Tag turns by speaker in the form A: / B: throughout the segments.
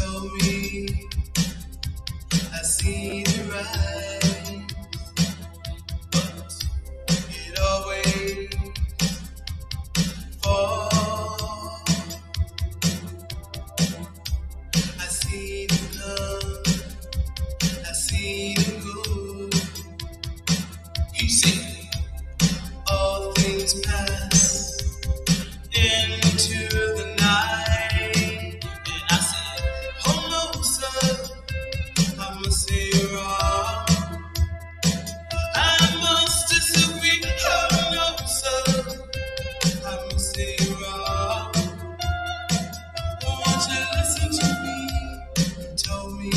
A: told me I see the right, but it always falls. I see them come, I see them go. You see, all things pass into the night, and I said, "Oh no, sir, I must say you're wrong. I must disagree. Oh no, sir, I must say you're wrong. Won't you listen to me? You told me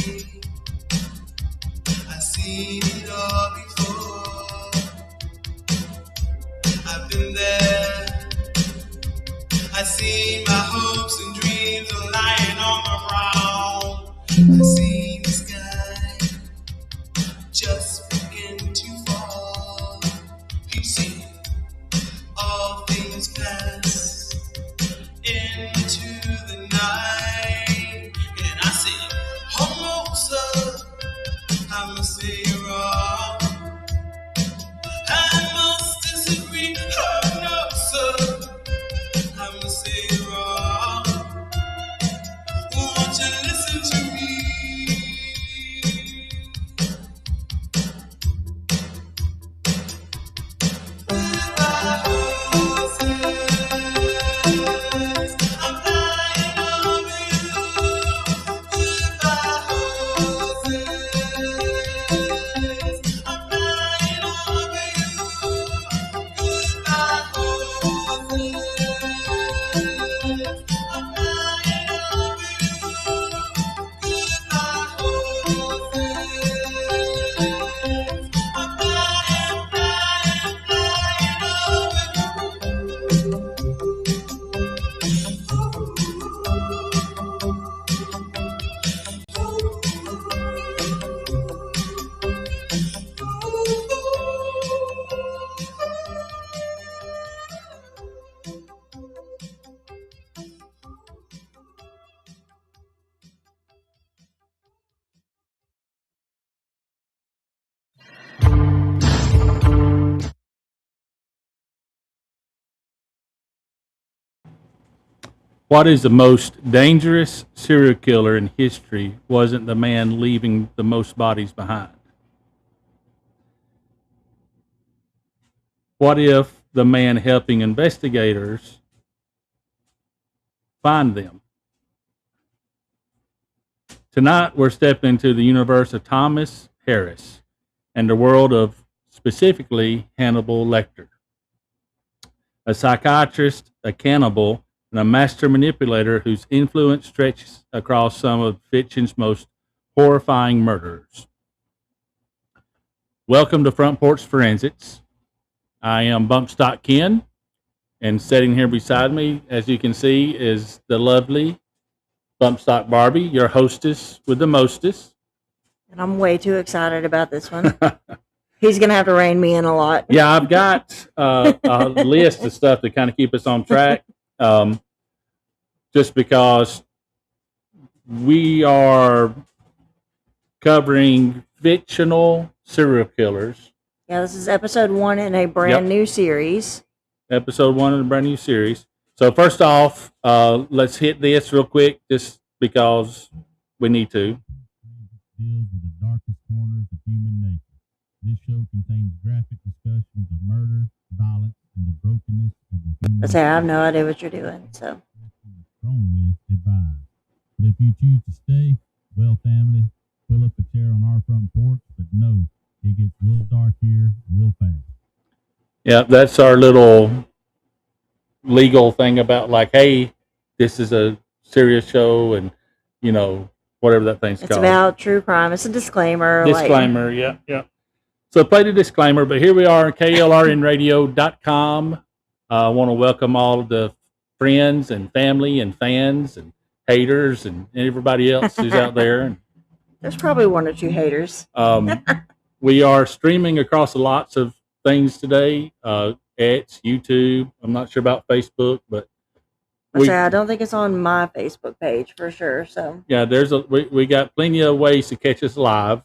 A: I seen it all before. I've been there. I see my hopes and dreams are lying on the ground. I see the sky just begin to fall. You see, all things pass into the night, and I say, "Oh no, sir, I must say you're wrong. I must disagree. Oh no, sir, I must say you're wrong. Won't you listen to me?" Goodbye, horses. I'm flying over you. Goodbye, horses. I'm flying over you. Goodbye, horses. I'm flying over you. Goodbye, horses. I'm flying, flying, flying over you.
B: What is the most dangerous serial killer in history wasn't the man leaving the most bodies behind? What if the man helping investigators find them? Tonight, we're stepping into the universe of Thomas Harris and the world of specifically Hannibal Lecter, a psychiatrist, a cannibal, and a master manipulator whose influence stretches across some of fiction's most horrifying murderers. Welcome to Front Porch Forensics. I am Bump Stock Ken, and sitting here beside me, as you can see, is the lovely Bump Stock Barbie, your hostess with the mostest.
C: And I'm way too excited about this one. He's going to have to rein me in a lot.
B: Yeah, I've got a list of stuff to kind of keep us on track, just because we are covering fictional serial killers.
C: Yeah, this is episode 1 in a brand new series.
B: Episode 1 in a brand new series. So first off, let's hit this real quick, just because we need to.
D: Deals with the darkest corners of human nature. This show contains graphic discussions of murder, violence, and the brokenness of the human.
C: Let's say I have no idea what you're doing. So
D: strongly advised. But if you choose to stay, well, family, pull up a chair on our front porch. But no, it gets real dark here real fast.
B: Yeah, that's our little legal thing about like, hey, this is a serious show, and you know whatever that thing's
C: it's
B: called.
C: about true crime. It's a disclaimer.
B: Disclaimer, yeah. So play the disclaimer, but here we are on KLRNradio.com. I want to welcome all of the friends and family and fans and haters and everybody else who's out there.
C: There's probably 1 or 2 haters.
B: We are streaming across lots of things today. X, YouTube. I'm not sure about Facebook, but
C: I don't think it's on my Facebook page for sure. So
B: Yeah, we got plenty of ways to catch us live.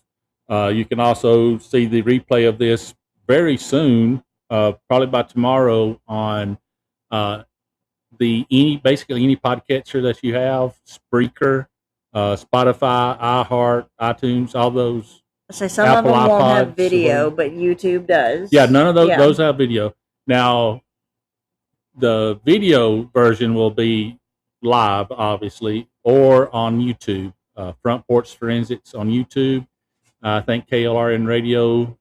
B: You can also see the replay of this very soon, probably by tomorrow on basically any podcatcher that you have, Spreaker, Spotify, iHeart, iTunes, all those.
C: I say some
B: Apple
C: of them won't have
B: iPods,
C: video, but YouTube does.
B: Yeah, none of those have video. Now, the video version will be live, obviously, or on YouTube. Front Porch Forensics on YouTube. I think KLRN Radio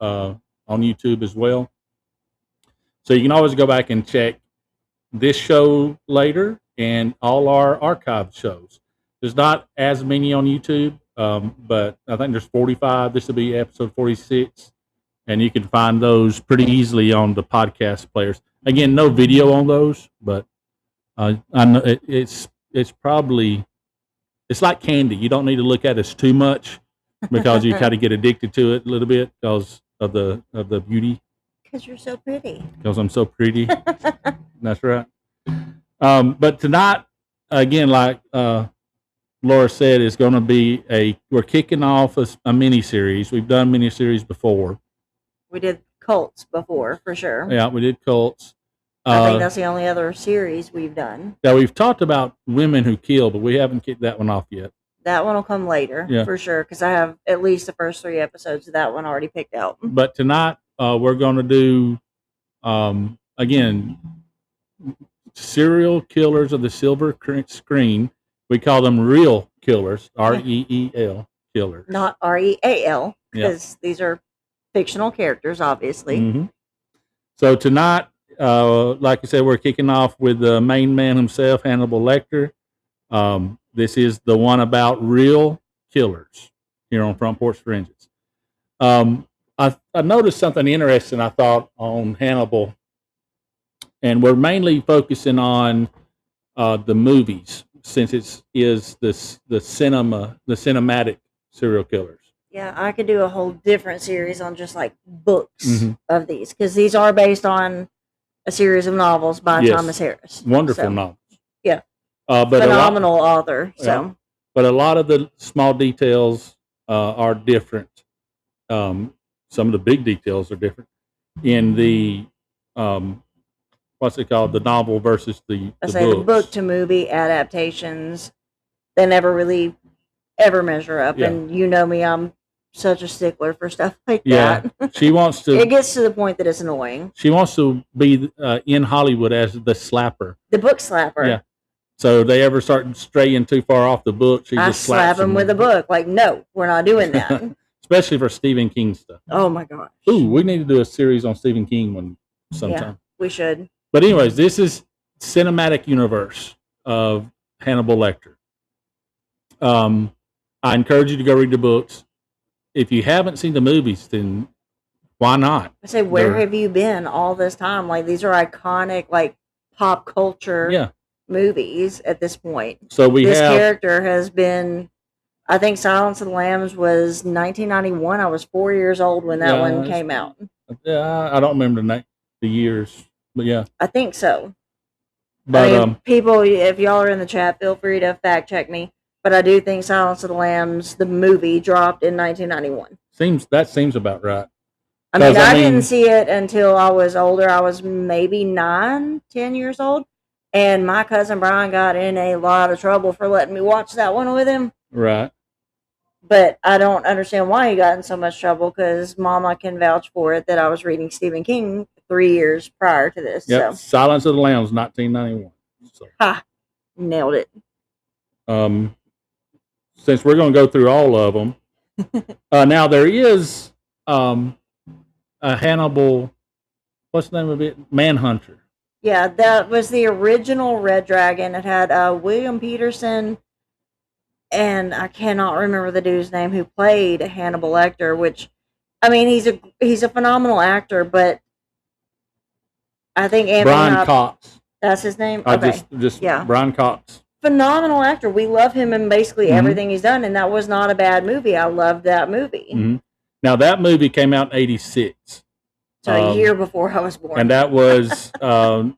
B: on YouTube as well. So you can always go back and check this show later and all our archived shows. There's not as many on YouTube, but I think there's 45. This will be episode 46, and you can find those pretty easily on the podcast players. Again, no video on those, but I know it's probably it's like candy. You don't need to look at us too much because you kind of get addicted to it a little bit because of the beauty.
C: Because you're so pretty.
B: Because I'm so pretty. That's right. But tonight, again, like Laura said, is going to be we're kicking off a mini-series. We've done mini-series before.
C: We did cults before, for sure.
B: Yeah, we did cults.
C: I think that's the only other series we've done.
B: Yeah, we've talked about women who kill, but we haven't kicked that one off yet.
C: That one will come later, for sure, because I have at least the first 3 episodes of that one already picked out.
B: But tonight, we're going to do, again, serial killers of the silver screen. We call them real killers, REEL killers.
C: Not REAL, because these are fictional characters, obviously.
B: Mm-hmm. So tonight, like I said, we're kicking off with the main man himself, Hannibal Lecter. This is the one about real killers here on Front Porch Forensics. I noticed something interesting, I thought, on Hannibal, and we're mainly focusing on the movies since it is the cinematic serial killers.
C: Yeah, I could do a whole different series on just like books of these, because these are based on a series of novels by Thomas Harris.
B: Wonderful novels.
C: Yeah.
B: But
C: phenomenal author. So,
B: but a lot of the small details are different. Some of the big details are different in the what's it called? The novel versus the books.
C: Book to movie adaptations, they never really ever measure up.
B: Yeah.
C: And you know me, I'm such a stickler for stuff like
B: that. She wants to.
C: It gets to the point that it's annoying.
B: She wants to be in Hollywood as the slapper.
C: The book slapper.
B: Yeah. So if they ever start straying too far off the book, she just slaps
C: them with a book. Like, no, we're not doing that.
B: Especially for Stephen King stuff.
C: Oh my gosh.
B: Ooh, we need to do a series on Stephen King sometime.
C: Yeah, we should.
B: But anyways, this is cinematic universe of Hannibal Lecter. I encourage you to go read the books. If you haven't seen the movies, then why not?
C: I say, where have you been all this time? Like, these are iconic, like, pop culture movies at this point.
B: So this
C: character has been, I think Silence of the Lambs was 1991. I was 4 years old when that one came out.
B: Yeah, I don't remember the years, but yeah.
C: I think so.
B: But
C: I mean, people, if y'all are in the chat, feel free to fact check me. But I do think Silence of the Lambs, the movie, dropped in 1991.
B: Seems about right.
C: I mean, I didn't see it until I was older. I was maybe 9, 10 years old. And my cousin Brian got in a lot of trouble for letting me watch that one with him.
B: Right.
C: But I don't understand why he got in so much trouble, because Mama can vouch for it that I was reading Stephen King 3 years prior to this.
B: Yep.
C: So.
B: Silence of the Lambs, 1991. So.
C: Ha! Nailed it.
B: Since we're going to go through all of them, now there is a Hannibal, what's the name of it? Manhunter.
C: Yeah, that was the original Red Dragon. It had William Peterson, and I cannot remember the dude's name who played Hannibal Lecter. Which, I mean, he's a phenomenal actor, but I think
B: Brian Cox.
C: That's his name. Okay.
B: Just Brian Cox.
C: Phenomenal actor. We love him in basically everything he's done, and that was not a bad movie. I loved that movie.
B: Mm-hmm. Now that movie came out in '86,
C: so a year before I was born,
B: and that was Brian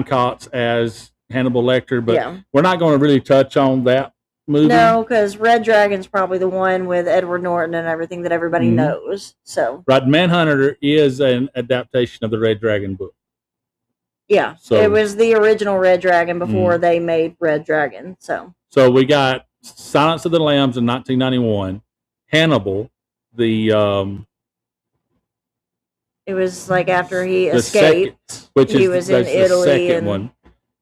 B: Cox as Hannibal Lecter, but
C: Yeah.
B: we're not going to really touch on that movie.
C: No, because Red Dragon's probably the one with Edward Norton and everything that everybody
B: Mhm.
C: knows. So
B: Right, Manhunter is an adaptation of the Red Dragon book.
C: yeah,
B: So-
C: it was the original Red Dragon before
B: Mhm.
C: they made Red Dragon. So
B: So we got Silence of the Lambs in 1991, Hannibal, the
C: it was like after he
B: the
C: escaped,
B: second, which
C: he
B: is
C: was
B: that's
C: in
B: the
C: Italy
B: second
C: and
B: one,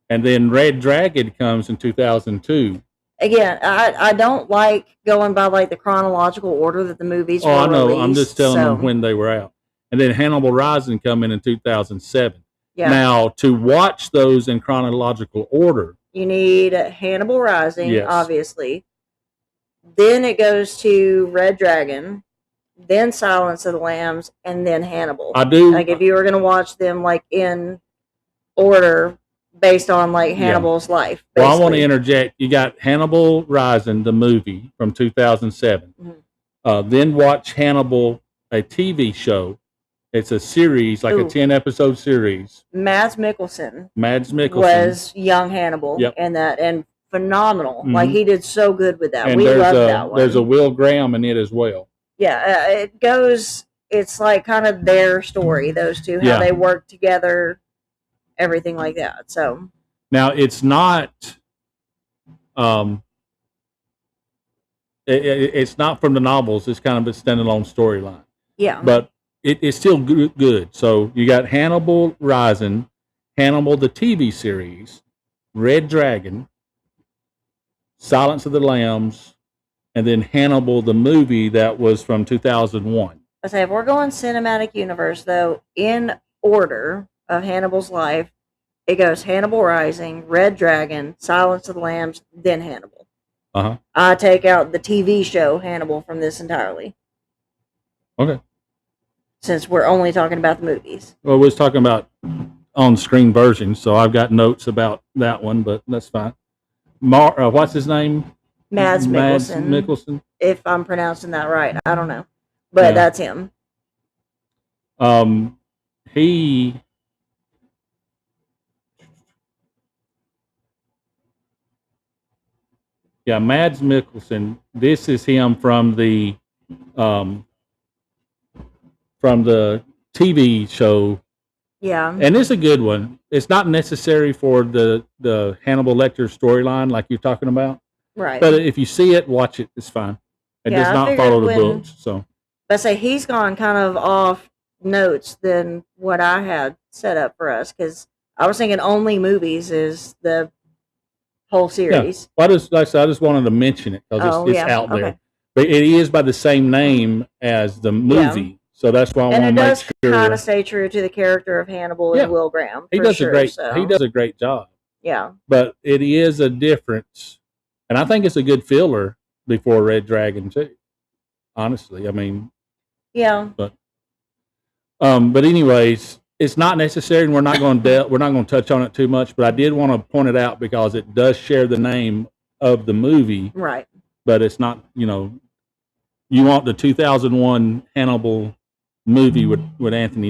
B: and then Red Dragon comes in 2002.
C: again, I don't like going by like the chronological order that the movies
B: Oh,
C: were
B: I know.
C: released.
B: I'm just telling
C: so,
B: them when they were out, and then Hannibal Rising come in 2007.
C: Yeah,
B: Now to watch those in chronological order,
C: you need Hannibal Rising,
B: Yes.
C: obviously. Then it goes to Red Dragon, then Silence of the Lambs, and then Hannibal.
B: I do.
C: Like if you were gonna watch them like in order based on like Hannibal's life.
B: Well, I want to
C: basically.
B: interject. You got Hannibal Rising, the movie from 2007.
C: Mhm.
B: Then watch Hannibal, a TV show. It's a series, like a
C: Ooh.
B: 10-episode series.
C: Mads Mikkelsen
B: Mads Mikkelsen.
C: was young Hannibal
B: Yep.
C: in that, and phenomenal.
B: Mhm.
C: Like he did so good with that.
B: And
C: We
B: there's
C: loved
B: a,
C: that one.
B: There's a Will Graham in it as well.
C: Yeah, it goes. It's like kind of their story. Those two, how
B: Yeah.
C: they work together, everything like that. So
B: Now, it's not it's not from the novels. It's kind of a standalone storyline.
C: yeah,
B: But it's still good. So you got Hannibal Rising, Hannibal the TV series, Red Dragon, Silence of the Lambs, and then Hannibal the movie that was from 2001.
C: I say if we're going cinematic universe though, in order of Hannibal's life, it goes Hannibal Rising, Red Dragon, Silence of the Lambs, then Hannibal.
B: Uh-huh.
C: I take out the TV show Hannibal from this entirely.
B: Okay.
C: Since we're only talking about the movies.
B: Well, we was talking about on-screen versions, so I've got notes about that one, but that's fine. What's his name?
C: Mads Mikkelsen.
B: Mikkelsen.
C: If I'm pronouncing that right, I don't know. But
B: Yeah.
C: that's him.
B: He Mads Mikkelsen. This is him from the TV show,
C: Yeah.
B: and it's a good one. It's not necessary for the Hannibal Lecter storyline like you're talking about,
C: Right.
B: but if you see it, watch it. It's fine. It
C: Yeah,
B: does
C: I
B: not
C: figured
B: follow the
C: when-
B: books. So
C: But say he's gone kind of off notes than what I had set up for us because I was thinking only movies is the whole series.
B: well, like I said, I just wanted to mention it because
C: Oh,
B: it's
C: yeah.
B: out there.
C: Okay.
B: But it is by the same name as the movie, so that's why I
C: And
B: want
C: it
B: to make
C: does
B: sure
C: kind of stay true to the character of Hannibal
B: Yeah.
C: and Will Graham.
B: he
C: for
B: does
C: sure,
B: a great
C: so.
B: he does a great job.
C: Yeah.
B: But it is a difference, and I think it's a good filler before Red Dragon too. Honestly, I mean,
C: Yeah.
B: but anyways, it's not necessary, and we're not going to touch on it too much. But I did want to point it out because it does share the name of the movie,
C: Right.
B: but it's not. You want the 2001 Hannibal movie with Anthony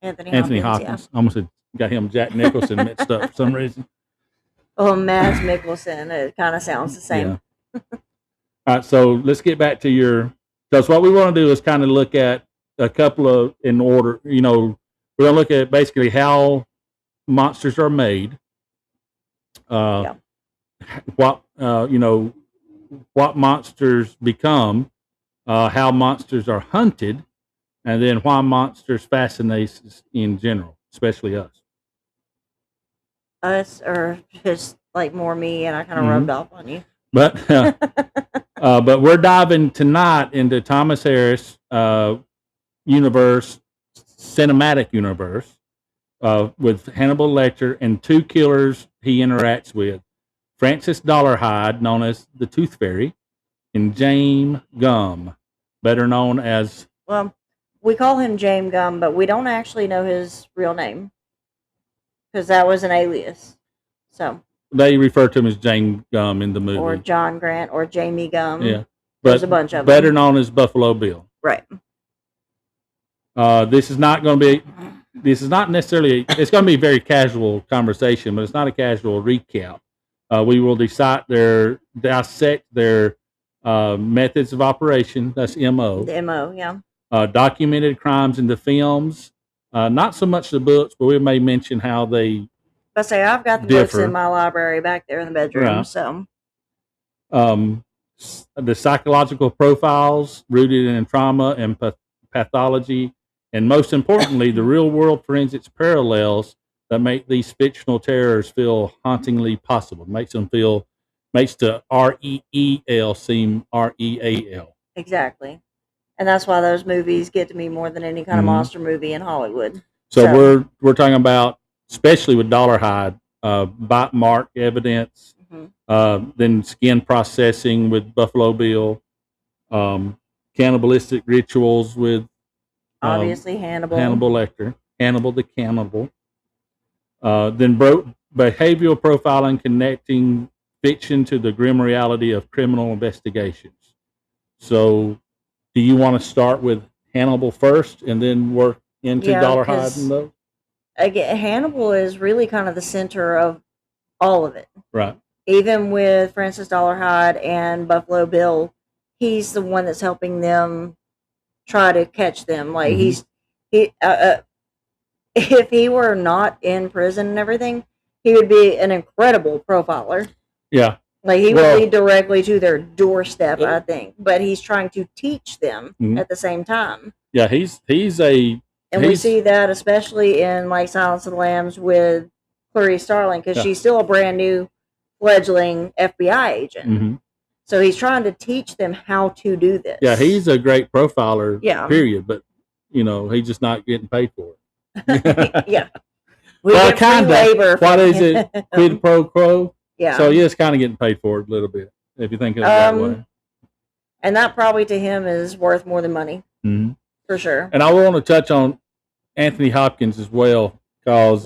C: Anthony
B: Hopkins. I almost got him Jack Nicholson mixed up for some reason.
C: Oh, Mads Mikkelsen. It kind of sounds the same.
B: Yeah. All right, so let's get back to because what we want to do is kind of look at a couple of in order. We're going to look at basically how monsters are made.
C: Yeah.
B: What what monsters become, how monsters are hunted, and then why monsters fascinate us in general, especially us.
C: Us or just like more me and I kind of
B: Mhm.
C: rubbed off on you.
B: But but we're diving tonight into Thomas Harris universe, cinematic universe, with Hannibal Lecter and two killers he interacts with: Francis Dollarhide, known as the Tooth Fairy, and James Gum, better known as.
C: Well, we call him James Gum, but we don't actually know his real name because that was an alias. So,
B: They refer to him as James Gum in the movie.
C: or John Grant or Jamie Gum.
B: Yeah,
C: There's
B: but
C: a bunch of
B: better
C: them.
B: known as Buffalo Bill.
C: Right.
B: This is not going to be. this is not necessarily. It's going to be a very casual conversation, but it's not a casual recap. We will dissect their methods of operation. That's MO.
C: The MO, yeah.
B: Documented crimes in the films. Not so much the books, but we may mention how they.
C: I say I've got the books in my library back there in the bedroom. Right. So,
B: the psychological profiles rooted in trauma and pathology, and most importantly, the real world forensics parallels that make these fictional terrors feel hauntingly possible. Makes the REEL seem REAL.
C: Exactly. And that's why those movies get to me more than any kind of monster movie in Hollywood.
B: So we're talking about, especially with Dollarhide, bite mark evidence, then skin processing with Buffalo Bill, cannibalistic rituals with
C: obviously Hannibal
B: Lecter, Hannibal the Cannibal. Then behavioral profiling connecting fiction to the grim reality of criminal investigations. So, do you want to start with Hannibal first and then work into Dollarhide and those?
C: Again, Hannibal is really kind of the center of all of it.
B: Right.
C: Even with Francis Dollarhide and Buffalo Bill, he's the one that's helping them try to catch them. Like if he were not in prison and everything, he would be an incredible profiler.
B: Yeah.
C: Like he would lead directly to their doorstep, I think. But he's trying to teach them at the same time.
B: Yeah, we see
C: that especially in like Silence of the Lambs with Clarice Starling, because she's still a brand new fledgling FBI agent.
B: Mm-hmm.
C: So he's trying to teach them how to do this.
B: Yeah, he's a great profiler, period. But, he's just not getting paid for it.
C: Yeah.
B: Well, kind of. What is it? Quid pro quo?
C: Yeah.
B: So, it's kind of getting paid for it a little bit, if you think of it that way.
C: And that probably to him is worth more than money.
B: Mm-hmm.
C: For sure.
B: And I want to touch on Anthony Hopkins as well, because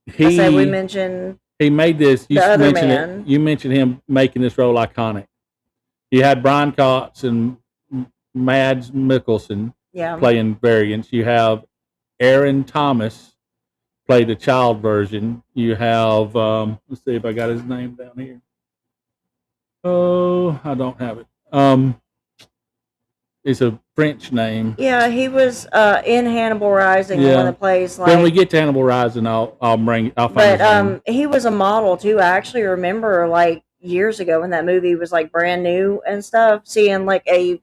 C: we mentioned
B: he made this. You mentioned him making this role iconic. You had Brian Cox and Mads Mikkelsen playing variants. You have Aaron Thomas play the child version. You have let's see if I got his name down here. Oh, I don't have it. It's a French name.
C: Yeah, he was in Hannibal Rising, the one that plays like.
B: When we get to Hannibal Rising, I'll find his name.
C: He was a model too. I actually remember like years ago when that movie was like brand new and stuff, seeing like I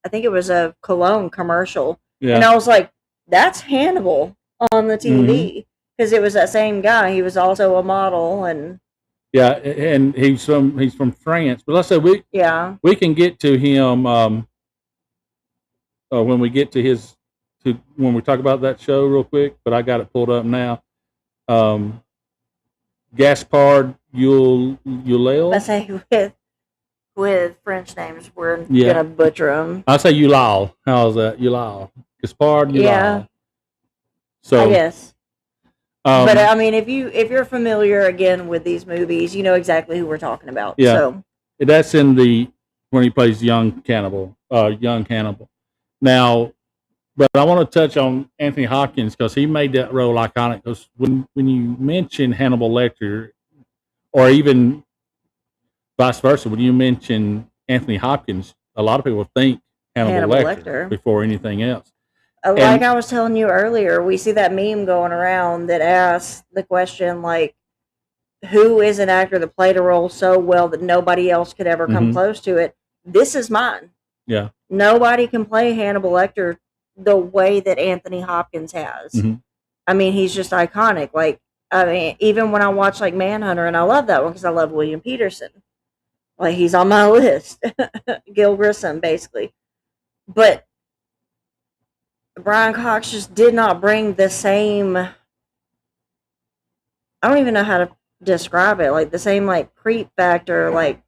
C: think it was a cologne commercial, and I was like, "That's Hannibal on the TV," because it was that same guy. He was also a model and.
B: Yeah, and he's from France, but let's say we can get to him. When we get to when we talk about that show real quick, but I got it pulled up now. Gaspard Ulliel.
C: I say with French names, we're gonna butcher them.
B: I say Ulliel. How's that? Ulliel. Gaspard Ulliel. Yeah. So
C: I guess. But I mean, if you're familiar again with these movies, you know exactly who we're talking about.
B: Yeah.
C: So
B: that's in when he plays young Hannibal. Now, but I want to touch on Anthony Hopkins because he made that role iconic. Because when you mention Hannibal Lecter, or even vice versa, when you mention Anthony Hopkins, a lot of people think Hannibal Lecter before anything else.
C: Like I was telling you earlier, we see that meme going around that asks the question, like, who is an actor that played a role so well that nobody else could ever come close to it? This is mine.
B: Yeah.
C: Nobody can play Hannibal Lecter the way that Anthony Hopkins has.
B: Mm-hmm.
C: I mean, he's just iconic. Like, I mean, even when I watch like Manhunter, and I love that one because I love William Peterson. Like, he's on my list. Gil Grissom, basically. But Brian Cox just did not bring the same. I don't even know how to describe it. Like the same like creep factor. Like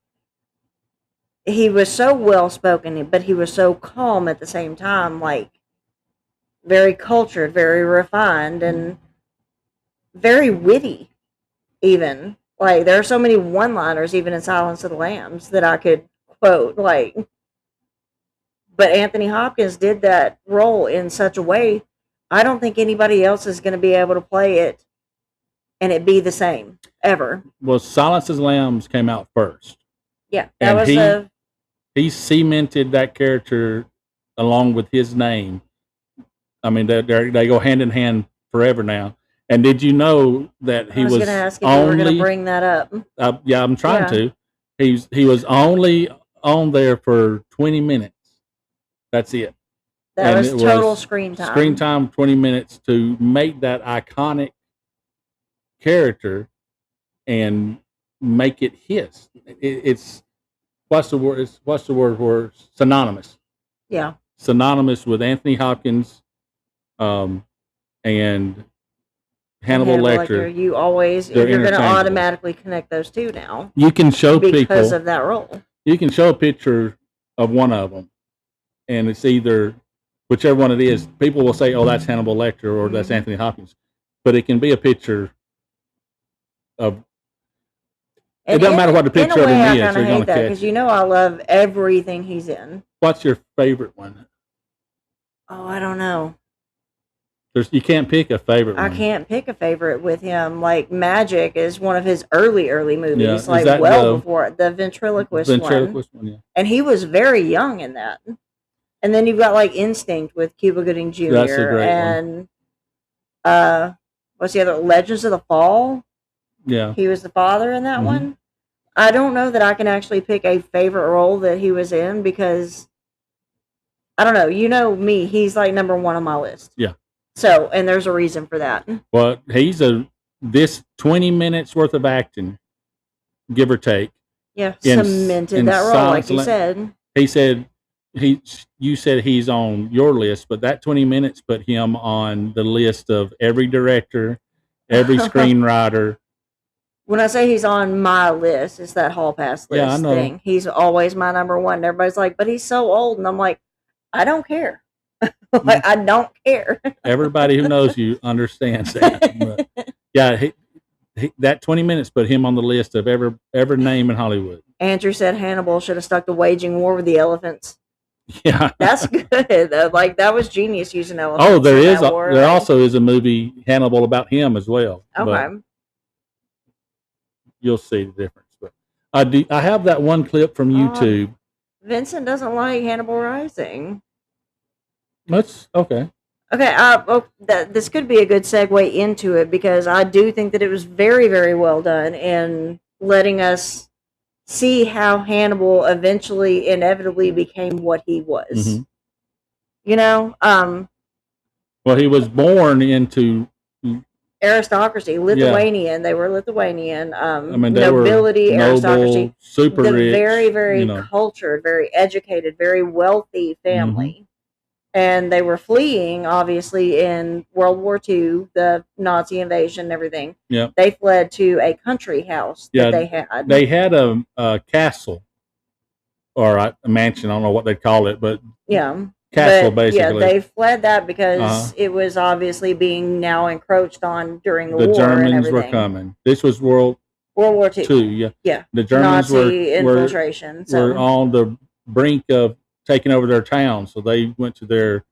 C: he was so well spoken, but he was so calm at the same time. Like very cultured, very refined, and very witty. Even like there are so many one-liners, even in Silence of the Lambs, that I could quote. Like. But Anthony Hopkins did that role in such a way. I don't think anybody else is going to be able to play it and it be the same ever.
B: Well, Silence of the Lambs came out first.
C: Yeah, that
B: And
C: was
B: he cemented that character along with his name. I mean, they go hand in hand forever now. And did you know that he
C: I was
B: was
C: going to ask if you were going to
B: only?
C: bring that up.
B: Yeah, I'm trying
C: Yeah.
B: to. He was only on there for 20 minutes. That's it.
C: That
B: And
C: was
B: it
C: total
B: was
C: screen time.
B: Screen time 20 minutes to make that iconic character and make it his. It's what's the word? What's the word for synonymous?
C: Yeah.
B: Synonymous with Anthony Hopkins, and Hannibal Lecter.
C: You always,
B: They're
C: you're going to
B: interchangeable.
C: automatically connect those two now
B: You can show
C: because
B: people
C: of that role.
B: You can show a picture of one of them, and it's either whichever one it is. People will say, "Oh, that's Hannibal Lecter," or "That's Anthony Hopkins," but it can be a picture of. It doesn't matter what the picture of him is.
C: I hate that because I love everything he's in.
B: What's your favorite one?
C: Oh, I don't know.
B: You can't pick a favorite one.
C: I can't pick a favorite with him. Like Magic is one of his early movies,
B: Yeah. Like
C: before the ventriloquist one.
B: Yeah.
C: And he was very young in that. And then you've got like Instinct with Cuba Gooding Jr.
B: That's a great
C: and what's the other? Legends of the Fall.
B: Yeah.
C: He was the father in that one. I don't know that I can actually pick a favorite role that he was in because I don't know. You know me, he's like number one on my list.
B: Yeah.
C: So, and there's a reason for that.
B: Well, this 20 minutes worth of acting, give or take.
C: Yeah, cemented that role, like you said.
B: He said you said he's on your list, but that 20 minutes put him on the list of every director, every screenwriter.
C: When I say he's on my list, it's that hall pass list thing. He's always my number one. And everybody's like, but he's so old. And I'm like, I don't care. I don't care.
B: Everybody who knows you understands that. But yeah, that 20 minutes put him on the list of every name in Hollywood.
C: Andrew said Hannibal should have stuck to waging war with the elephants.
B: Yeah,
C: that's good. Like that was genius using elephants.
B: Oh, there also is a movie Hannibal about him as well.
C: Okay.
B: You'll see the difference. But I have that one clip from YouTube.
C: Vincent doesn't like Hannibal Rising.
B: That's okay.
C: Okay, this could be a good segue into it because I do think that it was very, very well done in letting us see how Hannibal eventually, inevitably became what he was.
B: Mm-hmm. Well, he was born into
C: aristocracy, Lithuanian. Yeah. They were Lithuanian.
B: Nobility,
C: they were aristocracy,
B: noble, super rich,
C: very, very cultured, very educated, very wealthy family. Mm-hmm. And they were fleeing, obviously, in World War II, the Nazi invasion and everything.
B: Yeah.
C: They fled to a country house that they had.
B: They had a castle or a mansion. I don't know what they call it, but castle, basically.
C: Yeah, they fled that because it was obviously being now encroached on during the war.
B: The Germans were coming. This was World
C: War II.
B: Yeah. The Germans
C: Nazi infiltration.
B: Were on the brink of taking over their town, so they went to their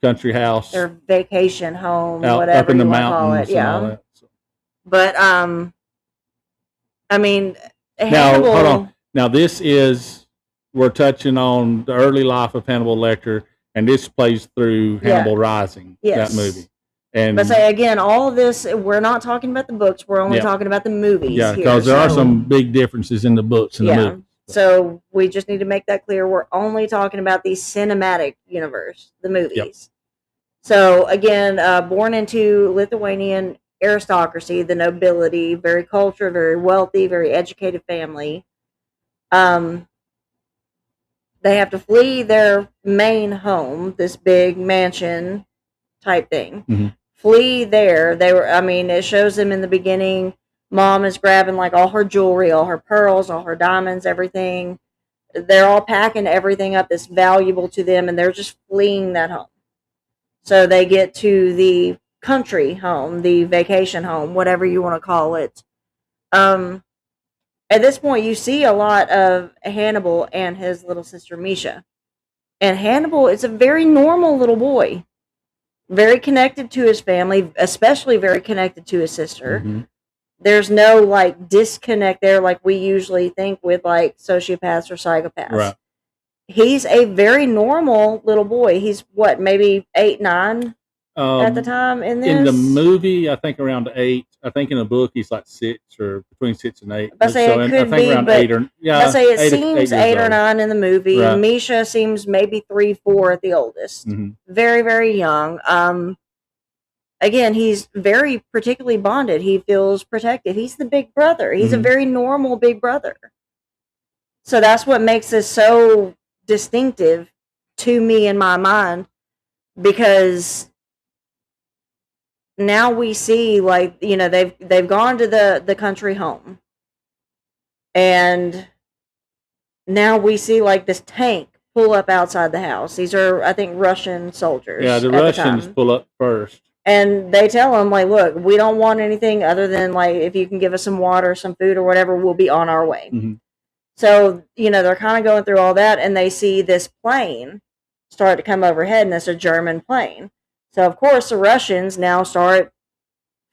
B: country house,
C: their vacation home, whatever
B: up in the
C: you
B: mountains.
C: Yeah,
B: and all that, so.
C: But I mean,
B: Hannibal, now hold on. Now this is we're touching on the early life of Hannibal Lecter, and this plays through Hannibal Rising, that movie. And
C: but say again, all of this, we're not talking about the books. We're only talking about the movies.
B: Yeah, because there are some big differences in the books and the movies.
C: So we just need to make that clear. We're only talking about the cinematic universe, the movies. Yep. So again, born into Lithuanian aristocracy, the nobility, very cultured, very wealthy, very educated family. They have to flee their main home, this big mansion type thing.
B: Mm-hmm.
C: Flee there. It shows them in the beginning. Mom is grabbing like all her jewelry, all her pearls, all her diamonds, everything. They're all packing everything up that's valuable to them, and they're just fleeing that home. So they get to the country home, the vacation home, whatever you want to call it. At this point, you see a lot of Hannibal and his little sister, Misha. And Hannibal is a very normal little boy. very connected to his family, especially very connected to his sister.
B: Mhm.
C: There's no like disconnect there like we usually think with like sociopaths or psychopaths.
B: Right.
C: He's a very normal little boy. He's what, maybe 8, 9 at the time in this?
B: In the movie, I think around 8. I think in the book he's like 6 or between 6 and 8.
C: I say
B: So
C: it
B: I
C: could
B: think
C: be,
B: around
C: but
B: 8 or yeah.
C: I say it
B: 8
C: seems
B: years
C: 8 or
B: old.
C: 9 in the movie.
B: Right.
C: Misha seems maybe 3, 4 at the oldest.
B: Mhm.
C: Very, very young. Again, he's very particularly bonded. He feels protected. He's the big brother. He's a
B: Mhm.
C: very normal big brother. So that's what makes this so distinctive to me in my mind, because now we see, like, you know, they've gone to the country home, and now we see like this tank pull up outside the house. These are, I think, Russian soldiers.
B: Yeah, the
C: at
B: Russians
C: the time.
B: pull up first.
C: And they tell him, like, look, we don't want anything other than, like, if you can give us some water, some food, or whatever, we'll be on our way.
B: Mm-hmm.
C: So, you know, they're kind of going through all that, and they see this plane start to come overhead, and it's a German plane. So, of course, the Russians now start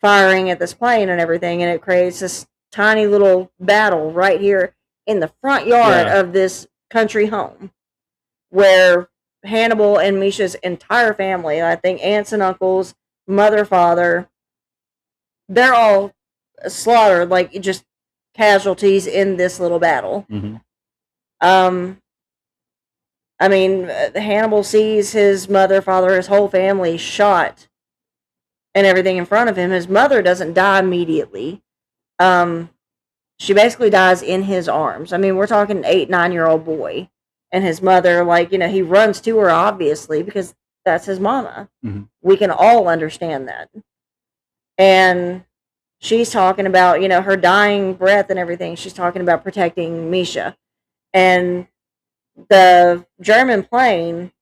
C: firing at this plane and everything, and it creates this tiny little battle right here in the front yard of this country home, where Hannibal and Misha's entire family, I think aunts and uncles, mother, father, they're all slaughtered, like just casualties in this little battle.
B: Mm-hmm.
C: I mean, Hannibal sees his mother, father, his whole family shot and everything in front of him. His mother doesn't die immediately. She basically dies in his arms. I mean, we're talking 8, 9-year-old boy. And his mother, like, you know, he runs to her, obviously, because that's his mama.
B: Mm-hmm.
C: We can all understand that. And she's talking about, you know, her dying breath and everything. She's talking about protecting Misha. And the German plane,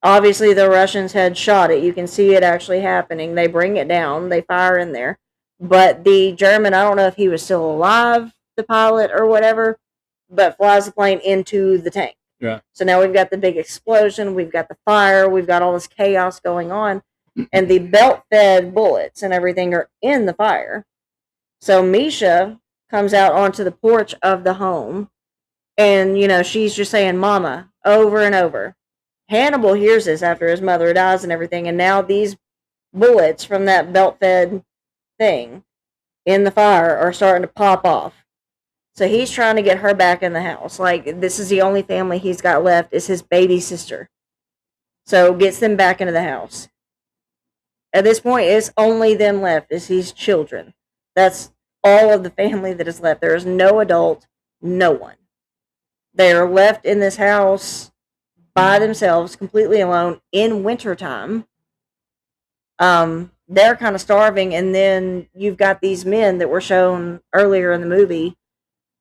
C: obviously the Russians had shot it. You can see it actually happening. They bring it down. They fire in there. But the German, I don't know if he was still alive, the pilot or whatever, but flies the plane into the tank.
B: Yeah.
C: So now we've got the big explosion. We've got the fire. We've got all this chaos going on. And the belt-fed bullets and everything are in the fire. So Misha comes out onto the porch of the home, and, you know, she's just saying, Mama, over and over. Hannibal hears this after his mother dies and everything, and now these bullets from that belt-fed thing in the fire are starting to pop off. So he's trying to get her back in the house. Like, this is the only family he's got left is his baby sister. So gets them back into the house. At this point, it's only them left, is his children. That's all of the family that is left. There is no adult, no one. They are left in this house by themselves, completely alone, in wintertime. They're kind of starving, and then you've got these men that were shown earlier in the movie.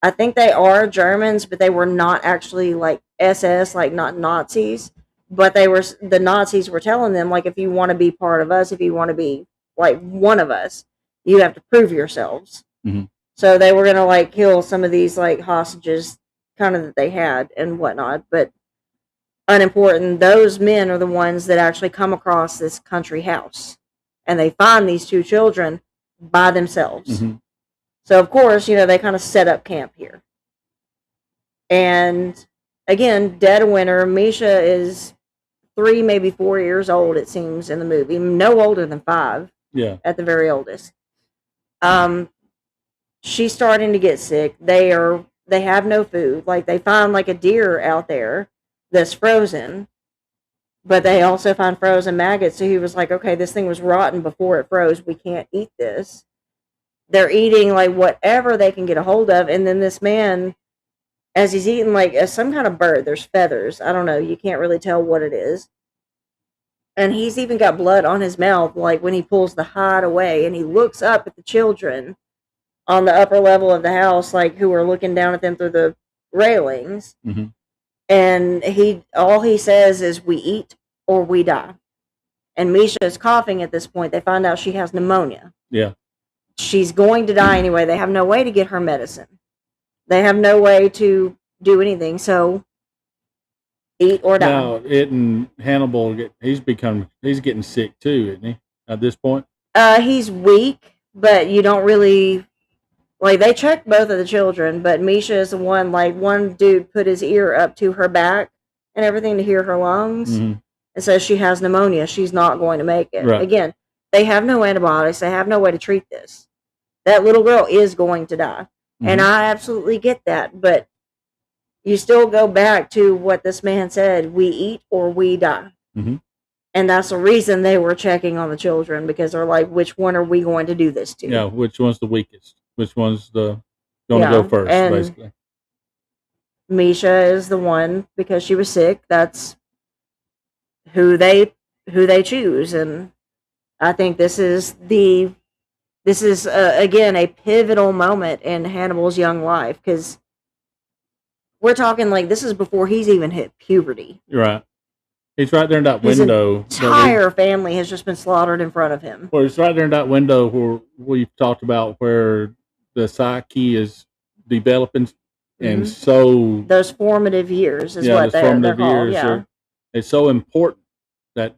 C: I think they are Germans, but they were not actually like SS, like not Nazis. But the Nazis were telling them, like, if you want to be part of us, if you want to be like one of us, you have to prove yourselves.
B: Mm-hmm.
C: So they were gonna like kill some of these like hostages, kind of that they had and whatnot. But unimportant, those men are the ones that actually come across this country house, and they find these 2 children by themselves.
B: Mm-hmm.
C: So of course, you know, they kind of set up camp here. And again, dead of winter. Misha is 3, maybe 4 years old, it seems, in the movie. No older than 5.
B: Yeah.
C: At the very oldest. She's starting to get sick. They have no food. Like, they find like a deer out there that's frozen, but they also find frozen maggots. So he was like, okay, this thing was rotten before it froze. We can't eat this. They're eating like whatever they can get a hold of. And then this man, as he's eating like some kind of bird, there's feathers. I don't know. You can't really tell what it is. And he's even got blood on his mouth, like when he pulls the hide away, and he looks up at the children on the upper level of the house, like, who are looking down at them through the railings.
B: Mm-hmm.
C: And all he says is, we eat or we die. And Misha is coughing at this point. They find out she has pneumonia.
B: Yeah.
C: She's going to die anyway. They have no way to get her medicine. They have no way to do anything. So Eat or die.
B: Now, isn't Hannibal? He's getting sick too, isn't he? At this point,
C: He's weak, but you don't really like. They checked both of the children, but Misha is the one. Like one dude put his ear up to her back and everything to hear her lungs, and says she has pneumonia. She's not going to make it.
B: Right.
C: Again, they have no antibiotics. They have no way to treat this. That little girl is going to die, and I absolutely get that. But you still go back to what this man said: we eat or we die. And that's the reason they were checking on the children, because they're like, which one are we going to do this to?
B: Yeah, which one's the weakest? Which one's going to go first,
C: and
B: basically?
C: Misha is the one, because she was sick. That's who they choose, and I think this is again a pivotal moment in Hannibal's young life, because we're talking like this is before he's even hit puberty.
B: Right. He's right there in that window.
C: His entire family has just been slaughtered in front of him.
B: Well, it's right there in that window where we've talked about where the psyche is developing, and so
C: those formative years is what they're called. Yeah,
B: it's so important that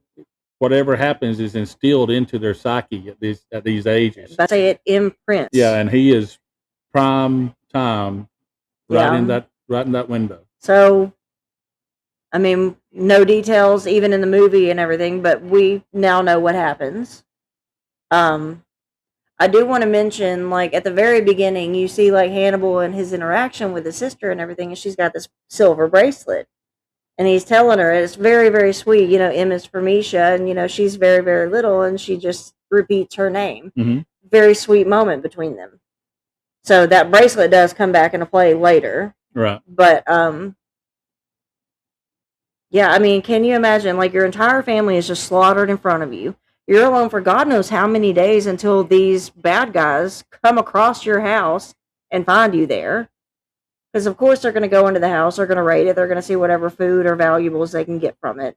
B: whatever happens is instilled into their psyche at these ages.
C: I say it imprints.
B: Yeah, and he is prime time, right in that window.
C: So, I mean, no details even in the movie and everything, but we now know what happens. I do want to mention, like, at the very beginning, you see, like, Hannibal and his interaction with his sister and everything, and she's got this silver bracelet. And he's telling her, it's very, very sweet, you know, M is for Misha, and, you know, she's very, very little, and she just repeats her name. Very sweet moment between them. So that bracelet does come back into play later.
B: Right.
C: But, yeah, I mean, can you imagine, like, your entire family is just slaughtered in front of you. You're alone for God knows how many days until these bad guys come across your house and find you there. Because, of course, they're going to go into the house, they're going to raid it, they're going to see whatever food or valuables they can get from it.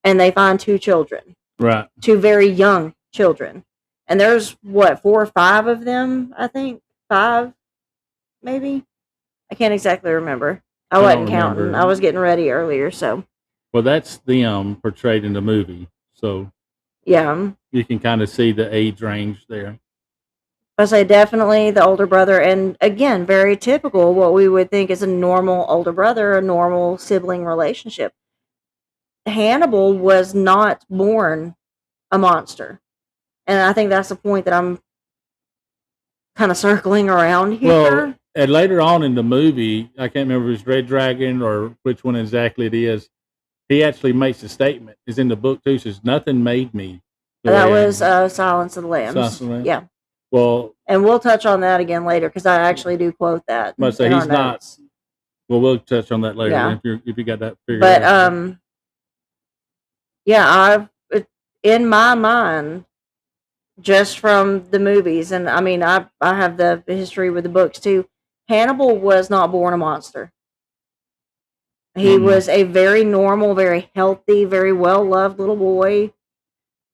C: And they find 2 children.
B: Right.
C: 2 very young children. And there's, 4 or 5 of them, I think? 5, maybe? I can't exactly remember. I wasn't counting. I was getting ready earlier, so.
B: Well, that's them portrayed in the movie. So,
C: yeah.
B: You can kind of see the age range there.
C: I say definitely the older brother, and again, very typical what we would think is a normal older brother, a normal sibling relationship. Hannibal was not born a monster. And I think that's the point that I'm kind of circling around here.
B: Well, and later on in the movie, I can't remember if it's Red Dragon or which one exactly it is, he actually makes a statement. It's in the book too. Says nothing made me.
C: That was Silence of the Lambs.
B: Silence of the Lambs.
C: Yeah.
B: Well,
C: and we'll touch on that again later because I actually do quote that.
B: Must say he's not. Well, we'll touch on that later.
C: Yeah.
B: If you got that figured out.
C: But yeah, in my mind, just from the movies, and I mean, I have the history with the books too. Hannibal was not born a monster. He was a very normal, very healthy, very well-loved little boy.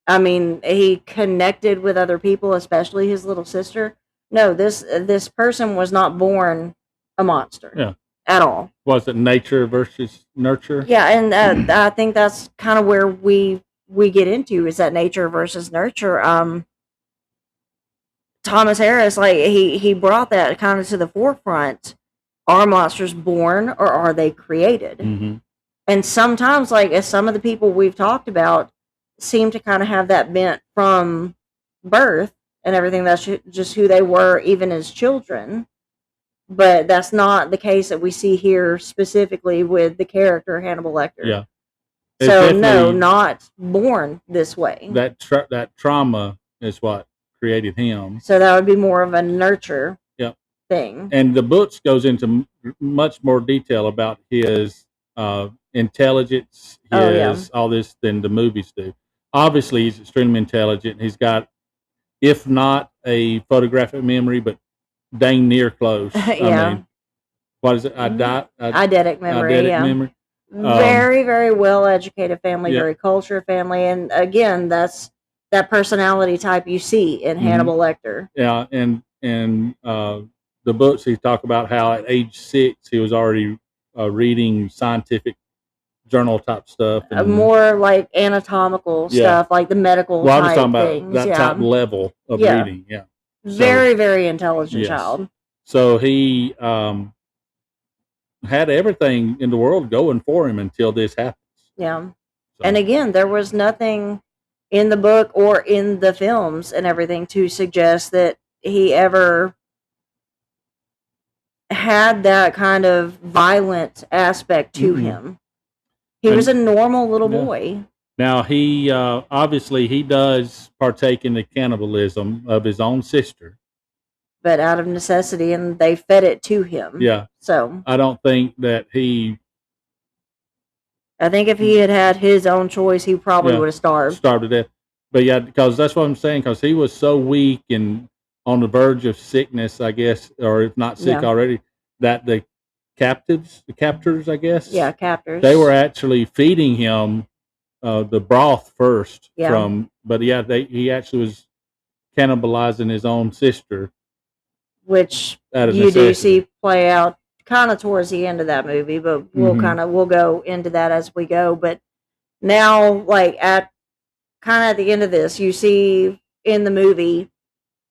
C: I mean, he connected with other people, especially his little sister. No, this person was not born a monster.
B: Yeah.
C: At all.
B: Was it nature versus nurture?
C: Yeah, and I think that's kind of where we get into is that nature versus nurture. Thomas Harris, like he brought that kind of to the forefront. Are monsters born or are they created?
B: Mm-hmm.
C: And sometimes, like as some of the people we've talked about, seem to kind of have that bent from birth and everything. That's just who they were, even as children. But that's not the case that we see here specifically with the character Hannibal Lecter.
B: Yeah.
C: So no, not born this way.
B: That trauma is what created him.
C: So that would be more of a nurture thing.
B: And the books goes into much more detail about his intelligence, all this than the movies do. Obviously, he's extremely intelligent. He's got, if not a photographic memory, but dang near close. I mean, what is it?
C: Eidetic memory.
B: Eidetic memory.
C: Very, very well educated family, very cultured family, and again, that's that personality type you see in Hannibal Lecter.
B: Yeah, and the books he talk about how at age 6 he was already reading scientific journal type stuff. And,
C: more like anatomical
B: Yeah.
C: stuff, like the medical
B: well, I was
C: type
B: talking about
C: things.
B: that
C: Yeah.
B: type level of
C: Yeah.
B: reading. Yeah.
C: Very, very intelligent
B: Yes.
C: child.
B: So he had everything in the world going for him until this happens.
C: Yeah.
B: So,
C: And again, there was nothing in the book or in the films and everything to suggest that he ever had that kind of violent aspect to
B: Mm-mm.
C: him. He was a normal little boy.
B: Now he obviously he does partake in the cannibalism of his own sister,
C: but out of necessity, and they fed it to him.
B: Yeah.
C: So
B: I don't think that he
C: I think if he had had his own choice, he probably
B: Yeah.
C: would have starved.
B: starved to death. But yeah, because that's what I'm saying. Because he was so weak and on the verge of sickness, I guess, or if not sick
C: Yeah.
B: already, that the captors, I guess,
C: Yeah, captors.
B: they were actually feeding him the broth first.
C: Yeah.
B: But yeah, he actually was cannibalizing his own sister,
C: which
B: out of
C: you do
B: necessity.
C: see play out kind of towards the end of that movie, but we'll go into that as we go. But now, like at kind of at the end of this, you see in the movie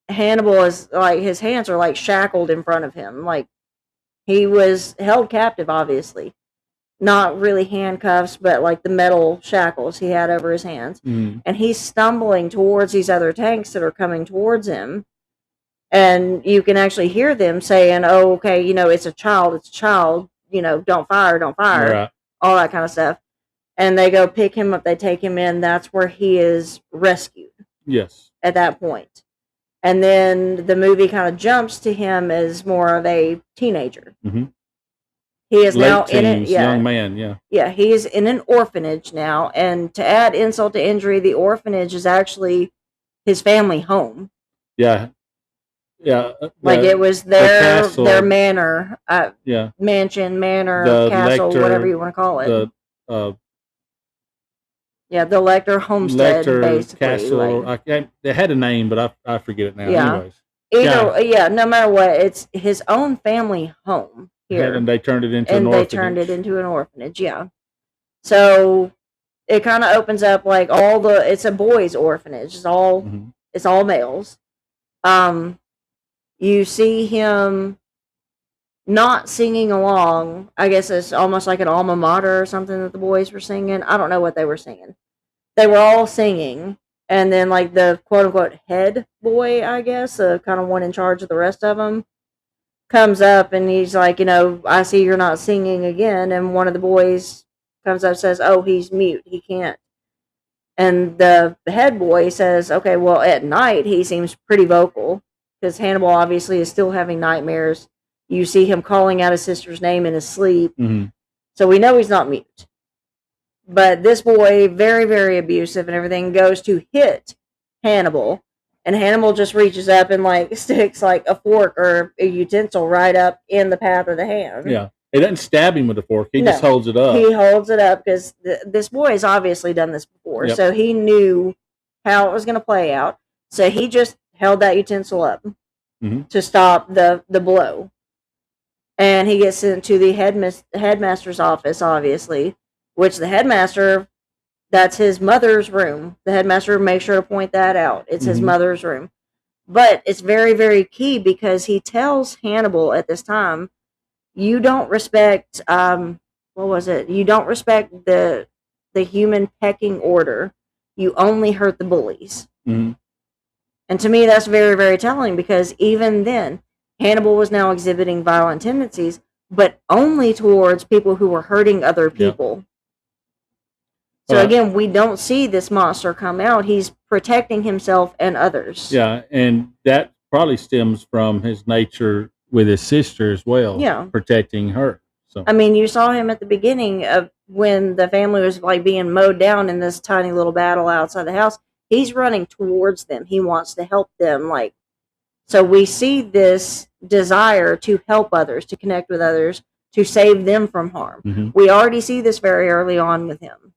C: Hannibal is like his hands are like shackled in front of him, like he was held captive, obviously. Not really handcuffs, but like the metal shackles he had over his hands.
B: Mm.
C: And he's stumbling towards these other tanks that are coming towards him. And you can actually hear them saying, "Oh, okay, it's a child, don't fire,
B: Right.
C: all that kind of stuff." And they go pick him up, they take him in. That's where he is rescued
B: Yes.
C: at that point. And then the movie kind of jumps to him as more of a teenager.
B: Mhm.
C: He is
B: Late
C: now in it.
B: teens,
C: Yeah,
B: young man. Yeah.
C: yeah, he is in an orphanage now. And to add insult to injury, the orphanage is actually his family home.
B: Yeah. Yeah.
C: Like it was their
B: castle,
C: manor,
B: Yeah.
C: mansion, manor,
B: The
C: castle,
B: Lecter-
C: whatever you want to call it.
B: The
C: Yeah, the Lecter homestead,
B: Lecter
C: basically.
B: castle.
C: Like,
B: They had a name, but I forget it now.
C: Yeah.
B: Anyways,
C: no matter what, it's his own family home here,
B: and they turned it into an
C: and
B: orphanage.
C: they turned it into an orphanage. Yeah, so it kind of opens up like it's a boys' orphanage. It's all
B: Mhm.
C: it's all males. You see him not singing along. I guess it's almost like an alma mater or something that the boys were singing. I don't know what they were singing. They were all singing, and then like the quote unquote head boy, I guess, kind of one in charge of the rest of them, comes up and he's like, I see you're not singing again. And one of the boys comes up and says, "Oh, he's mute. He can't." And the head boy says, "Okay, well, at night he seems pretty vocal because Hannibal obviously is still having nightmares. You see him calling out his sister's name in his sleep.
B: Mhm.
C: So we know he's not mute." But this boy, very, very abusive and everything, goes to hit Hannibal. And Hannibal just reaches up and like sticks like a fork or a utensil right up in the path of the hand.
B: Yeah. It doesn't stab him with a fork. He
C: No.
B: just holds it up.
C: He holds it up because this boy has obviously done this before.
B: Yep.
C: So he knew how it was going to play out. So he just held that utensil up
B: Mhm.
C: to stop the blow. And he gets sent to the headmaster's office, obviously, which the headmaster, that's his mother's room. The headmaster makes sure to point that out. It's his
B: Mhm.
C: mother's room. But it's very, very key because he tells Hannibal at this time, you don't respect, what was it? You don't respect the human pecking order. You only hurt the bullies.
B: Mhm.
C: And to me, that's very, very telling because even then, Hannibal was now exhibiting violent tendencies, but only towards people who were hurting other people. So again, we don't see this monster come out. He's protecting himself and others.
B: Yeah, and that probably stems from his nature with his sister as well.
C: Yeah.
B: Protecting her. So
C: I mean, you saw him at the beginning of when the family was like being mowed down in this tiny little battle outside the house. He's running towards them. He wants to help them. So we see this desire to help others, to connect with others, to save them from harm.
B: Mhm.
C: We already see this very early on with him.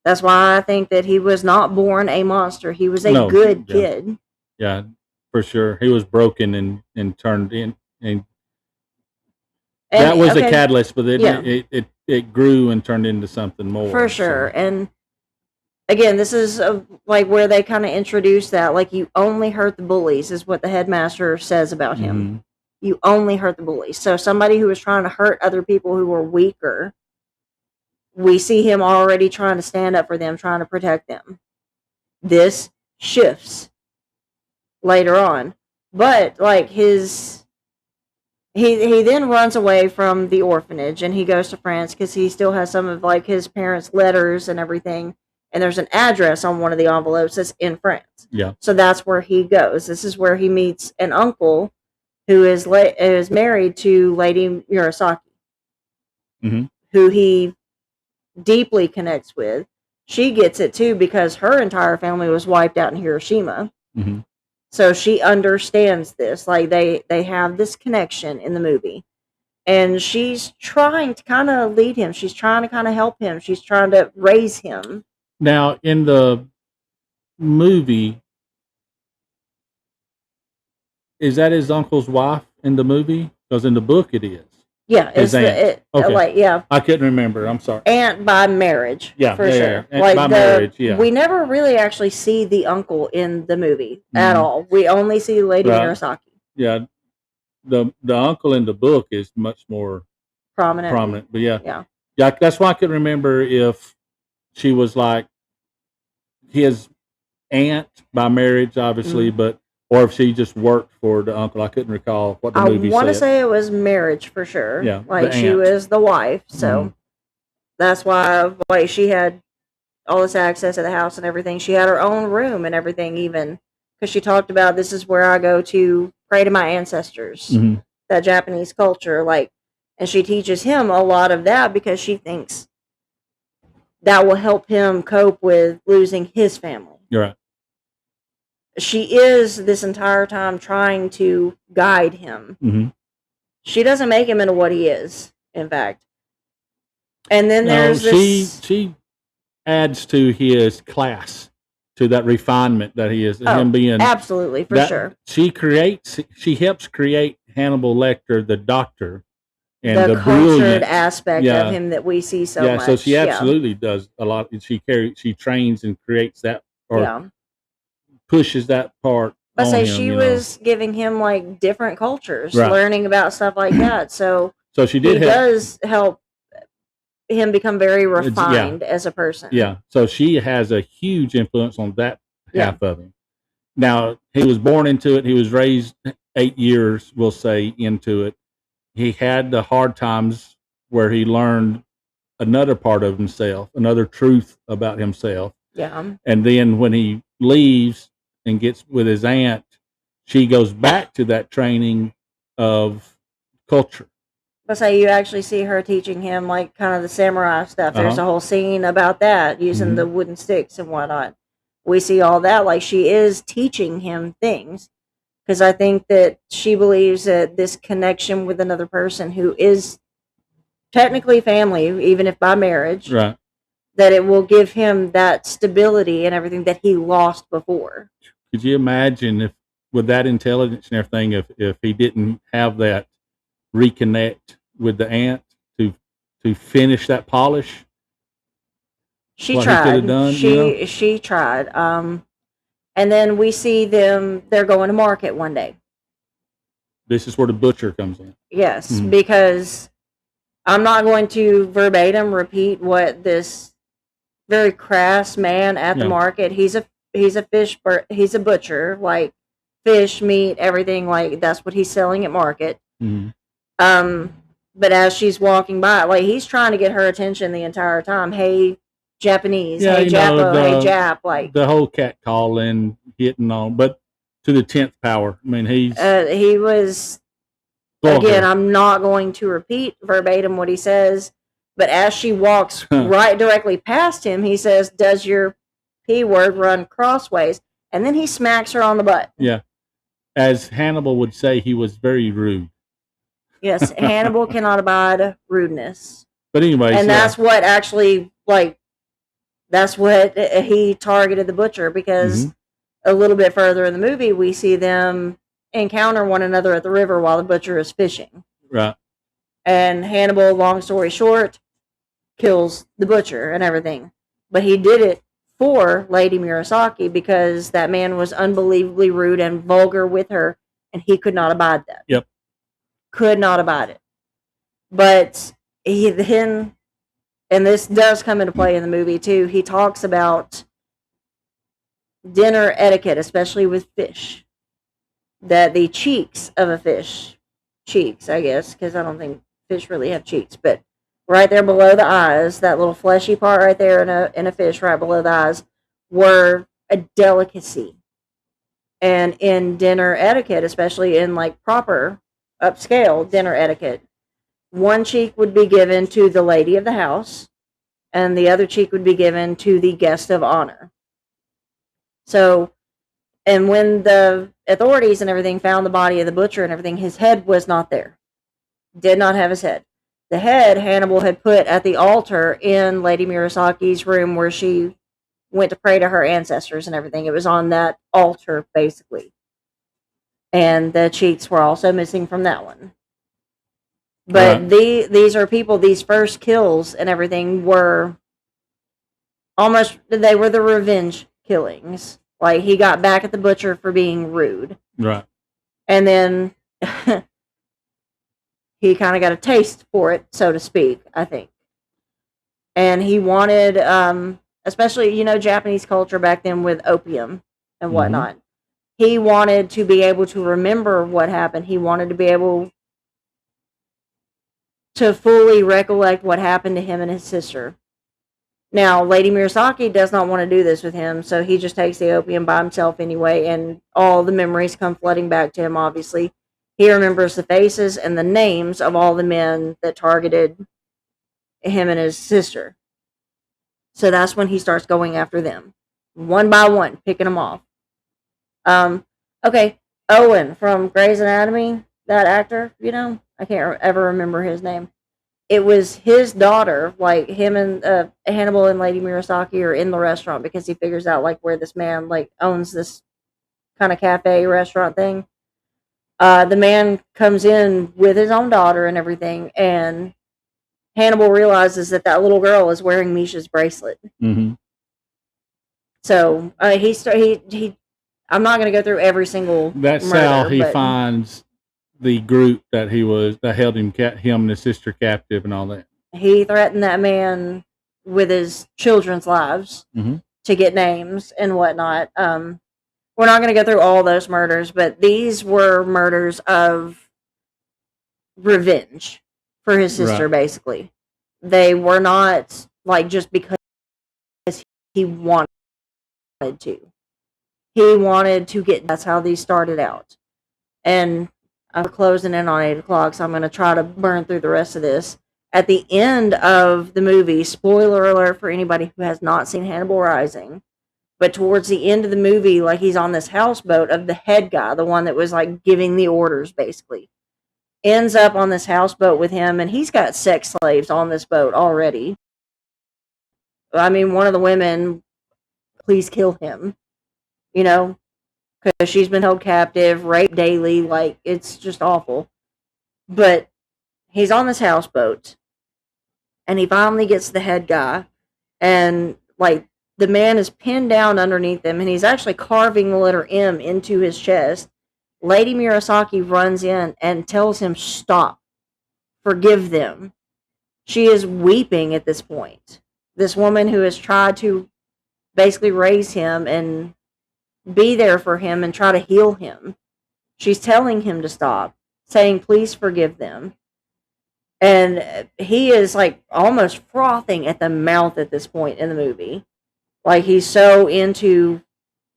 C: That's why I think that he was not born a monster. He was a good kid.
B: Yeah, for sure. He was broken and turned in.
C: And,
B: that was
C: okay,
B: the catalyst, but
C: Yeah.
B: it grew and turned into something more.
C: for sure. And again, this is like where they kind of introduce that, like, you only hurt the bullies is what the headmaster says about him.
B: Mhm.
C: You only hurt the bullies. So somebody who was trying to hurt other people who were weaker, we see him already trying to stand up for them, trying to protect them. This shifts later on, but like he then runs away from the orphanage and he goes to France because he still has some of like his parents' letters and everything. And there's an address on one of the envelopes that's in France.
B: Yeah.
C: So that's where he goes. This is where he meets an uncle who is married to Lady Murasaki,
B: Mhm.
C: who he deeply connects with. She gets it too because her entire family was wiped out in Hiroshima.
B: Mhm.
C: So she understands this. Like they have this connection in the movie. And she's trying to kind of lead him. She's trying to kind of help him. She's trying to raise him.
B: Now, in the movie, is that his uncle's wife in the movie? Because in the book, it is.
C: Yeah,
B: His aunt. Okay.
C: like, yeah,
B: I couldn't remember. I'm sorry.
C: aunt by marriage.
B: Yeah,
C: for
B: yeah,
C: sure.
B: yeah.
C: Like
B: By marriage, yeah.
C: we never really actually see the uncle in the movie at
B: Mhm.
C: all. We only see Lady
B: Right.
C: Murasaki
B: Yeah, the uncle in the book is much more
C: prominent.
B: but yeah,
C: Yeah.
B: that's why I couldn't remember if she was like his aunt by marriage, obviously, but or if she just worked for the uncle. I couldn't recall what the
C: I
B: movie
C: want to
B: said.
C: say it was marriage for sure.
B: Yeah,
C: like
B: the
C: she
B: aunt.
C: was the wife, so
B: Mhm.
C: that's why like she had all this access to the house and everything. She had her own room and everything, even because she talked about this is where I go to pray to my ancestors,
B: Mhm.
C: that Japanese culture, like, and she teaches him a lot of that because she thinks that will help him cope with losing his family.
B: You're right.
C: She is this entire time trying to guide him.
B: Mm-hmm.
C: She doesn't make him into what he is, in fact. And then
B: No,
C: there's this.
B: she adds to his class, to that refinement that he is.
C: Oh,
B: him being
C: absolutely, for
B: that,
C: sure.
B: She helps create Hannibal Lecter, the doctor, and
C: The
B: the
C: cultured
B: brilliant
C: aspect
B: yeah,
C: of him that we see so
B: yeah.
C: much.
B: So she absolutely does a lot. She trains and creates that, or pushes that part.
C: I
B: on
C: say
B: him,
C: she was giving him like different cultures,
B: Right.
C: learning about stuff like that. So
B: she did
C: does help him become very refined as a person.
B: Yeah. So she has a huge influence on that half of him. Now, he was born into it. He was raised 8 years, we'll say, into it. He had the hard times where he learned another part of himself, another truth about himself.
C: Yeah.
B: And then when he leaves and gets with his aunt, she goes back to that training of culture.
C: But say you actually see her teaching him like kind of the samurai stuff. There's a whole scene about that using the wooden sticks and whatnot. We see all that. Like she is teaching him things because I think that she believes that this connection with another person who is technically family, even if by marriage,
B: Right.
C: that it will give him that stability and everything that he lost before.
B: Could you imagine if, with that intelligence and everything, if he didn't have that reconnect with the aunt to finish that polish?
C: She
B: what
C: tried.
B: He could have done,
C: she tried. And then we see them. They're going to market one day.
B: This is where the butcher comes in.
C: Yes, because I'm not going to verbatim repeat what this very crass man at the market. He's a he's a butcher, like fish, meat, everything. Like that's what he's selling at market. But as she's walking by, like he's trying to get her attention the entire time. Hey, Japanese. Hey, Japo. Hey, Jap. Like
B: the whole cat calling, hitting on, but to the 10th power. I mean,
C: he was. Again, I'm not going to repeat verbatim what he says, but as she walks right directly past him, he says, "Does your P word run crossways?" And then he smacks her on the butt.
B: Yeah. As Hannibal would say, he was very rude.
C: Yes, Hannibal cannot abide rudeness.
B: But anyways,
C: and that's what actually, like, that's what he targeted the butcher because a little bit further in the movie, we see them encounter one another at the river while the butcher is fishing.
B: Right.
C: And Hannibal, long story short, kills the butcher and everything. But he did it for Lady Murasaki because that man was unbelievably rude and vulgar with her, and he could not abide that.
B: Yep.
C: Could not abide it. But he then, and this does come into play in the movie too, he talks about dinner etiquette, especially with fish. That the cheeks of a fish, cheeks, I guess, because I don't think fish really have cheeks, but right there below the eyes, that little fleshy part right there in a fish right below the eyes, were a delicacy. And in dinner etiquette, especially in like proper upscale dinner etiquette, one cheek would be given to the lady of the house, and the other cheek would be given to the guest of honor. So, and when the authorities and everything found the body of the butcher and everything, his head was not there. Did not have his head. The head Hannibal had put at the altar in Lady Murasaki's room where she went to pray to her ancestors and everything. It was on that altar, basically. And the cheeks were also missing from that one. But
B: Right.
C: these are people, these first kills and everything were almost, they were the revenge killings. Like, he got back at the butcher for being rude.
B: Right.
C: And then he kind of got a taste for it, so to speak, I think. And he wanted, especially, Japanese culture back then with opium and whatnot. He wanted to be able to remember what happened. He wanted to be able to fully recollect what happened to him and his sister. Now, Lady Murasaki does not want to do this with him, so he just takes the opium by himself anyway, and all the memories come flooding back to him, obviously. He remembers the faces and the names of all the men that targeted him and his sister. So that's when he starts going after them. One by one, picking them off. Okay, Owen from Grey's Anatomy, that actor, I can't ever remember his name. It was his daughter, like him and Hannibal and Lady Murasaki are in the restaurant because he figures out like where this man like owns this kind of cafe restaurant thing. The man comes in with his own daughter and everything, and Hannibal realizes that little girl is wearing Misha's bracelet.
B: Mm-hmm.
C: So he I'm not going to go through every single.
B: That's
C: murder,
B: how he
C: but
B: finds the group that held him and his sister captive and all that.
C: He threatened that man with his children's lives to get names and whatnot. We're not going to go through all those murders, but these were murders of revenge for his sister,
B: Right.
C: basically. They were not like just because he wanted to. He wanted to get, that's how these started out. And I'm closing in on 8 o'clock, so I'm going to try to burn through the rest of this. At the end of the movie, spoiler alert for anybody who has not seen Hannibal Rising, but towards the end of the movie, like he's on this houseboat of the head guy, the one that was like giving the orders, basically. Ends up on this houseboat with him, and he's got sex slaves on this boat already. I mean, one of the women, please kill him, because she's been held captive, raped daily, like, it's just awful. But he's on this houseboat, and he finally gets the head guy, and, like, the man is pinned down underneath him, and he's actually carving the letter M into his chest. Lady Murasaki runs in and tells him, stop, forgive them. She is weeping at this point. This woman who has tried to basically raise him and be there for him and try to heal him. She's telling him to stop, saying, please forgive them. And he is like almost frothing at the mouth at this point in the movie. Like, he's so into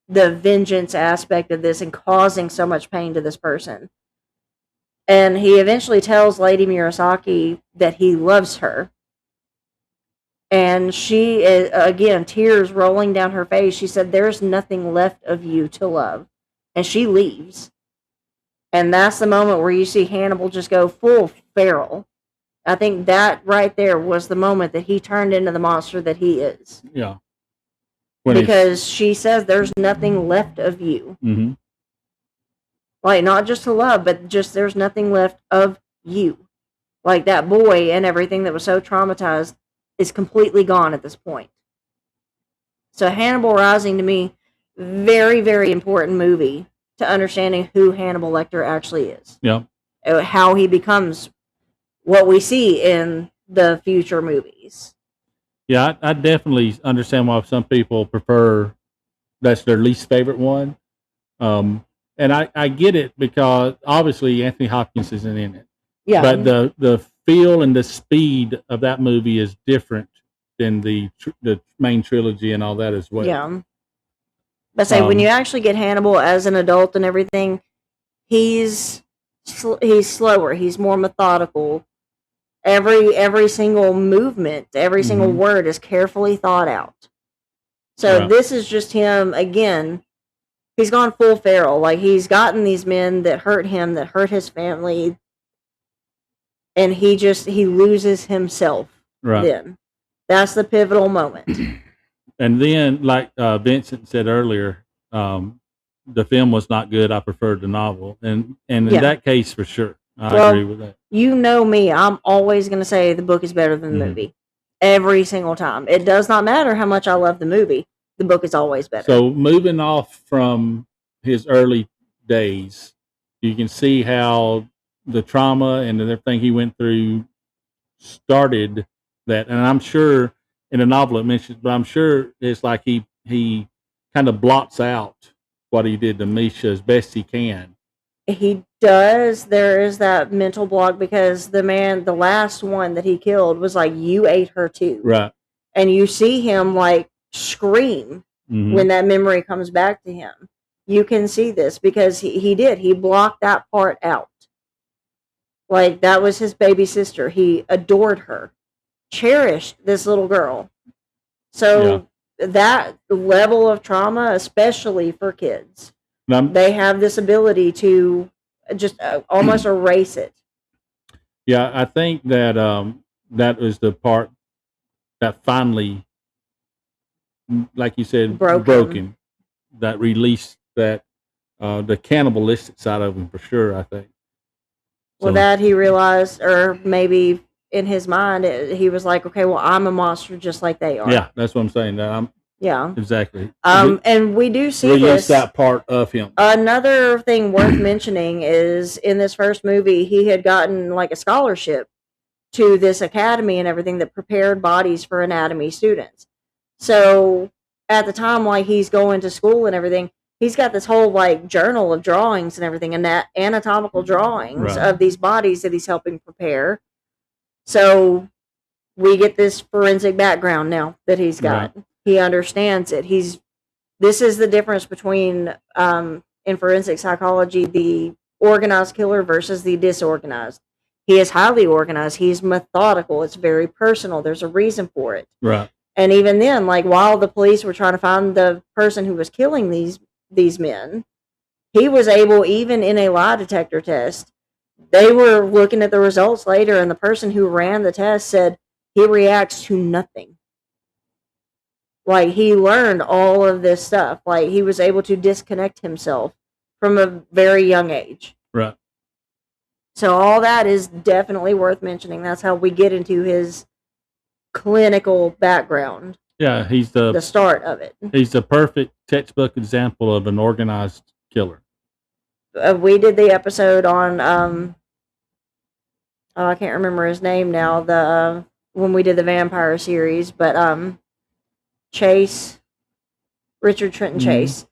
C: the vengeance aspect of this and causing so much pain to this person. And he eventually tells Lady Murasaki that he loves her. And she is, again, tears rolling down her face. She said, there's nothing left of you to love. And she leaves. And that's the moment where you see Hannibal just go full feral. I think that right there was the moment that he turned into the monster that he is.
B: Yeah.
C: Because she says there's nothing left of you.
B: Mm-hmm.
C: Like, not just to love, but just there's nothing left of you. Like that boy and everything that was so traumatized is completely gone at this point. So Hannibal Rising to me, very, very important movie to understanding who Hannibal Lecter actually is.
B: Yeah.
C: How he becomes what we see in the future movies.
B: Yeah, I definitely understand why some people prefer that's their least favorite one. And I get it because obviously Anthony Hopkins isn't in it.
C: Yeah.
B: But the feel and the speed of that movie is different than the main trilogy and all that as well.
C: Yeah. But say when you actually get Hannibal as an adult and everything, he's slower. He's more methodical. Every single movement, every single word is carefully thought out. So this is just him again. He's gone full feral. Like he's gotten these men that hurt him, that hurt his family, and he loses himself.
B: Right.
C: Then that's the pivotal moment.
B: And then, like Vincent said earlier, the film was not good. I preferred the novel, and in that case, for sure, I agree with that.
C: You know me, I'm always going to say the book is better than the movie. Every single time. It does not matter how much I love the movie. The book is always better.
B: So moving off from his early days, you can see how the trauma and everything he went through started that. And I'm sure in the novel it mentions, but I'm sure it's like he kind of blots out what he did to Misha as best he can.
C: He does. There is that mental block because the last one that he killed was like, you ate her too.
B: Right.
C: And you see him like scream when that memory comes back to him. You can see this because he blocked that part out. Like that was his baby sister. He adored her, cherished this little girl. So that level of trauma, especially for kids, they have this ability to just almost erase it.
B: Yeah, I think that that was the part that finally, like you said, broken that released that the cannibalistic side of him for sure. I think.
C: Well, that he realized, or maybe in his mind, he was like, "Okay, well, I'm a monster just like they are."
B: Yeah, that's what I'm saying.
C: Yeah,
B: exactly.
C: And we do see
B: release that part of him.
C: Another thing worth mentioning is in this first movie, he had gotten like a scholarship to this academy and everything that prepared bodies for anatomy students. So at the time, while he's going to school and everything, he's got this whole like journal of drawings and everything, and that anatomical drawings of these bodies that he's helping prepare. So we get this forensic background now that he's got. Right. He understands it. This is the difference between in forensic psychology the organized killer versus the disorganized. He is highly organized. He's methodical. It's very personal. There's a reason for it.
B: Right.
C: And even then, like while the police were trying to find the person who was killing these men, he was able, even in a lie detector test, they were looking at the results later, and the person who ran the test said he reacts to nothing. Like he learned all of this stuff. Like he was able to disconnect himself from a very young age.
B: Right.
C: So all that is definitely worth mentioning. That's how we get into his clinical background.
B: Yeah, he's the
C: start of it.
B: He's the perfect textbook example of an organized killer.
C: We did the episode on I can't remember his name now. The when we did the vampire series, but Chase, Richard Trenton Chase,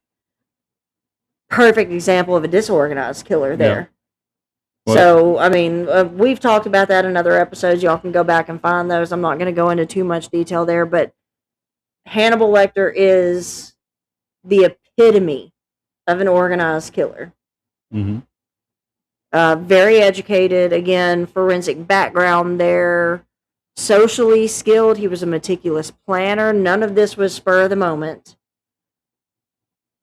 C: perfect example of a disorganized killer there. Yeah. So, I mean, we've talked about that in other episodes. Y'all can go back and find those. I'm not going to go into too much detail there, but Hannibal Lecter is the epitome of an organized killer. Very educated, again, forensic background there. Socially skilled. He was a meticulous planner. None of this was spur of the moment.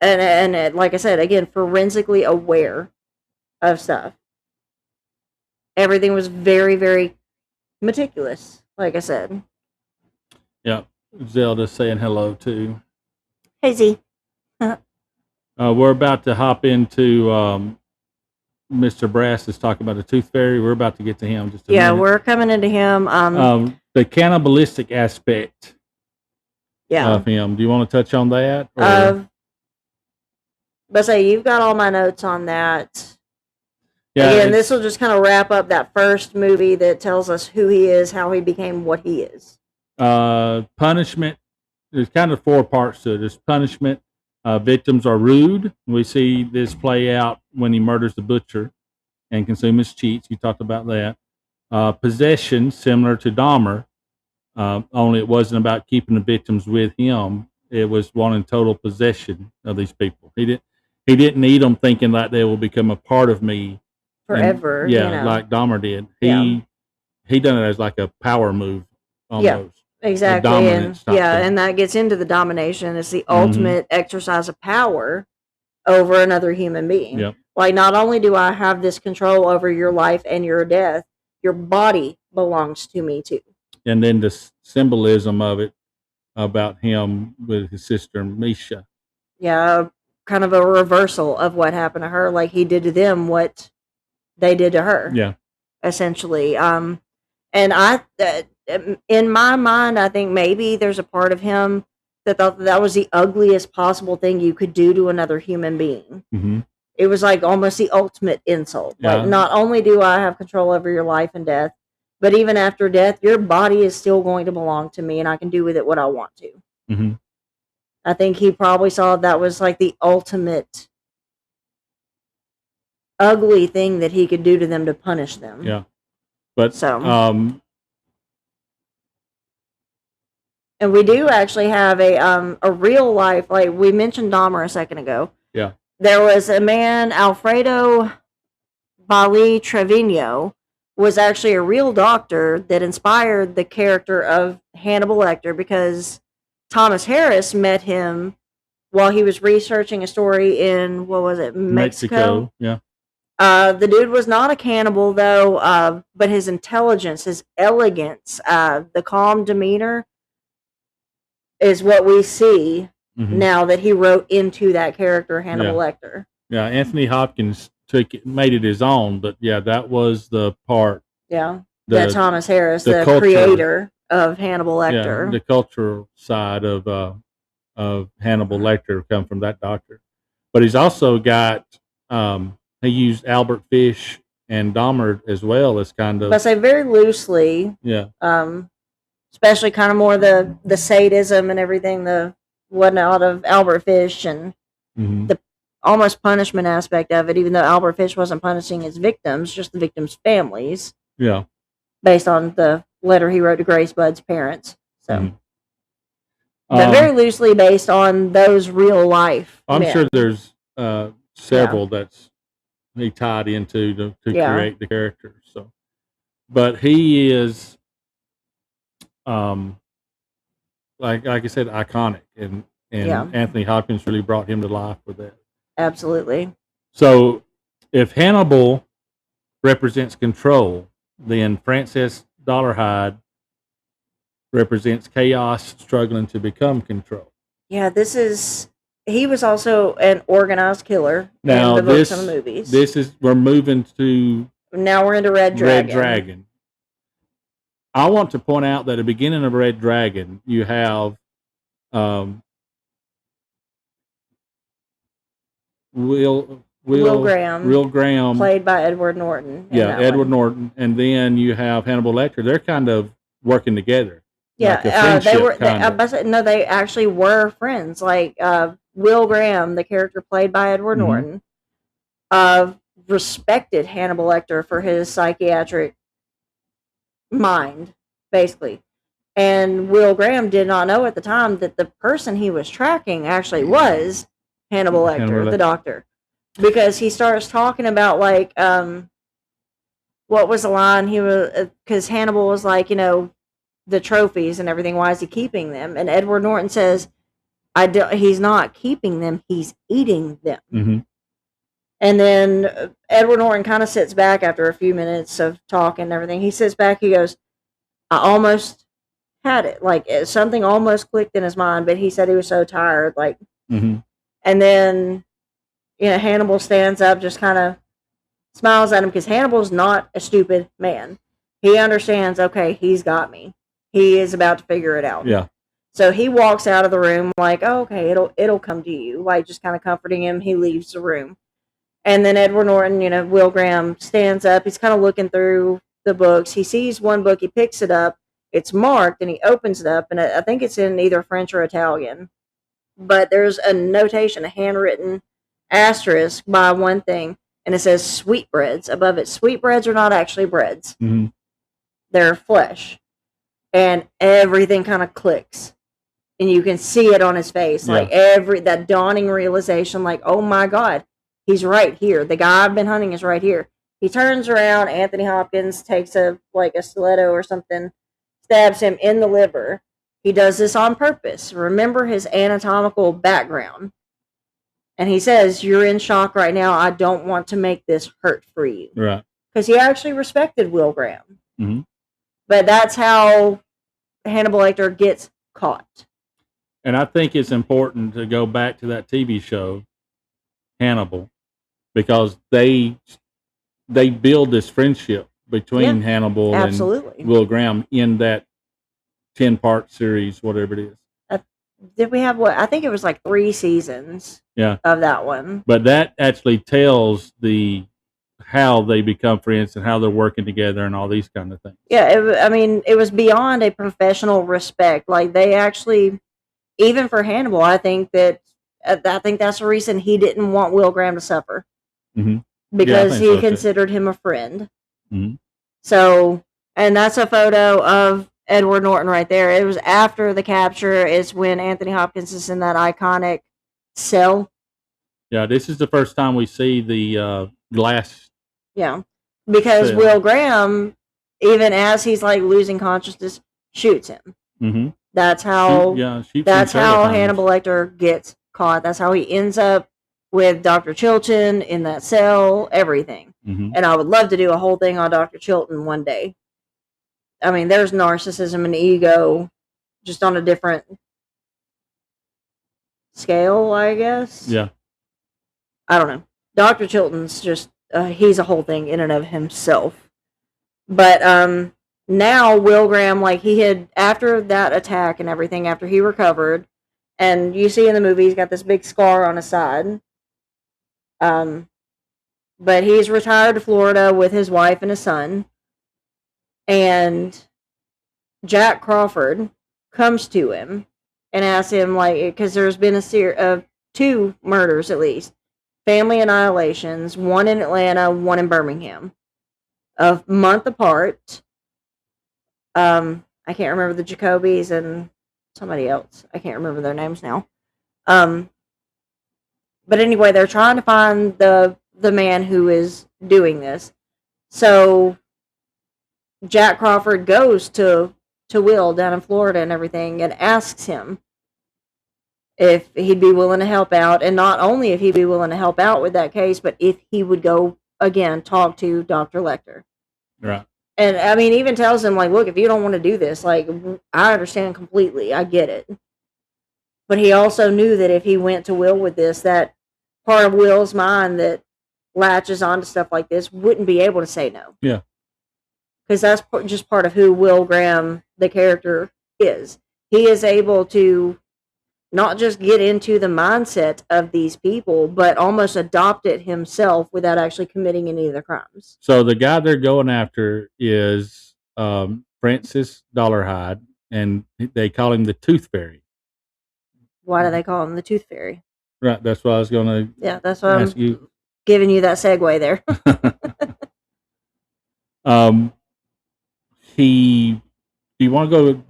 C: And like I said, again, forensically aware of stuff. Everything was very, very meticulous, like I said.
B: Yeah. Zelda saying hello, too.
C: Hey, Z.
B: We're about to hop into Mr. Brass is talking about the Tooth Fairy. We're about to get to him in just a
C: Yeah,
B: minute.
C: we're coming into him.
B: The cannibalistic aspect
C: Yeah.
B: of him. Do you want to touch on that?
C: But say you've got all my notes on that.
B: Yeah,
C: Again, this will just kind of wrap up that first movie that tells us who he is, how he became what he is.
B: Punishment. There's kind of 4 parts to it. There's punishment. Victims are rude. We see this play out when he murders the butcher and consumes his cheeks. You talked about that. Possession, similar to Dahmer, only it wasn't about keeping the victims with him. It was wanting total possession of these people. He didn't need them thinking like they will become a part of me
C: forever.
B: And, yeah, like Dahmer did. He done it as like a power move almost.
C: Yeah, exactly. And that gets into the domination. It's the ultimate exercise of power over another human being.
B: Yep.
C: Like, not only do I have this control over your life and your death, your body belongs to me too.
B: And then the symbolism of it about him with his sister Misha.
C: Yeah, kind of a reversal of what happened to her. Like, he did to them what they did to her.
B: Yeah,
C: essentially. And in my mind, I think maybe there's a part of him that thought that was the ugliest possible thing you could do to another human being.
B: Mm-hmm.
C: It was like almost the ultimate insult.
B: Yeah.
C: Like, not only do I have control over your life and death, but even after death, your body is still going to belong to me, and I can do with it what I want to.
B: Mm-hmm.
C: I think he probably saw that was like the ultimate ugly thing that he could do to them to punish them.
B: Yeah, but
C: and we do actually have a real life, like we mentioned Dahmer a second ago.
B: Yeah,
C: there was a man, Alfredo Bali Trevino, was actually a real doctor that inspired the character of Hannibal Lecter, because Thomas Harris met him while he was researching a story in, what was it, Mexico?
B: Yeah.
C: The dude was not a cannibal, though, but his intelligence, his elegance, the calm demeanor is what we see now that he wrote into that character, Hannibal Lecter.
B: Yeah, Anthony Hopkins made it his own, but yeah, that was the part.
C: Yeah, that Thomas Harris, the creator of Hannibal Lecter.
B: Yeah, the cultural side of Hannibal Lecter come from that doctor. But he's also got, he used Albert Fish and Dahmer as well as kind of.
C: I say very loosely.
B: Yeah.
C: Especially kind of more the sadism and everything, the whatnot of Albert Fish and the almost punishment aspect of it, even though Albert Fish wasn't punishing his victims, just the victims' families.
B: Yeah.
C: Based on the letter he wrote to Grace Budd's parents. So, but very loosely based on those real life.
B: I'm sure there's several that's he tied into to create the character. So, but he is, like I said, iconic, and Anthony Hopkins really brought him to life with that.
C: Absolutely.
B: So, if Hannibal represents control, then Frances Dollarhide represents chaos struggling to become control.
C: Yeah, he was also an organized killer in the books and the movies.
B: We're moving to.
C: Now we're into Red Dragon.
B: Red Dragon. I want to point out that at the beginning of Red Dragon, you have Will Graham,
C: played by Edward Norton.
B: Yeah, Edward Norton, and then you have Hannibal Lecter. They're kind of working together.
C: Yeah, like they actually were friends. Like Will Graham, the character played by Edward Norton, respected Hannibal Lecter for his psychiatric mind, basically. And Will Graham did not know at the time that the person he was tracking actually was Hannibal Lecter, the doctor, because he starts talking about like what was the line he was, because Hannibal was like, the trophies and everything, why is he keeping them? And Edward Norton says, he's not keeping them, he's eating them. And then Edward Norton kind of sits back after a few minutes of talking and everything. He sits back, he goes, I almost had it, like something almost clicked in his mind, but he said he was so tired, like and then Hannibal stands up, just kind of smiles at him because Hannibal's not a stupid man. He understands, okay, he's got me. He is about to figure it out.
B: Yeah.
C: So he walks out of the room like, oh, okay, it'll come to you, like just kind of comforting him. He leaves the room. And then Edward Norton, Will Graham stands up. He's kind of looking through the books. He sees one book. He picks it up. It's marked, and he opens it up, and I think it's in either French or Italian. But there's a notation, a handwritten asterisk by one thing, and it says sweetbreads above it. Sweetbreads are not actually breads.
B: Mm-hmm.
C: They're flesh. And everything kind of clicks. And you can see it on his face.
B: Yeah.
C: Like that dawning realization, like, oh my God, he's right here. The guy I've been hunting is right here. He turns around, Anthony Hopkins takes a stiletto or something, stabs him in the liver. He does this on purpose. Remember his anatomical background. And he says, you're in shock right now. I don't want to make this hurt for you.
B: Right.
C: Because he actually respected Will Graham.
B: Mm-hmm.
C: But that's how Hannibal Lecter gets caught.
B: And I think it's important to go back to that TV show, Hannibal, because they build this friendship between Hannibal
C: absolutely.
B: and Will Graham in that 10-part series, whatever it is.
C: Did we have I think it was like 3 seasons of that one.
B: But that actually tells how they become friends and how they're working together and all these kind of things.
C: Yeah, it was beyond a professional respect. Like they actually, even for Hannibal, I think that's the reason he didn't want Will Graham to suffer.
B: Mm-hmm.
C: Because he considered him a friend.
B: Mm-hmm.
C: So, and that's a photo of Edward Norton right there. It was after the capture. It's when Anthony Hopkins is in that iconic cell.
B: Yeah, this is the first time we see the glass.
C: Yeah, because
B: cell.
C: Will Graham, even as he's like losing consciousness, shoots him.
B: Mm-hmm.
C: That's how. That's how Hannibal Lecter gets caught. That's how he ends up with Dr. Chilton in that cell. Everything.
B: Mm-hmm.
C: And I would love to do a whole thing on Dr. Chilton one day. I mean, there's narcissism and ego just on a different scale, I guess.
B: Yeah.
C: I don't know. Dr. Chilton's just, he's a whole thing in and of himself. But now Will Graham, like he had, after that attack and everything, after he recovered, and you see in the movie, he's got this big scar on his side. But he's retired to Florida with his wife and his son. And Jack Crawford comes to him and asks him, like, because there's been a series of 2 murders at least, family annihilations, one in Atlanta, one in Birmingham, a month apart. I can't remember the Jacobys and somebody else. I can't remember their names now. But anyway, they're trying to find the man who is doing this. So Jack Crawford goes to Will down in Florida and everything and asks him if he'd be willing to help out. And not only if he'd be willing to help out with that case, but if he would go, again, talk to Dr. Lecter.
B: Right.
C: And, I mean, even tells him, like, look, if you don't want to do this, like, I understand completely. I get it. But he also knew that if he went to Will with this, that part of Will's mind that latches onto stuff like this wouldn't be able to say no.
B: Yeah.
C: Because that's just part of who Will Graham, the character, is. He is able to not just get into the mindset of these people, but almost adopt it himself without actually committing any of the crimes.
B: So the guy they're going after is Francis Dollarhide, and they call him the Tooth Fairy.
C: Why do they call him the Tooth Fairy?
B: Right, that's what I was going to
C: that's what I'm giving you that segue there.
B: Do you want to go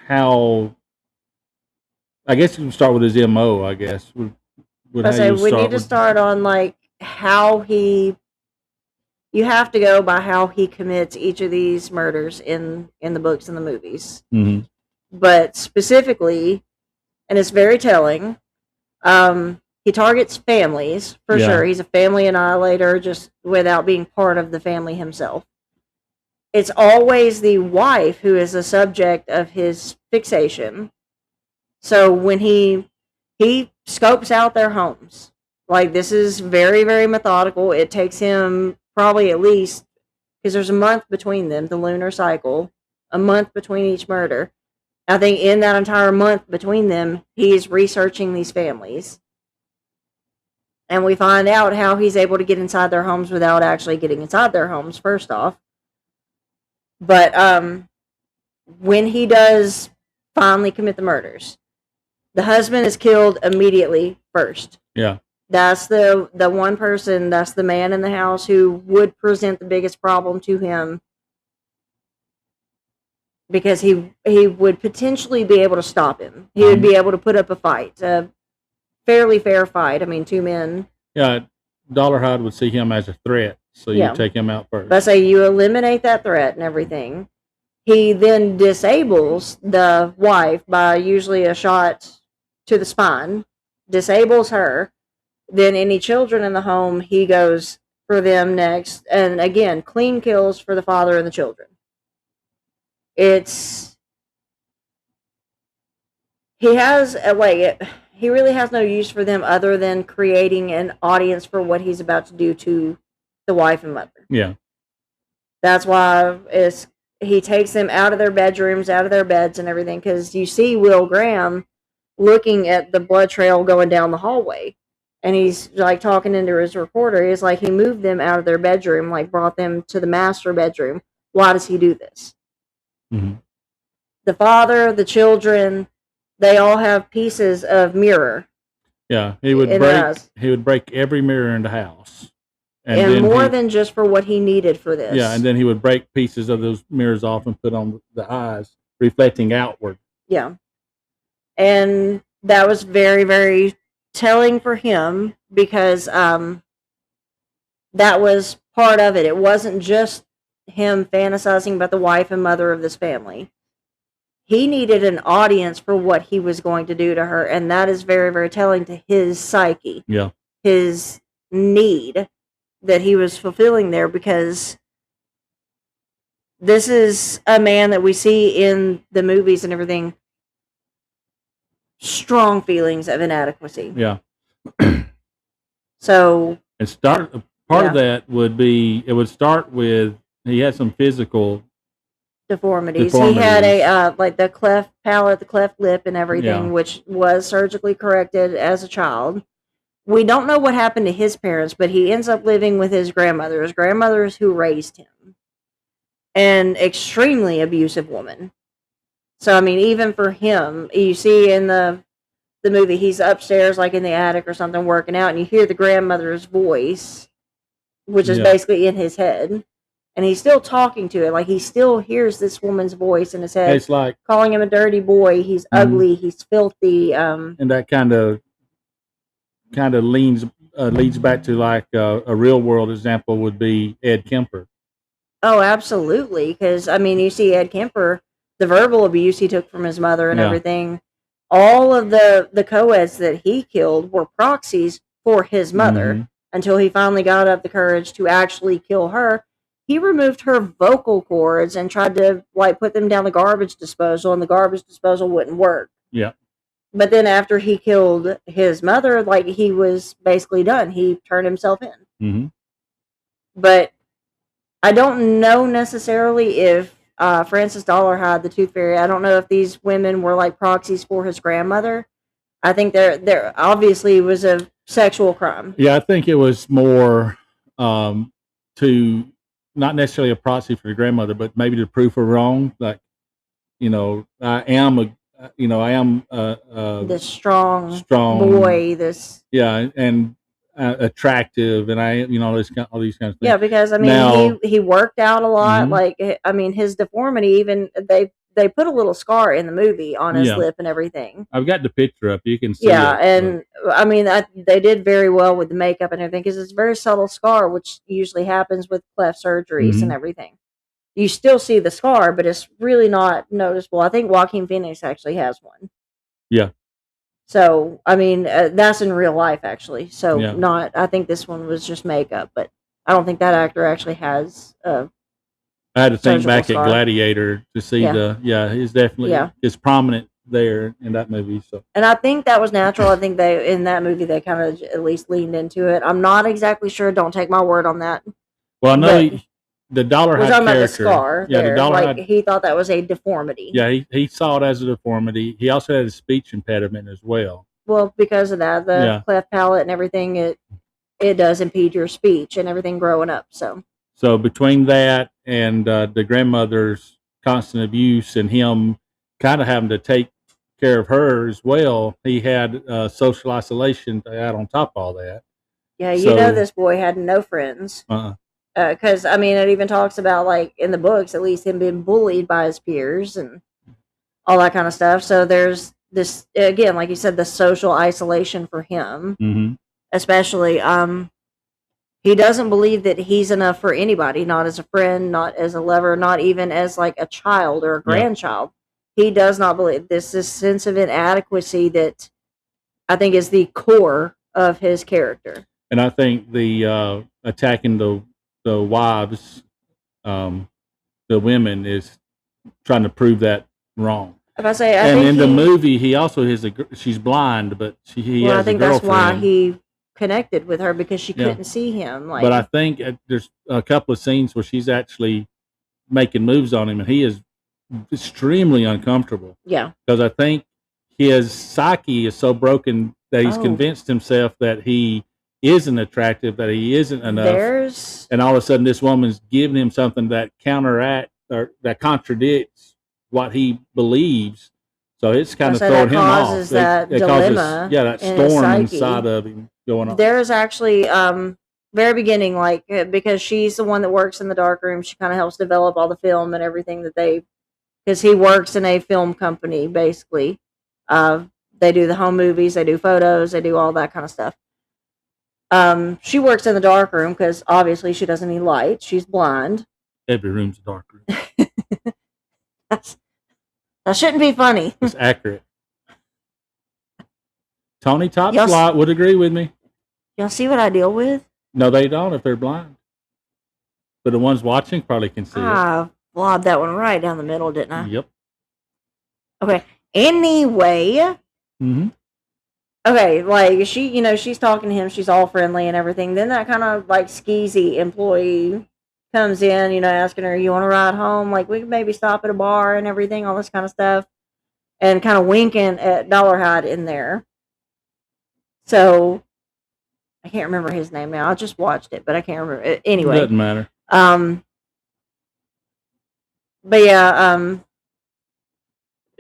B: how, I guess you can start with his MO, I guess.
C: We need to start on like how you have to go by how he commits each of these murders in the books and the movies.
B: Mm-hmm.
C: But specifically, and it's very telling, he targets families, for sure. He's a family annihilator just without being part of the family himself. It's always the wife who is the subject of his fixation. So when he scopes out their homes, Like, this is very, very methodical. It takes him probably at least, because there's a month between them, the lunar cycle, a month between each murder. I think in that entire month between them, he's researching these families. And we find out how he's able to get inside their homes without actually getting inside their homes, first off. But when he does finally commit the murders, the husband is killed immediately first.
B: Yeah.
C: That's the one person, that's the man in the house who would present the biggest problem to him, because he would potentially be able to stop him. He would be able to put up a fight, a fairly fair fight. I mean, two men.
B: Yeah, Dollarhide would see him as a threat, so you take him out first.
C: But I say you eliminate that threat and everything. He then disables the wife by usually a shot to the spine, disables her. Then any children in the home, he goes for them next. And again, clean kills for the father and the children. He really has no use for them other than creating an audience for what he's about to do to the wife and mother.
B: Yeah.
C: That's why he takes them out of their bedrooms, out of their beds and everything, because you see Will Graham looking at the blood trail going down the hallway. And he's like talking into his recorder. He's like, he moved them out of their bedroom, like brought them to the master bedroom. Why does he do this?
B: Mm-hmm.
C: The father, the children, they all have pieces of mirror.
B: Yeah, he would break every mirror in the house.
C: And more than just for what he needed for this.
B: Yeah, and then he would break pieces of those mirrors off and put on the eyes, reflecting outward.
C: Yeah. And that was very, very telling for him, because that was part of it. It wasn't just him fantasizing about the wife and mother of this family. He needed an audience for what he was going to do to her, and that is very, very telling to his psyche.
B: Yeah.
C: His need that he was fulfilling there, because this is a man that we see in the movies and everything, strong feelings of inadequacy.
B: Yeah.
C: So
B: part of that would be, it would start with, he had some physical
C: deformities. He had a like the cleft palate, the cleft lip and everything, which was surgically corrected as a child. We don't know what happened to his parents, but he ends up living with his grandmother. His grandmother is who raised him. An extremely abusive woman. So, I mean, even for him, you see in the movie, he's upstairs, like in the attic or something, working out, and you hear the grandmother's voice, which is basically in his head. And he's still talking to it. Like, he still hears this woman's voice in his head.
B: It's like
C: calling him a dirty boy. He's ugly. He's filthy.
B: And that kind of leads back to like a real world example would be Ed Kemper.
C: Oh, absolutely. Because, I mean, you see Ed Kemper, the verbal abuse he took from his mother and everything. All of the co-eds that he killed were proxies for his mother until he finally got up the courage to actually kill her. He removed her vocal cords and tried to like put them down the garbage disposal, and the garbage disposal wouldn't work.
B: Yeah.
C: But then after he killed his mother, like, he was basically done. He turned himself in.
B: Mm-hmm.
C: But I don't know necessarily if Francis Dollarhide, the Tooth Fairy, I don't know if these women were like proxies for his grandmother. I think there obviously was a sexual crime.
B: Yeah, I think it was more to not necessarily a proxy for the grandmother, but maybe to prove her wrong. Like, I am
C: this strong boy, this
B: and attractive, and all these kinds of things.
C: Yeah, because I mean, he worked out a lot. Like, I mean, his deformity, even they put a little scar in the movie on his lip and everything.
B: I've got the picture up. You can see.
C: Yeah, and I mean, they did very well with the makeup and everything, because it's a very subtle scar, which usually happens with cleft surgeries and everything. You still see the scar, but it's really not noticeable. I think Joaquin Phoenix actually has one.
B: Yeah.
C: So, I mean, that's in real life, actually. So, I think this one was just makeup, but I don't think that actor actually has
B: I had to think back at Gladiator to see he's definitely his prominent there in that movie. So,
C: And I think that was natural. I think in that movie they kind of at least leaned into it. I'm not exactly sure. Don't take my word on that.
B: well, I know
C: But
B: the Dollar
C: we're
B: High
C: talking about the
B: character.
C: scar
B: Yeah, the
C: there.
B: Dollar
C: Like
B: High.
C: he thought that was a deformity.
B: Yeah, he saw it as a deformity. He also had a speech impediment as well.
C: Well, because of that, the cleft palate and everything, it does impede your speech and everything growing up.
B: So between that and the grandmother's constant abuse and him kind of having to take care of her as well, he had social isolation to add on top of all that.
C: Yeah,
B: So,
C: this boy had no friends.
B: Uh-uh.
C: Because I mean, it even talks about like in the books, at least him being bullied by his peers and all that kind of stuff. So there's this again, like you said, the social isolation for him,
B: Mm-hmm.
C: especially. He doesn't believe that he's enough for anybody, not as a friend, not as a lover, not even as like a child or a grandchild. He does not believe this sense of inadequacy that I think is the core of his character.
B: And I think the attacking the wives, the women, is trying to prove that wrong.
C: If I say,
B: and in the movie, he also has she's blind, but he has
C: I think
B: a girlfriend.
C: that's why he connected with her because she couldn't see him. Like,
B: but I think there's a couple of scenes where she's actually making moves on him, and he is extremely uncomfortable.
C: Yeah,
B: because I think his psyche is so broken that he's convinced himself that he isn't attractive, that he isn't enough. And all of a sudden, this woman's giving him something that counteracts or that contradicts what he believes. So it's kind of throwing him off.
C: That dilemma,
B: that storm inside of him going on.
C: There's actually very beginning, like because she's the one that works in the dark room. She kind of helps develop all the film and everything that because he works in a film company basically. They do the home movies, they do photos, they do all that kind of stuff. She works in the dark room because obviously she doesn't need light. She's blind.
B: Every room's a dark room.
C: That shouldn't be funny.
B: It's accurate. Tony Topslot would agree with me.
C: Y'all see what I deal with?
B: No, they don't if they're blind. But the ones watching probably can see it.
C: Lobbed that one right down the middle, didn't I?
B: Yep.
C: Okay. Anyway.
B: Mm-hmm.
C: Okay, like she's talking to him, she's all friendly and everything. Then that kind of like skeezy employee comes in, asking her, "You want to ride home? Like we could maybe stop at a bar and everything, all this kind of stuff," and kind of winking at Dollarhide in there. So I can't remember his name now. I just watched it, but I can't remember. Anyway,
B: doesn't matter.
C: But yeah,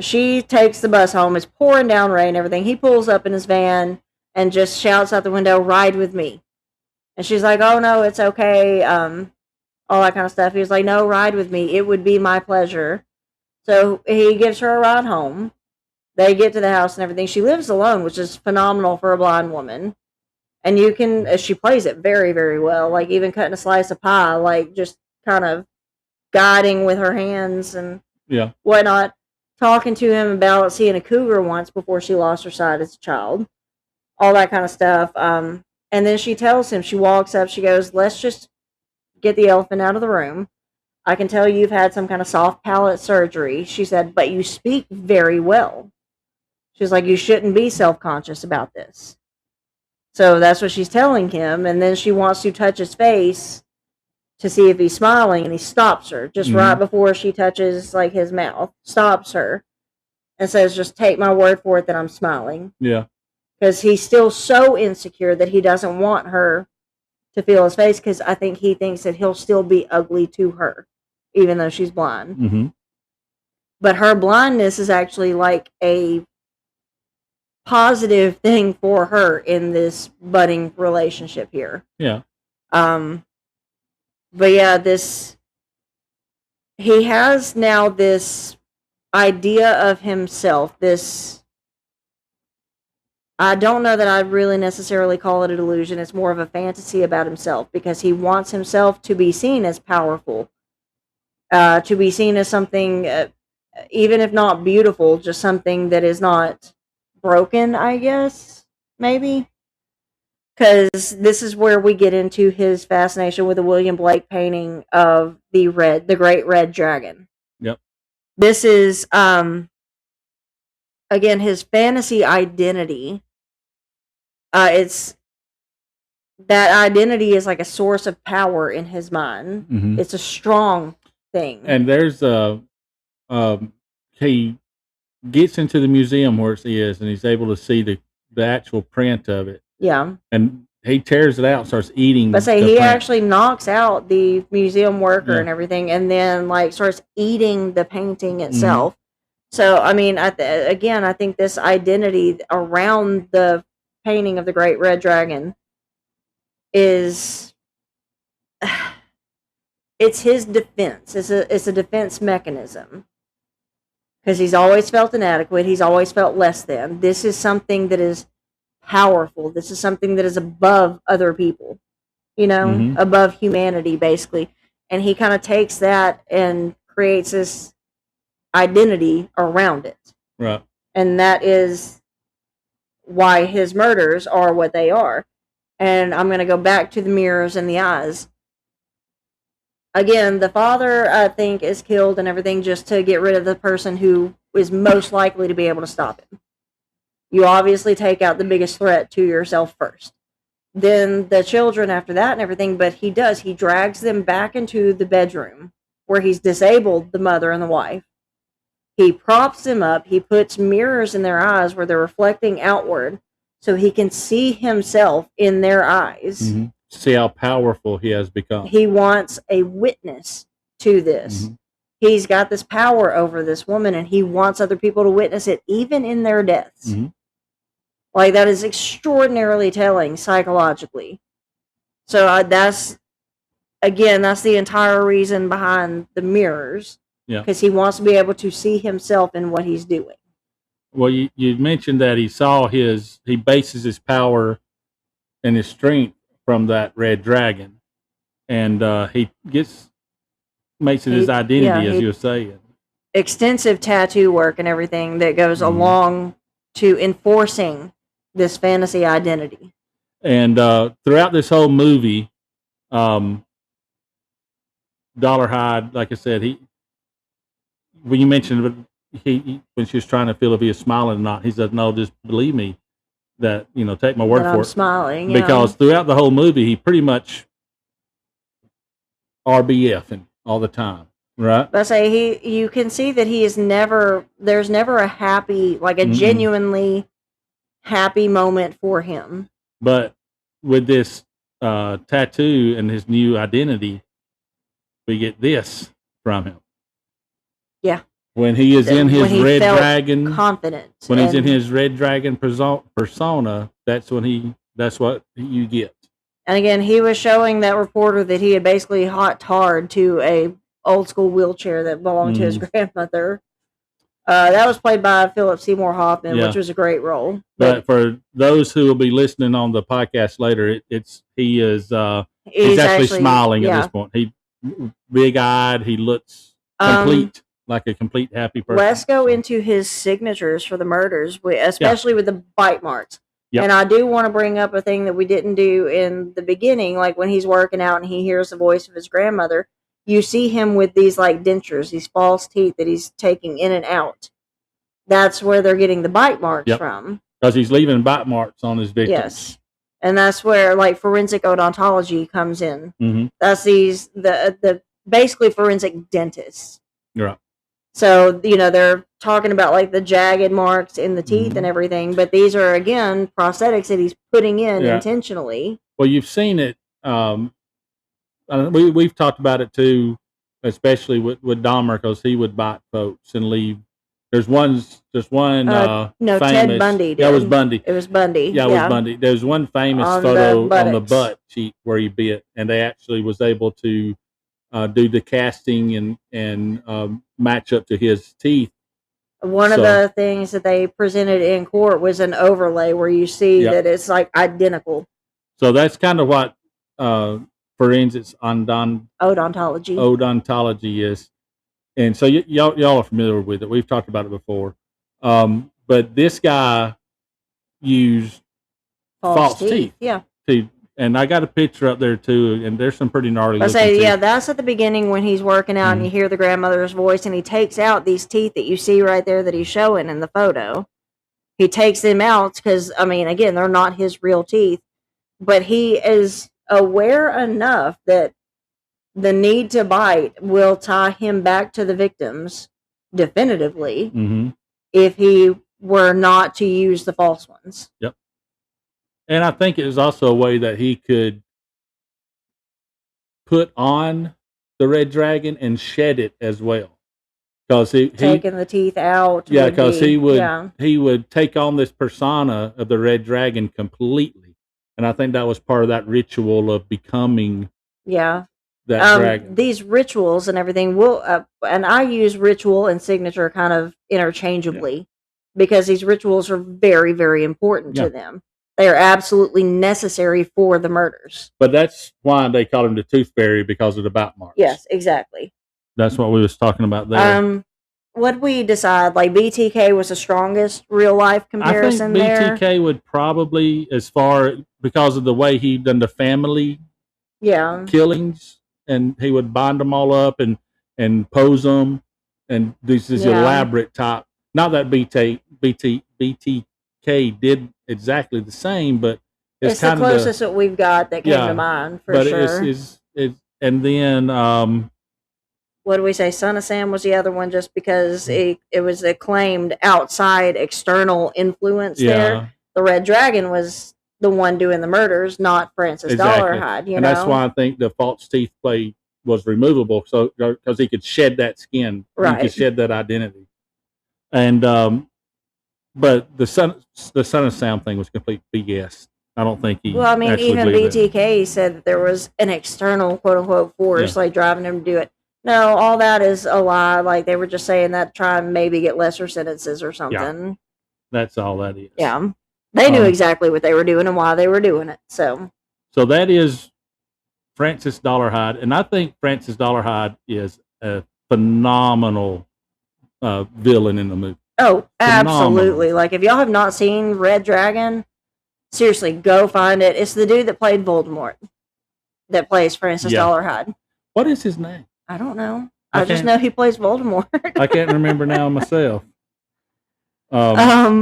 C: she takes the bus home. It's pouring down rain and everything. He pulls up in his van and just shouts out the window, "Ride with me." And she's like, "Oh no, it's okay." All that kind of stuff. He was like, "No, ride with me. It would be my pleasure." So he gives her a ride home. They get to the house and everything. She lives alone, which is phenomenal for a blind woman. And she plays it very, very well. Like even cutting a slice of pie, like just kind of guiding with her hands and whatnot. Talking to him about seeing a cougar once before she lost her sight as a child. All that kind of stuff. And then she tells him, she walks up, she goes, "Let's just get the elephant out of the room. I can tell you've had some kind of soft palate surgery." She said, "But you speak very well." She's like, "You shouldn't be self-conscious about this." So that's what she's telling him. And then she wants to touch his face to see if he's smiling, and he stops her just right before she touches like his mouth. Stops her and says, "Just take my word for it that I'm smiling."
B: Yeah.
C: Because he's still so insecure that he doesn't want her to feel his face, because I think he thinks that he'll still be ugly to her, even though she's blind.
B: Mm-hmm.
C: But her blindness is actually like a positive thing for her in this budding relationship here.
B: Yeah.
C: But yeah, he has now this idea of himself, I don't know that I'd really necessarily call it a delusion. It's more of a fantasy about himself, because he wants himself to be seen as powerful, to be seen as something, even if not beautiful, just something that is not broken, I guess, maybe. Because this is where we get into his fascination with the William Blake painting of the Great Red Dragon.
B: Yep.
C: This is again, his fantasy identity, it's that identity is like a source of power in his mind.
B: Mhm.
C: It's a strong thing.
B: And there's he gets into the museum where it is, and he's able to see the actual print of it,
C: Yeah.
B: and he tears it out and starts eating.
C: But say
B: the
C: he
B: print.
C: actually knocks out the museum worker
B: Yeah.
C: and everything, and then like starts eating the painting
B: Mm-hmm.
C: itself. So I mean, again, I think this identity around the painting of the Great Red Dragon is it's his defense. It's a defense mechanism because he's always felt inadequate. He's always felt less than. This is something that is powerful. This is something that is above other people. You know,
B: Mhm.
C: above humanity, basically. And he kind of takes that and creates this identity around it.
B: Right.
C: And that is why his murders are what they are. And I'm going to go back to the mirrors and the eyes. Again, the father, I think, is killed and everything just to get rid of the person who is most likely to be able to stop him. You obviously take out the biggest threat to yourself first. Then the children after that and everything, but he drags them back into the bedroom where he's disabled the mother and the wife. He props them up. He puts mirrors in their eyes where they're reflecting outward so he can see himself in their eyes.
B: Mm-hmm. See how powerful he has become.
C: He wants a witness to this.
B: Mm-hmm.
C: He's got this power over this woman and he wants other people to witness it, even in their deaths.
B: Mm-hmm.
C: Like, that is extraordinarily telling psychologically. So that's the entire reason behind the mirrors.
B: Yeah.
C: Because he wants to be able to see himself in what he's doing.
B: Well, you mentioned that he bases his power and his strength from that red dragon. And he makes it his identity, as you were saying.
C: Extensive tattoo work and everything that goes along to enforcing this fantasy identity.
B: And throughout this whole movie, Dollarhide, like I said, when you mentioned when she was trying to feel if he was smiling or not, he said, "No, just believe me that take my word
C: that
B: for
C: I'm
B: it."
C: Smiling,
B: because throughout the whole movie, he pretty much RBFing all the time. Right.
C: But I say you can see that there's never a happy, like a genuinely happy moment for him.
B: But with this tattoo and his new identity, we get this from him.
C: Yeah.
B: When he is in his red dragon,
C: confident.
B: When he's in his red dragon persona, that's what you get.
C: And again, he was showing that reporter that he had basically hot tarred to a old school wheelchair that belonged to his grandmother. That was played by Philip Seymour Hoffman, which was a great role.
B: But for those who will be listening on the podcast later, he's actually smiling at this point. He big eyed. He looks complete, like a complete happy person.
C: Let's go into his signatures for the murders, especially with the bite marks.
B: Yep.
C: And I do want to bring up a thing that we didn't do in the beginning, like when he's working out and he hears the voice of his grandmother. You see him with these like dentures, these false teeth that he's taking in and out. That's where they're getting the bite marks from.
B: Because he's leaving bite marks on his victims.
C: Yes. And that's where like forensic odontology comes in.
B: Mm-hmm.
C: That's the basically forensic dentists.
B: Right.
C: So, they're talking about like the jagged marks in the teeth and everything, but these are again prosthetics that he's putting in intentionally.
B: Well, you've seen it. We've talked about it too, especially with Dahmer, because he would bite folks and leave. There's one.
C: No,
B: famous,
C: Ted Bundy.
B: Yeah, it was Bundy.
C: It was Bundy.
B: Yeah, it was Bundy. There's one famous photo on the butt cheek where he bit, and they actually was able to do the casting and match up to his teeth.
C: One of the things that they presented in court was an overlay where you see that it's like identical.
B: So that's kind of what forensics odontology is. And so y'all are familiar with it. We've talked about it before. But this guy used false teeth.
C: Yeah.
B: And I got a picture up there too, and there's some pretty gnarly looking teeth.
C: That's at the beginning when he's working out and you hear the grandmother's voice and he takes out these teeth that you see right there that he's showing in the photo. he takes them out because, I mean, again, they're not his real teeth, but he is aware enough that the need to bite will tie him back to the victims definitively
B: Mm-hmm.
C: if he were not to use the false ones.
B: Yep. And I think it was also a way that he could put on the red dragon and shed it as well. Because he
C: Taking the teeth out.
B: yeah,
C: would
B: because
C: be-
B: he would take on this persona of the red dragon completely, and I think that was part of that ritual of becoming
C: Yeah.
B: that dragon.
C: These rituals and everything will, and I use ritual and signature kind of interchangeably because these rituals are very, very important
B: Yeah.
C: to them. They are absolutely necessary for the murders.
B: But that's why they call him the Tooth Fairy, because of the bite marks.
C: Yes, exactly.
B: That's what we was talking about there.
C: What we decide, like BTK was the strongest real life comparison
B: I think
C: there.
B: BTK would probably, as far because of the way he done the family
C: Yeah.
B: killings, and he would bind them all up and pose them, and this elaborate type. Not that BTK did exactly the same, but
C: It's the closest that we've got that came to mind for
B: but
C: sure.
B: it's and then
C: What do we say? Son of Sam was the other one, just because it was a claimed outside external influence there. The Red Dragon was the one doing the murders, not Francis Dollarhide.
B: And that's why I think the false teeth plate was removable, so because he could shed that skin,
C: Right.
B: he could shed that identity. And but the son of Sam thing was complete BS. I don't think he.
C: Well, I mean,
B: actually
C: even
B: believed it.
C: BTK said that there was an external quote unquote force like driving him to do it. No, all that is a lie. Like they were just saying that to try and maybe get lesser sentences or something.
B: That's all that is.
C: Yeah. They knew exactly what they were doing and why they were doing it. So
B: that is Francis Dollarhide, and I think Francis Dollarhide is a phenomenal villain in the movie.
C: Oh,
B: Phenomenal.
C: absolutely. Like if y'all have not seen Red Dragon, seriously, go find it. It's the dude that played Voldemort that plays Francis Dollarhide.
B: What is his name?
C: I don't know. I just know he plays Voldemort.
B: I can't remember now myself.
C: But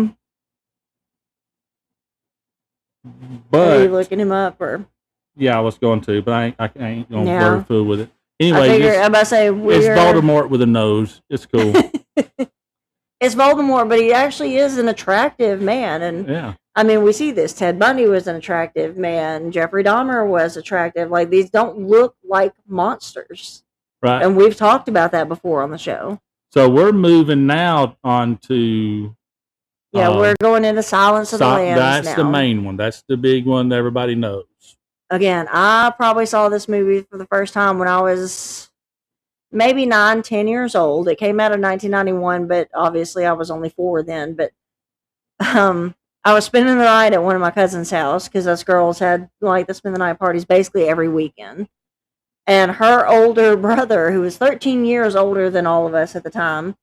C: are you looking him up or?
B: Yeah, I was going to, but I ain't going to word fool with it. Anyway,
C: I'm about to say
B: it's Voldemort with a nose. It's cool.
C: It's Voldemort, but he actually is an attractive man, and I mean, we see this. Ted Bundy was an attractive man. Jeffrey Dahmer was attractive. Like these don't look like monsters.
B: Right.
C: And we've talked about that before on the show.
B: So we're moving now on to...
C: we're going into Silence of the Lambs
B: That's
C: now.
B: the main one. That's the big one that everybody knows.
C: Again, I probably saw this movie for the first time when I was maybe 9, 10 years old. It came out in 1991, but obviously I was only 4 then. But I was spending the night at one of my cousin's house because us girls had like to spend the night parties basically every weekend. And her older brother, who was 13 years older than all of us at the time,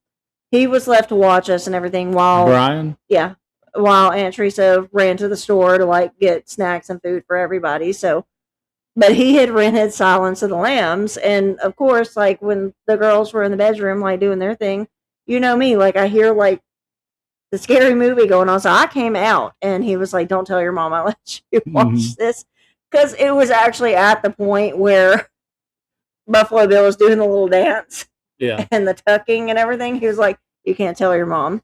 C: he was left to watch us and everything while...
B: Brian?
C: Yeah. While Aunt Teresa ran to the store to like get snacks and food for everybody. So, but he had rented Silence of the Lambs. And of course, like when the girls were in the bedroom, like doing their thing, you know me, like I hear like the scary movie going on. So I came out and he was like, don't tell your mom I let you watch this. Because it was actually at the point where Buffalo Bill was doing the little dance and the tucking and everything. He was like, you can't tell your mom.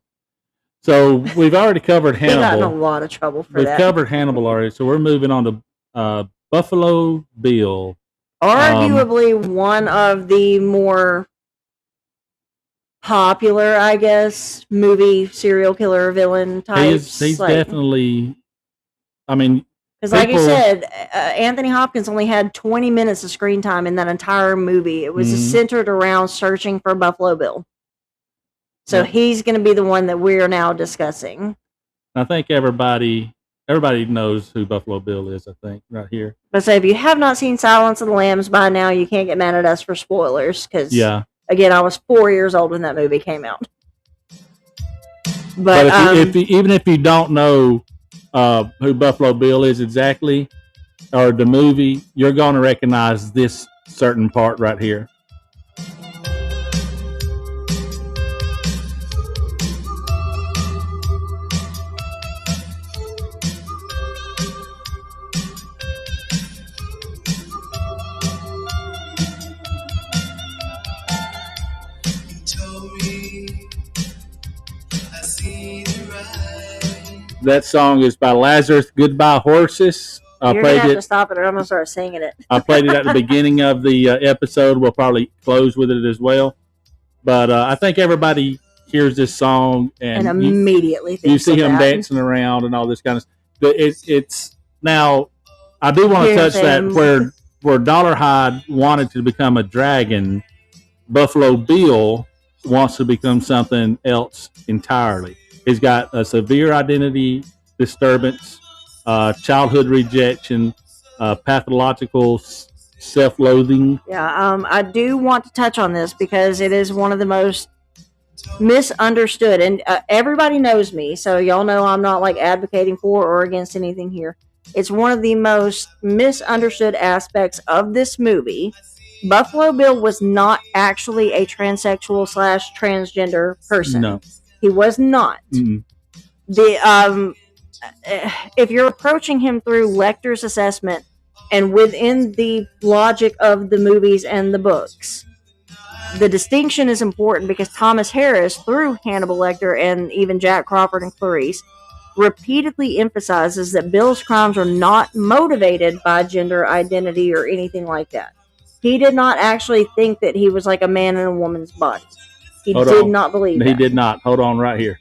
B: So we've already covered Hannibal.
C: He got in a lot of trouble for that.
B: We've covered Hannibal already. So we're moving on to Buffalo Bill.
C: Arguably one of the more popular, I guess, movie serial killer villain types.
B: He's
C: like,
B: definitely, I mean...
C: Because like you said, Anthony Hopkins only had 20 minutes of screen time in that entire movie. It was centered around searching for Buffalo Bill. So he's going to be the one that we're now discussing.
B: I think everybody knows who Buffalo Bill is, I think, right here.
C: But so if you have not seen Silence of the Lambs by now, you can't get mad at us for spoilers. Because, again, I was 4 years old when that movie came out. But
B: even if you don't know who Buffalo Bill is exactly, or the movie, you're going to recognize this certain part right here. That song is by Lazarus Goodbye Horses.
C: You're gonna have to stop it, or I'm gonna start singing it.
B: I played it at the beginning of the episode. We'll probably close with it as well. But I think everybody hears this song and
C: immediately
B: you see him dancing around and all this kind of stuff. It's now. I do want to touch that where Dollarhide wanted to become a dragon, Buffalo Bill wants to become something else entirely. He's got a severe identity disturbance, childhood rejection, pathological self-loathing.
C: Yeah, I do want to touch on this because it is one of the most misunderstood, and everybody knows me, so y'all know I'm not like advocating for or against anything here. It's one of the most misunderstood aspects of this movie. Buffalo Bill was not actually a transsexual / transgender person.
B: No,
C: he was not.
B: Mm-mm.
C: If you're approaching him through Lecter's assessment and within the logic of the movies and the books, the distinction is important because Thomas Harris, through Hannibal Lecter and even Jack Crawford and Clarice, repeatedly emphasizes that Bill's crimes are not motivated by gender identity or anything like that. He did not actually think that he was like a man in a woman's body. He did not believe that.
B: He did not. Hold on right here.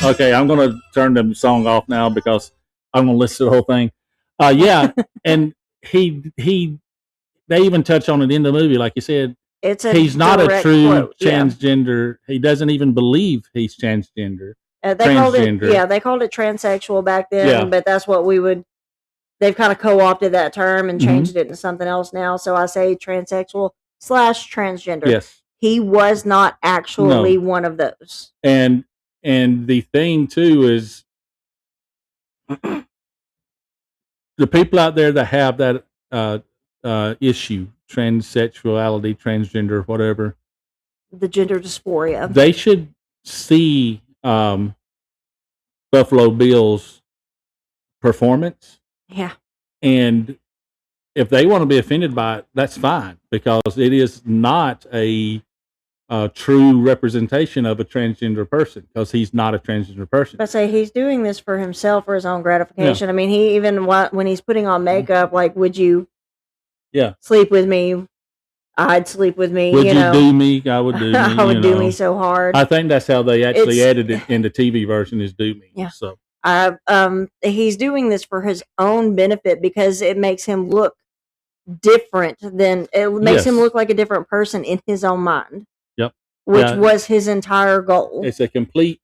B: Okay, I'm going to turn the song off now because I'm going to listen to the whole thing. Yeah, and they even touch on it in the movie, like you said. He's not a true transgender. Yeah. He doesn't even believe he's transgender.
C: They called it transsexual back then, but that's what they've kind of co-opted that term and changed it into something else now. So I say transsexual / transgender.
B: Yes.
C: He was not actually one of those.
B: And the thing too is the people out there that have that issue, transsexuality, transgender, whatever,
C: the gender dysphoria,
B: they should see Buffalo Bill's performance.
C: Yeah.
B: And if they want to be offended by it, that's fine, because it is not a true representation of a transgender person, because he's not a transgender person.
C: I say he's doing this for himself, for his own gratification. Yeah. I mean, he even when he's putting on makeup, like, would you sleep with me? I'd sleep with me.
B: Would you do me? I would do me.
C: I would do me so hard.
B: I think that's how they actually added it in the TV version, is do me.
C: Yeah.
B: So
C: he's doing this for his own benefit because it makes him look different him look like a different person in his own mind.
B: Yep.
C: Which was his entire goal.
B: It's a complete,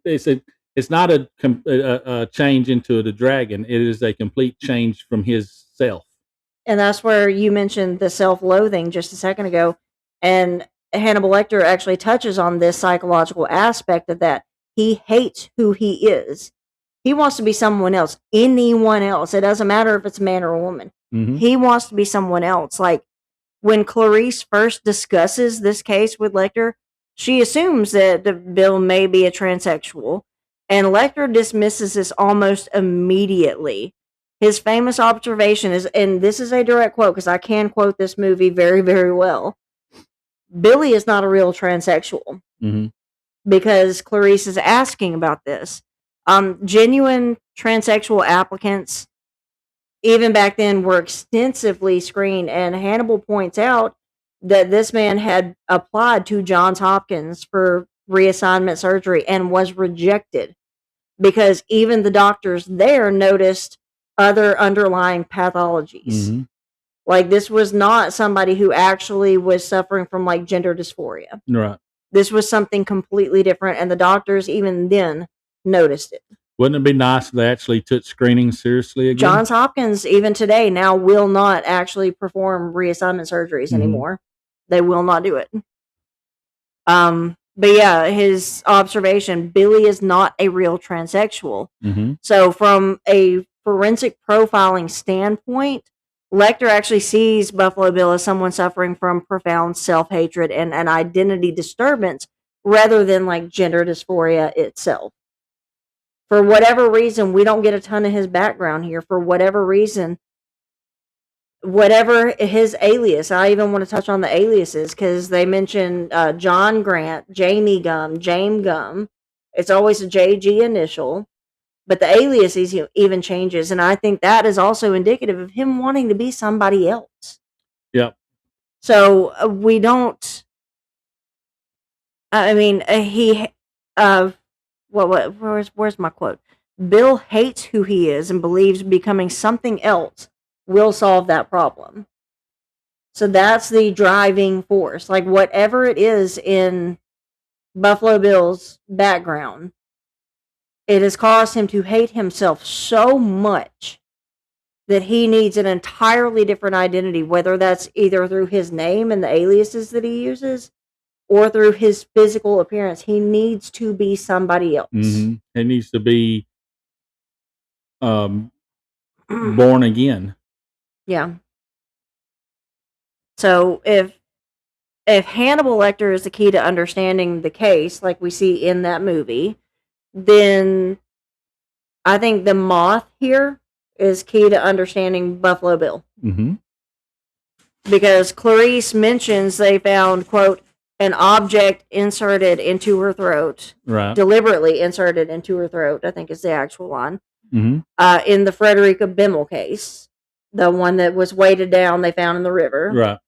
B: it's not a change into the dragon. It is a complete change from his self.
C: And that's where you mentioned the self-loathing just a second ago. And Hannibal Lecter actually touches on this psychological aspect of that. He hates who he is. He wants to be someone else, anyone else. It doesn't matter if it's a man or a woman.
B: Mm-hmm.
C: He wants to be someone else. Like when Clarice first discusses this case with Lecter, she assumes that Bill may be a transsexual. And Lecter dismisses this almost immediately. His famous observation is, and this is a direct quote because I can quote this movie very, very well. Billy is not a real transsexual.
B: Mm-hmm.
C: Because Clarice is asking about this. Genuine transsexual applicants, even back then, were extensively screened, and Hannibal points out that this man had applied to Johns Hopkins for reassignment surgery and was rejected because even the doctors there noticed other underlying pathologies.
B: Mm-hmm.
C: Like, this was not somebody who actually was suffering from like gender dysphoria.
B: Right.
C: This was something completely different, and the doctors even then noticed it.
B: Wouldn't it be nice if they actually took screening seriously again?
C: Johns Hopkins, even today, now will not actually perform reassignment surgeries anymore. They will not do it. But yeah, his observation, Billy is not a real transsexual.
B: Mm-hmm.
C: So from a forensic profiling standpoint, Lecter actually sees Buffalo Bill as someone suffering from profound self-hatred and an identity disturbance rather than like gender dysphoria itself. For whatever reason, we don't get a ton of his background here. For whatever reason, whatever his alias, I even want to touch on the aliases because they mention John Grant, Jamie Gum, James Gum. It's always a JG initial, but the alias even changes, and I think that is also indicative of him wanting to be somebody else.
B: Yep.
C: So we don't. I mean, where's my quote? Bill hates who he is and believes becoming something else will solve that problem. So that's the driving force. Like whatever it is in Buffalo Bill's background, it has caused him to hate himself so much that he needs an entirely different identity, whether that's either through his name and the aliases that he uses or through his physical appearance. He needs to be somebody else.
B: Mm-hmm. He needs to be born again.
C: Yeah. So if Hannibal Lecter is the key to understanding the case, like we see in that movie, then I think the moth here is key to understanding Buffalo Bill.
B: Mm-hmm.
C: Because Clarice mentions they found, quote, an object inserted into her throat,
B: right?
C: Deliberately inserted into her throat, I think is the actual line.
B: Mm-hmm.
C: In the Frederica Bimmel case, the one that was weighted down, they found in the river.
B: Right.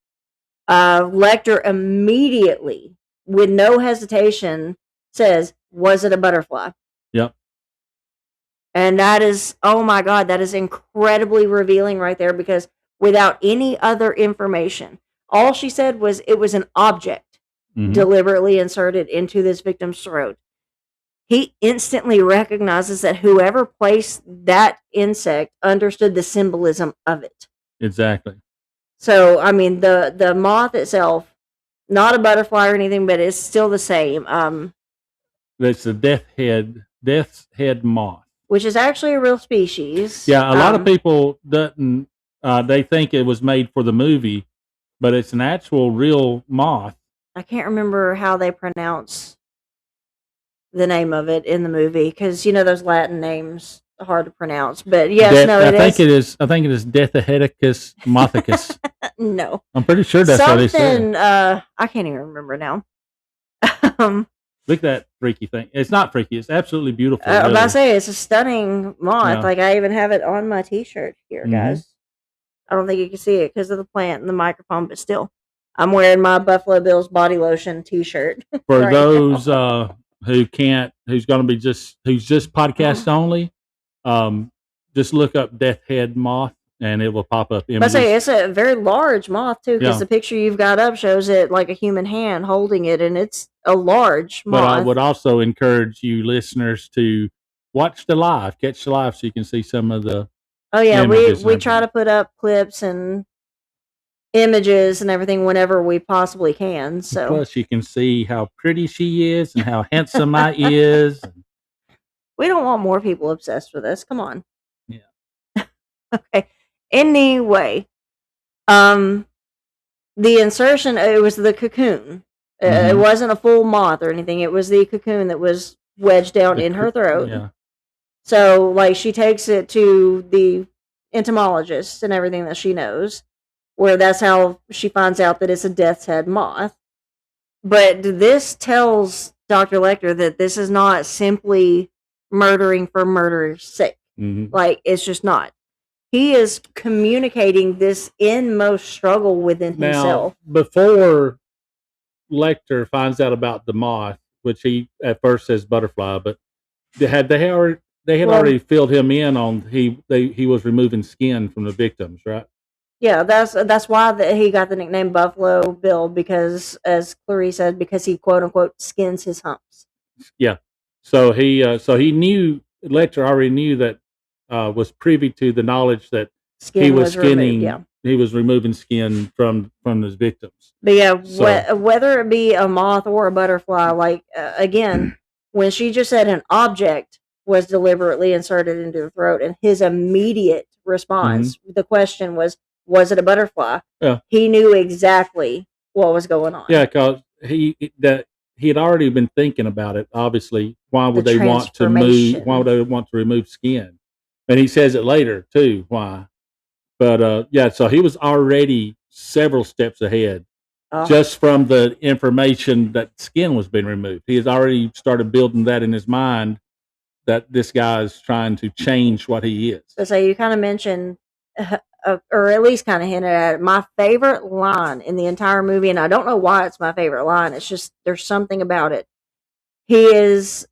C: Lecter immediately, with no hesitation, says, "Was it a butterfly?"
B: Yep.
C: And that is, oh my God, that is incredibly revealing right there, because without any other information, all she said was it was an object deliberately inserted into this victim's throat. He instantly recognizes that whoever placed that insect understood the symbolism of it.
B: Exactly.
C: So, I mean, the moth itself, not a butterfly or anything, but it's still the same.
B: That's the death's head moth,
C: which is actually a real species.
B: Yeah, a lot of people doesn't. They think it was made for the movie, but it's an actual real moth.
C: I can't remember how they pronounce the name of it in the movie, because those Latin names are hard to pronounce. But yes,
B: I think it is Dethahedicus mothicus.
C: No,
B: I'm pretty sure that's what it said.
C: I can't even remember now.
B: Look at that freaky thing. It's not freaky. It's absolutely beautiful.
C: I was about to say, it's a stunning moth.
B: Yeah.
C: Like, I even have it on my t-shirt here, guys. I don't think you can see it because of the plant and the microphone, but still, I'm wearing my Buffalo Bills body lotion t-shirt.
B: For right those who's just podcast only, just look up Death Head Moth and it will pop up images.
C: I say it's a very large moth too, because the picture you've got up shows it like a human hand holding it, and it's a large moth.
B: But I would also encourage you listeners to catch the live, so you can see some of the.
C: Oh yeah, we try to put up clips and images and everything whenever we possibly can. So
B: plus, you can see how pretty she is and how handsome I is.
C: We don't want more people obsessed with us. Come on.
B: Yeah.
C: Okay. Anyway, the insertion, it was the cocoon. It wasn't a full moth or anything. It was the cocoon that was wedged down in her throat.
B: Yeah.
C: So, like, she takes it to the entomologist and everything that she knows, where that's how she finds out that it's a death's head moth. But this tells Dr. Lecter that this is not simply murdering for murder's sake. Like, it's just not. He is communicating this inmost struggle within himself.
B: Before Lecter finds out about the moth, which he at first says butterfly, but they had already filled him in on he was removing skin from the victims, right?
C: Yeah, that's why he got the nickname Buffalo Bill, because, as Clarice said, because he quote unquote skins his humps.
B: Yeah, so he knew, Lecter already knew that, was privy to the knowledge that he was skinning.
C: Removed,
B: he was removing skin from his victims.
C: But yeah, whether it be a moth or a butterfly, like again, when she just said an object was deliberately inserted into the throat, and his immediate response, the question was it a butterfly?
B: Yeah.
C: He knew exactly what was going on.
B: Yeah, because he he had already been thinking about it. Obviously, why would
C: The
B: they want to move? Why would they want to remove skin? And he says it later too. Why? But yeah, so he was already several steps ahead just from the information that skin was being removed. He has already started building that in his mind that this guy is trying to change what he is.
C: So you kind of mentioned, or at least kind of hinted at it, my favorite line in the entire movie, and I don't know why it's my favorite line. It's just there's something about it. He's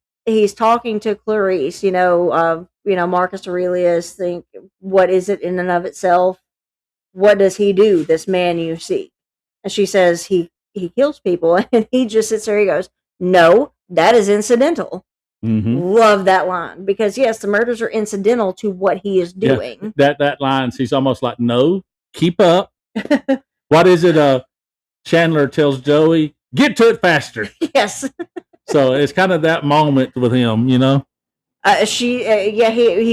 C: talking to Clarice, Marcus Aurelius. Think, what is it in and of itself? What does he do? This man you see, and she says he kills people, and he just sits there. He goes, "No, that is incidental."
B: Mm-hmm.
C: Love that line because yes, the murders are incidental to what he is doing.
B: Yeah, that line, he's almost like, "No, keep up." What is it? Chandler tells Joey, "Get to it faster."
C: Yes.
B: So it's kind of that moment with him,
C: He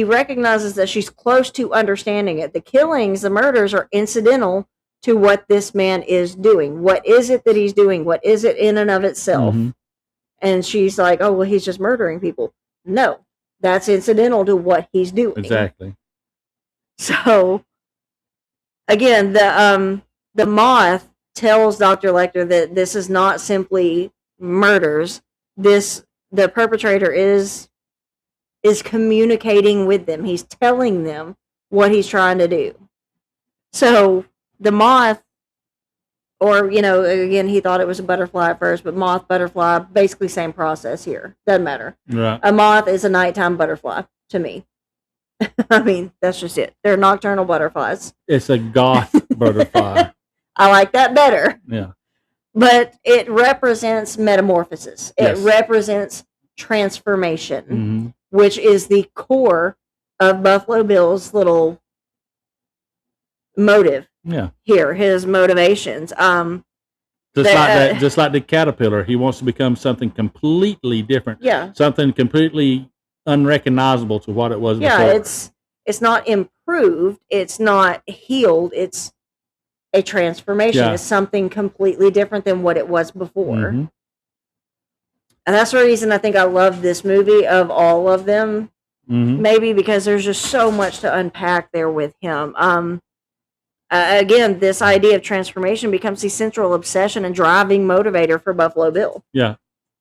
C: recognizes that she's close to understanding it. The killings, the murders are incidental to what this man is doing. What is it that he's doing? What is it in and of itself?
B: Mm-hmm.
C: And she's like, "Oh, well, he's just murdering people." No, that's incidental to what he's doing.
B: Exactly.
C: So, again, the moth tells Dr. Lecter that this is not simply murders. The perpetrator is communicating with them. He's telling them what he's trying to do. So the moth, or again, he thought it was a butterfly at first, but moth, butterfly, basically same process here. Doesn't matter.
B: Right.
C: A moth is a nighttime butterfly to me. I mean, that's just it. They're nocturnal butterflies.
B: It's a goth butterfly.
C: I like that better.
B: Yeah.
C: But it represents metamorphosis.
B: Yes.
C: It represents transformation,
B: mm-hmm.
C: which is the core of Buffalo Bill's little motive.
B: Yeah.
C: Here, his motivations.
B: Just like the caterpillar, he wants to become something completely different.
C: Yeah.
B: Something completely unrecognizable to what it was before.
C: Yeah, it's not improved, it's not healed, it's a transformation.
B: Yeah.
C: It's something completely different than what it was before.
B: Mm-hmm.
C: And that's the reason I think I love this movie of all of them.
B: Mm-hmm.
C: Maybe because there's just so much to unpack there with him. Again, this idea of transformation becomes the central obsession and driving motivator for Buffalo Bill.
B: Yeah.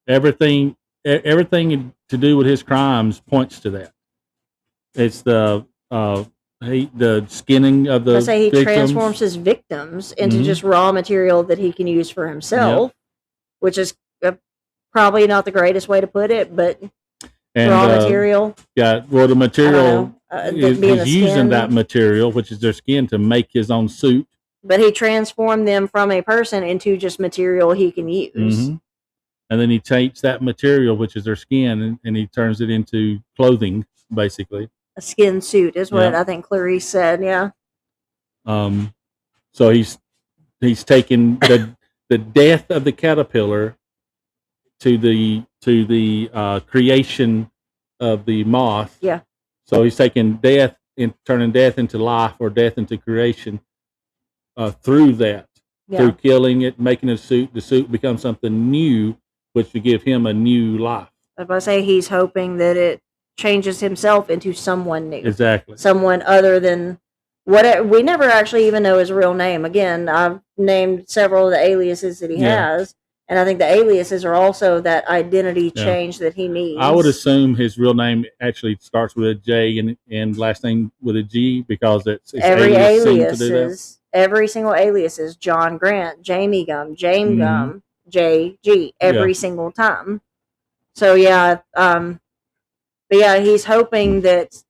B: Everything to do with his crimes points to that. It's the skinning of the
C: he
B: victims.
C: Transforms his victims into
B: mm-hmm.
C: just raw material that he can use for himself, which is probably not the greatest way to put it, but raw material.
B: Yeah, well, the material he's using that material, which is their skin, to make his own suit.
C: But he transformed them from a person into just material he can use.
B: Mm-hmm. And then he takes that material, which is their skin, and he turns it into clothing, basically.
C: A skin suit is what I think Clarice said. Yeah.
B: So he's taken the death of the caterpillar to the creation of the moth.
C: Yeah.
B: So he's taking death and turning death into life, or death into creation, through that, through killing it, making a suit. The suit becomes something new, which would give him a new life.
C: I was about to say he's hoping that it changes himself into someone new.
B: Exactly.
C: Someone other than what we never actually even know his real name. Again, I've named several of the aliases that he has, and I think the aliases are also that identity change that he needs.
B: I would assume his real name actually starts with a J and last name with a G, because it's
C: every alias every single alias is John Grant, Jamie Gum, James Gum, JG every single time. So but yeah, he's hoping that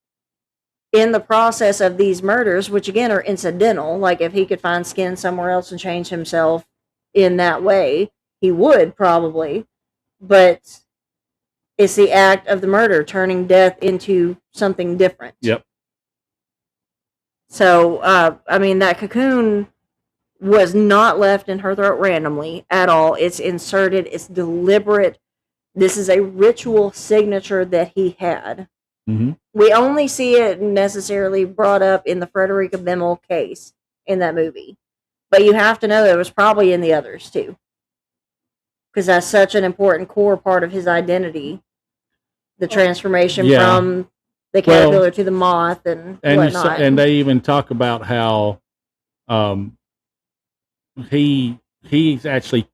C: in the process of these murders, which again are incidental, like if he could find skin somewhere else and change himself in that way, he would probably. But it's the act of the murder turning death into something different.
B: Yep.
C: So, I mean, that cocoon was not left in her throat randomly at all. It's inserted. It's deliberate. This is a ritual signature that he had.
B: Mm-hmm.
C: We only see it necessarily brought up in the Frederica Bemmel case in that movie. But you have to know that it was probably in the others, too. because that's such an important core part of his identity. The transformation
B: Yeah.
C: from the
B: Well,
C: caterpillar to the moth and whatnot.
B: And they even talk about how he's actually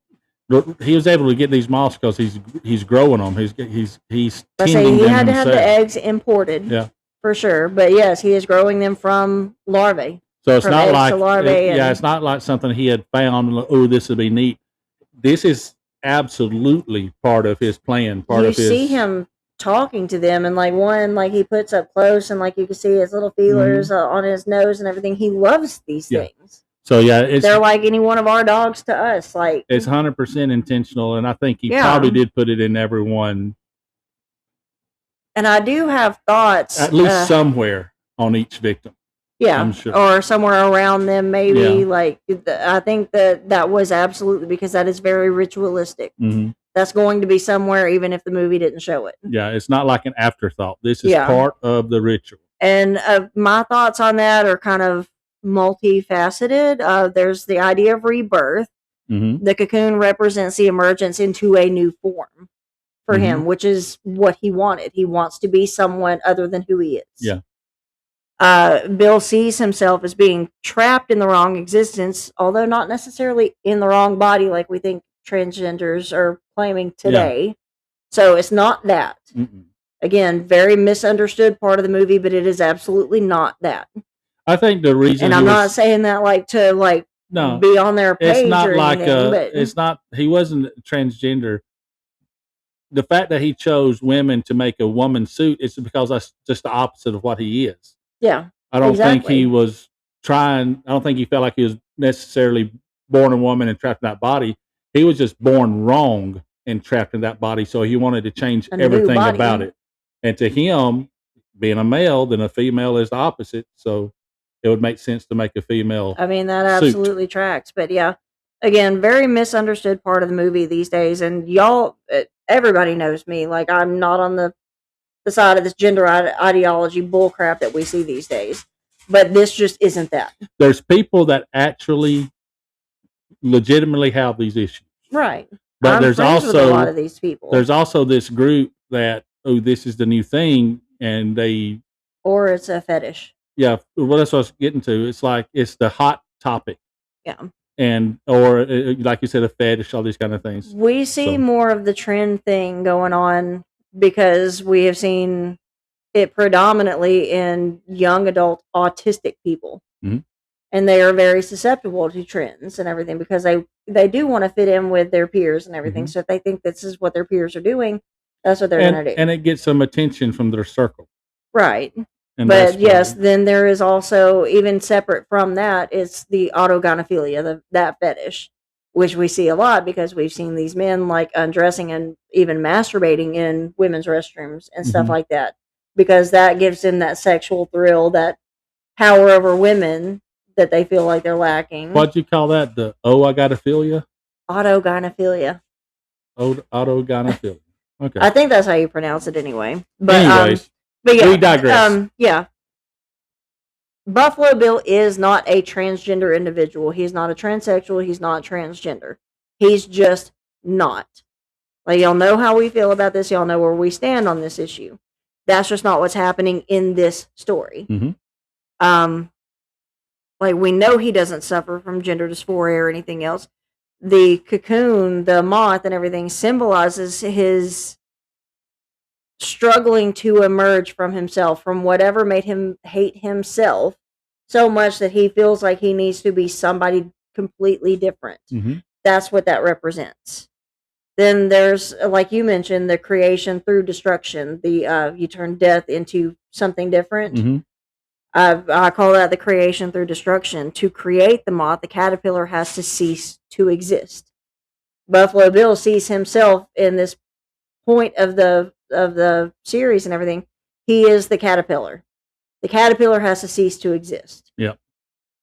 B: he was able to get these moths because he's growing them. He's
C: I say
B: tending
C: he
B: them
C: had to have the
B: himself.
C: eggs imported,
B: Yeah.
C: for sure. But yes, he is growing them from larvae.
B: So it's
C: From
B: not
C: eggs
B: like
C: to larvae
B: it's not like something he had found. Oh, this would be neat. This is absolutely part of his plan. Part
C: you
B: of his.
C: see him talking to them, and like one, like he puts up close, and like you can see his little feelers on his nose and everything. He loves these things.
B: So yeah,
C: they're like any one of our dogs to us. Like
B: it's 100% intentional, and I think he probably did put it in everyone.
C: And I do have thoughts,
B: at least somewhere on each victim.
C: Yeah,
B: I'm sure.
C: Or somewhere around them, maybe. Yeah. Like I think that was absolutely, because that is very ritualistic.
B: Mm-hmm.
C: That's going to be somewhere, even if the movie didn't show it.
B: Yeah, it's not like an afterthought. This is part of the ritual.
C: And my thoughts on that are kind of multifaceted. There's the idea of rebirth.
B: Mm-hmm.
C: The cocoon represents the emergence into a new form for him, which is what he wanted. He wants to be someone other than who he is.
B: Yeah.
C: Bill sees himself as being trapped in the wrong existence, although not necessarily in the wrong body like we think transgenders are claiming today. Yeah. So it's not that.
B: Mm-mm.
C: Again, very misunderstood part of the movie, but it is absolutely not that.
B: I think the reason,
C: and I'm not saying that like to like be on their page.
B: It's not
C: or
B: like
C: anything, but
B: it's not. He wasn't transgender. The fact that he chose women to make a woman suit is because that's just the opposite of what he is.
C: Yeah.
B: I don't think he was trying. I don't think he felt like he was necessarily born a woman and trapped in that body. He was just born wrong and trapped in that body. So he wanted to change everything about it. And to him, being a male, then a female is the opposite. So it would make sense to make a female.
C: I mean, that absolutely tracks. But yeah, again, very misunderstood part of the movie these days. And y'all, everybody knows me. Like, I'm not on the side of this gender ideology bullcrap that we see these days. But this just isn't that.
B: There's people that actually legitimately have these issues.
C: Right.
B: But there's also
C: a lot of these people.
B: There's also this group that, oh, this is the new thing, and
C: or it's a fetish.
B: Yeah, well, that's what I was getting to. It's like it's the hot topic.
C: Yeah.
B: And or like you said, a fetish, all these kind of things.
C: We see more of the trend thing going on because we have seen it predominantly in young adult autistic people.
B: Mm-hmm.
C: And they are very susceptible to trends and everything because they do want to fit in with their peers and everything. Mm-hmm. So if they think this is what their peers are doing, that's what they're going to do.
B: And it gets some attention from their circle.
C: Right. But yes, then there is also, even separate from that, it's the autogynephilia, that fetish, which we see a lot because we've seen these men like undressing and even masturbating in women's restrooms and stuff like that, because that gives them that sexual thrill, that power over women that they feel like they're lacking.
B: What'd you call that? The autogynephilia?
C: Autogynephilia.
B: Autogynephilia. Okay.
C: I think that's how you pronounce it anyway. But
B: anyways.
C: But yeah,
B: we digress.
C: Yeah. Buffalo Bill is not a transgender individual. He's not a transsexual. He's not transgender. He's just not. Like, y'all know how we feel about this. Y'all know where we stand on this issue. That's just not what's happening in this story.
B: Mm-hmm.
C: Like, we know he doesn't suffer from gender dysphoria or anything else. The cocoon, the moth, and everything symbolizes his struggling to emerge from himself, from whatever made him hate himself so much that he feels like he needs to be somebody completely different.
B: Mm-hmm.
C: That's what that represents. Then there's, like you mentioned, the creation through destruction. The you turn death into something different.
B: Mm-hmm.
C: I call that the creation through destruction. To create the moth, the caterpillar has to cease to exist. Buffalo Bill sees himself in this point of the series and everything. He is the caterpillar. The caterpillar has to cease to exist.
B: Yep.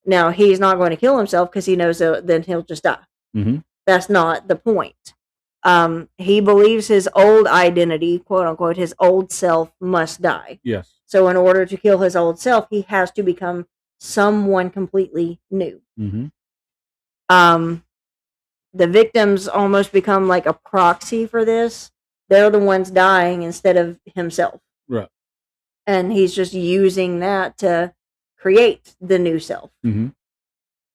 C: Now, he's not going to kill himself because he knows that then he'll just die.
B: Mm-hmm.
C: That's not the point. He believes his old identity, quote unquote, his old self must die.
B: Yes.
C: So in order to kill his old self, he has to become someone completely new.
B: Mm-hmm.
C: the victims almost become like a proxy for this. They're the ones dying instead of himself.
B: Right.
C: And he's just using that to create the new self.
B: Mm-hmm.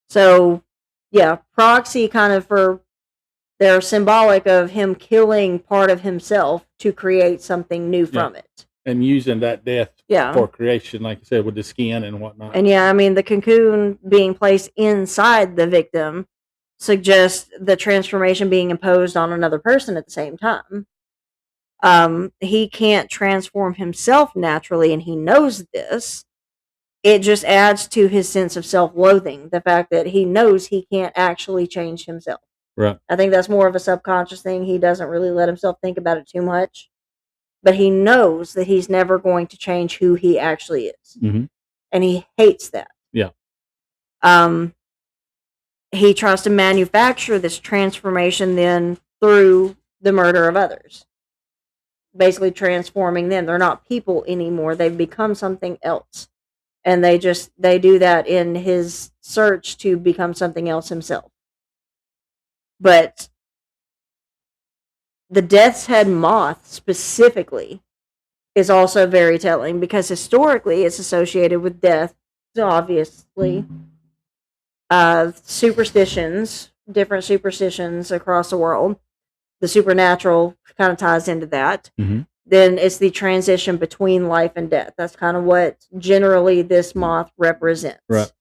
C: So, yeah, proxy kind of they're symbolic of him killing part of himself to create something new from it.
B: And using that death
C: Yeah.
B: for creation, like you said, with the skin and whatnot.
C: And yeah, I mean, the cocoon being placed inside the victim suggests the transformation being imposed on another person at the same time. He can't transform himself naturally, and he knows this. It just adds to his sense of self-loathing, the fact that he knows he can't actually change himself.
B: Right.
C: I think that's more of a subconscious thing. He doesn't really let himself think about it too much. But he knows that he's never going to change who he actually is.
B: Mm-hmm.
C: And he hates that.
B: Yeah.
C: He tries to manufacture this transformation then through the murder of others. Basically transforming them. They're not people anymore. They've become something else. And they do that in his search to become something else himself. But the Death's Head moth specifically is also very telling because historically it's associated with death, obviously. Superstitions, different superstitions across the world. The supernatural kind of ties into that.
B: Mm-hmm.
C: Then it's the transition between life and death. That's kind of what generally this moth represents.
B: Right.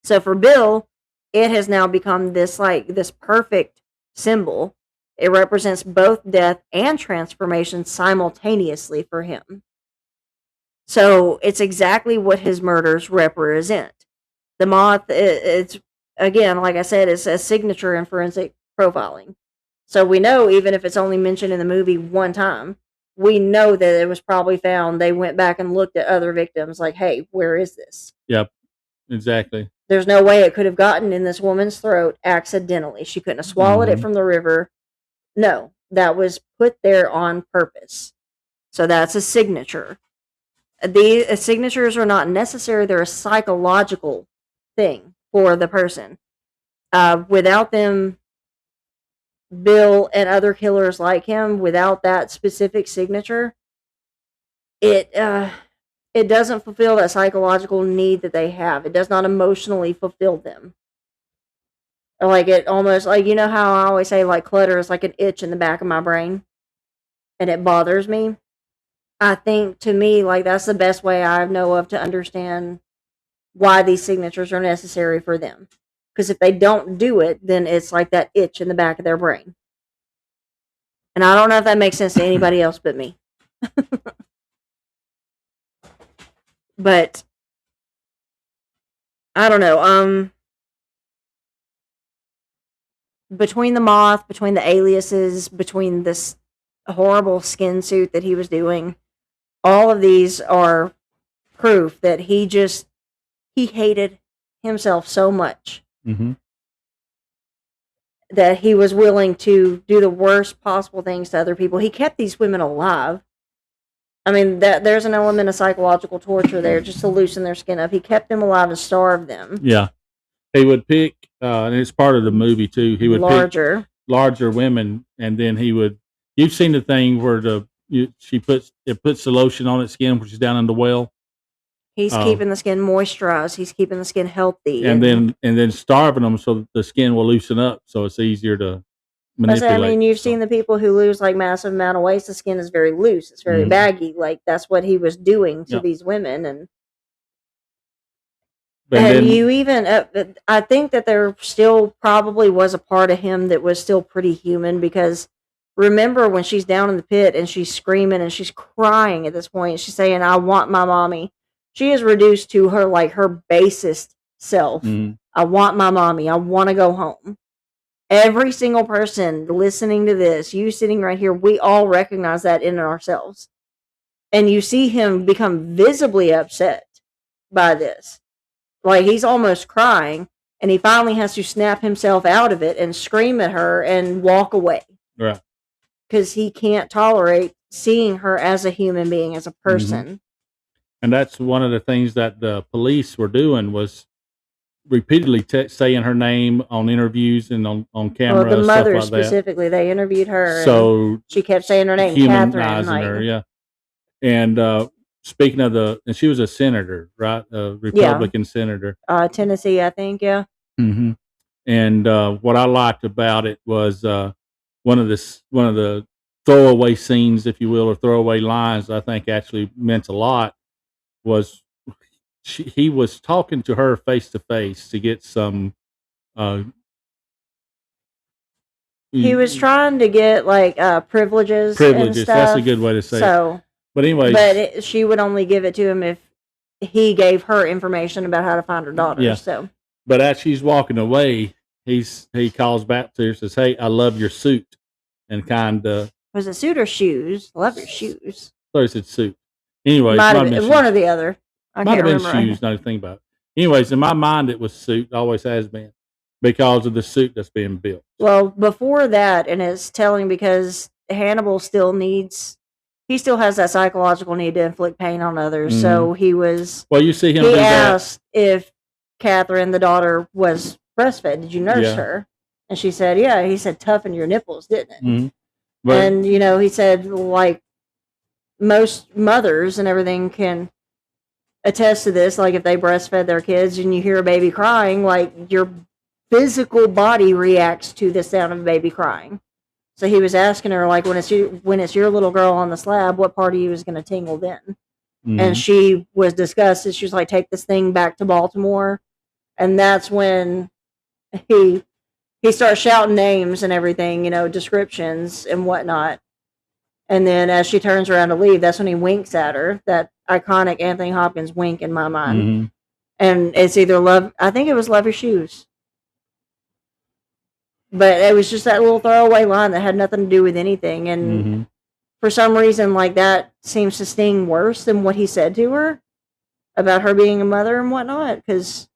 C: So for Bill, it has now become this perfect symbol. It represents both death and transformation simultaneously for him. So it's exactly what his murders represent. The moth, it's again, like I said, it's a signature in forensic profiling. So we know, even if it's only mentioned in the movie one time, we know that it was probably found. They went back and looked at other victims like, hey, where is this?
B: Yep, exactly.
C: There's no way it could have gotten in this woman's throat accidentally. She couldn't have swallowed it from the river. No, that was put there on purpose. So that's a signature. The signatures are not necessary. They're a psychological thing for the person. Without them, Bill and other killers like him, without that specific signature, it doesn't fulfill that psychological need that they have. It does not emotionally fulfill them. Like it almost like, you know how I always say like clutter is like an itch in the back of my brain and it bothers me. I think to me, like that's the best way I know of to understand why these signatures are necessary for them. Because if they don't do it, then it's like that itch in the back of their brain. And I don't know if that makes sense to anybody else but me. But I don't know. Between the moth, between the aliases, between this horrible skin suit that he was doing, all of these are proof that he hated himself so much that he was willing to do the worst possible things to other people. He kept these women alive. I mean, there's an element of psychological torture there just to loosen their skin up. He kept them alive and starved them.
B: Yeah. He would pick, and it's part of the movie too, he would pick larger women, and then he would, you've seen the thing where it puts the lotion on its skin, which is down in the well.
C: He's keeping the skin moisturized. He's keeping the skin healthy.
B: And then starving them so the skin will loosen up so it's easier to manipulate.
C: I mean, you've seen the people who lose like massive amount of weight. The skin is very loose. It's very baggy. Like that's what he was doing to these women. And you even, I think that there still probably was a part of him that was still pretty human because remember when she's down in the pit and she's screaming and she's crying at this point. She's saying, I want my mommy. She is reduced to her basest self. I want my mommy. I want to go home. Every single person listening to this, you sitting right here, we all recognize that in ourselves. And you see him become visibly upset by this. Like he's almost crying and he finally has to snap himself out of it and scream at her and walk away.
B: Right.
C: Because he can't tolerate seeing her as a human being, as a person.
B: And that's one of the things that the police were doing was repeatedly saying her name on interviews and on camera,
C: well, the
B: stuff
C: mother
B: like that.
C: specifically, they interviewed her. And
B: So
C: she kept saying her name, Catherine.
B: humanizing
C: Like,
B: her, yeah. And speaking of and she was a senator, right? A Republican senator.
C: Tennessee, I think, yeah.
B: Mm-hmm. And what I liked about it was one of the throwaway scenes, if you will, or throwaway lines. I think actually meant a lot. Was he was talking to her face to face to get some.
C: He was trying to get like privileges.
B: Privileges.
C: And stuff,
B: that's a good way to say it. But anyways,
C: she would only give it to him if he gave her information about how to find her daughter.
B: Yeah.
C: So,
B: but as she's walking away, he calls back to her, says, "Hey, I love your suit," and kind of
C: was it suit or shoes? Love your shoes.
B: So he said suit. Anyways,
C: might have been one or the other. I
B: might
C: can't
B: have been
C: remember.
B: shoes. Not to think about it. Anyways, in my mind, it was suit. Always has been because of the suit that's being built.
C: Well, before that, and it's telling because Hannibal still has that psychological need to inflict pain on others. Mm-hmm. So he was.
B: Well, you see him.
C: He asked if Catherine, the daughter, was breastfed. Did you nurse her? And she said, "Yeah." He said, "Toughen your nipples, didn't it?" Mm-hmm. But, and he said, like most mothers and everything can attest to this. Like if they breastfed their kids and you hear a baby crying, like your physical body reacts to the sound of a baby crying. So he was asking her, like, when it's your little girl on the slab, what part of you is going to tingle then? Mm-hmm. And she was disgusted. She was like, "Take this thing back to Baltimore." And that's when he starts shouting names and everything, descriptions and whatnot. And then as she turns around to leave, that's when he winks at her. That iconic Anthony Hopkins wink in my mind. Mm-hmm. And it's either I think it was love your shoes. But it was just that little throwaway line that had nothing to do with anything. And for some reason, like, that seems to sting worse than what he said to her about her being a mother and whatnot. Because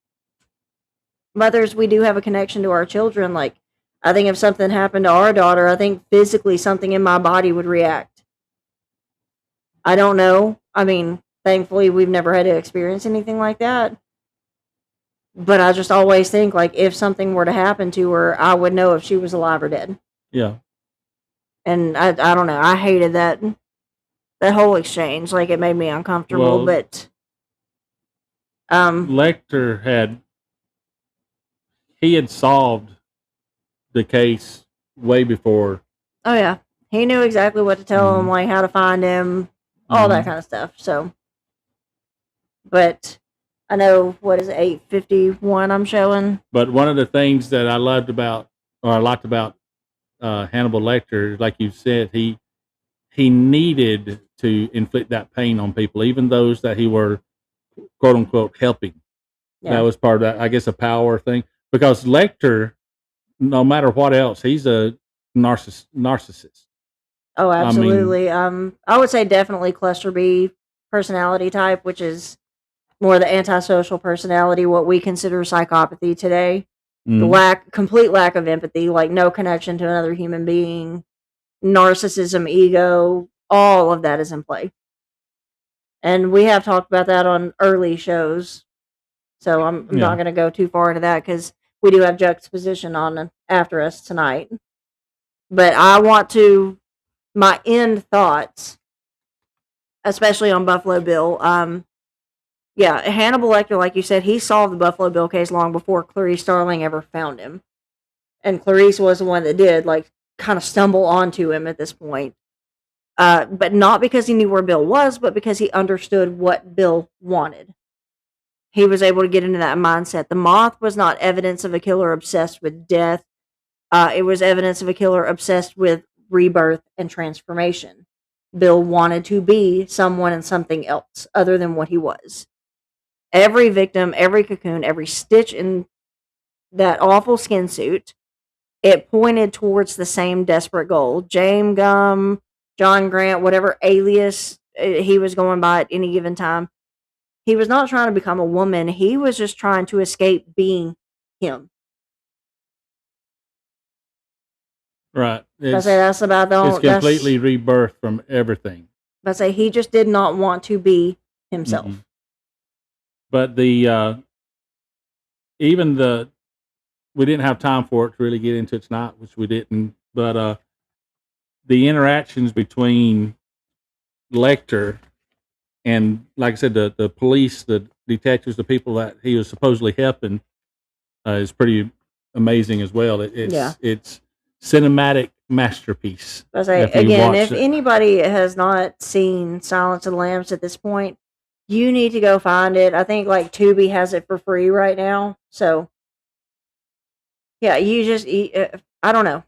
C: mothers, we do have a connection to our children. Like, I think if something happened to our daughter, I think physically something in my body would react. I don't know. I mean, thankfully, we've never had to experience anything like that. But I just always think, like, if something were to happen to her, I would know if she was alive or dead.
B: Yeah.
C: And I don't know. I hated that whole exchange. Like, it made me uncomfortable. But
B: Lecter had solved the case way before.
C: Oh yeah, he knew exactly what to tell him, like how to find him, all that kind of stuff. So, but I know, what is it, 8:51 I'm showing.
B: But one of the things that I liked about Hannibal Lecter, like you said, he needed to inflict that pain on people, even those that he were quote unquote helping. Yeah. That was part of that, I guess, a power thing. Because Lecter, no matter what else, he's a narcissist.
C: Oh, absolutely. I would say definitely cluster B personality type, which is more the antisocial personality, what we consider psychopathy today. The complete lack of empathy, like no connection to another human being, narcissism, ego, all of that is in play. And we have talked about that on early shows. So I'm not going to go too far into that because we do have juxtaposition on after us tonight. But I want my end thoughts, especially on Buffalo Bill. Hannibal Lecter, like you said, he solved the Buffalo Bill case long before Clarice Starling ever found him. And Clarice was the one that did, like, kind of stumble onto him at this point. But not because he knew where Bill was, but because he understood what Bill wanted. He was able to get into that mindset. The moth was not evidence of a killer obsessed with death. It was evidence of a killer obsessed with rebirth and transformation. Bill wanted to be someone and something else other than what he was. Every victim, every cocoon, every stitch in that awful skin suit, it pointed towards the same desperate goal. James Gum, John Grant, whatever alias he was going by at any given time, he was not trying to become a woman. He was just trying to escape being him.
B: Right.
C: That's about the
B: It's completely rebirth from everything.
C: He just did not want to be himself.
B: Mm-hmm. But the even we didn't have time for it to really get into it tonight, which we didn't. But the interactions between Lecter and, like I said, the police, the detectives, the people that he was supposedly helping, is pretty amazing as well. It's cinematic masterpiece.
C: I say
B: If you
C: again,
B: watched
C: if
B: it.
C: anybody has not seen Silence of the Lambs at this point, you need to go find it. I think like Tubi has it for free right now. So yeah, I don't know.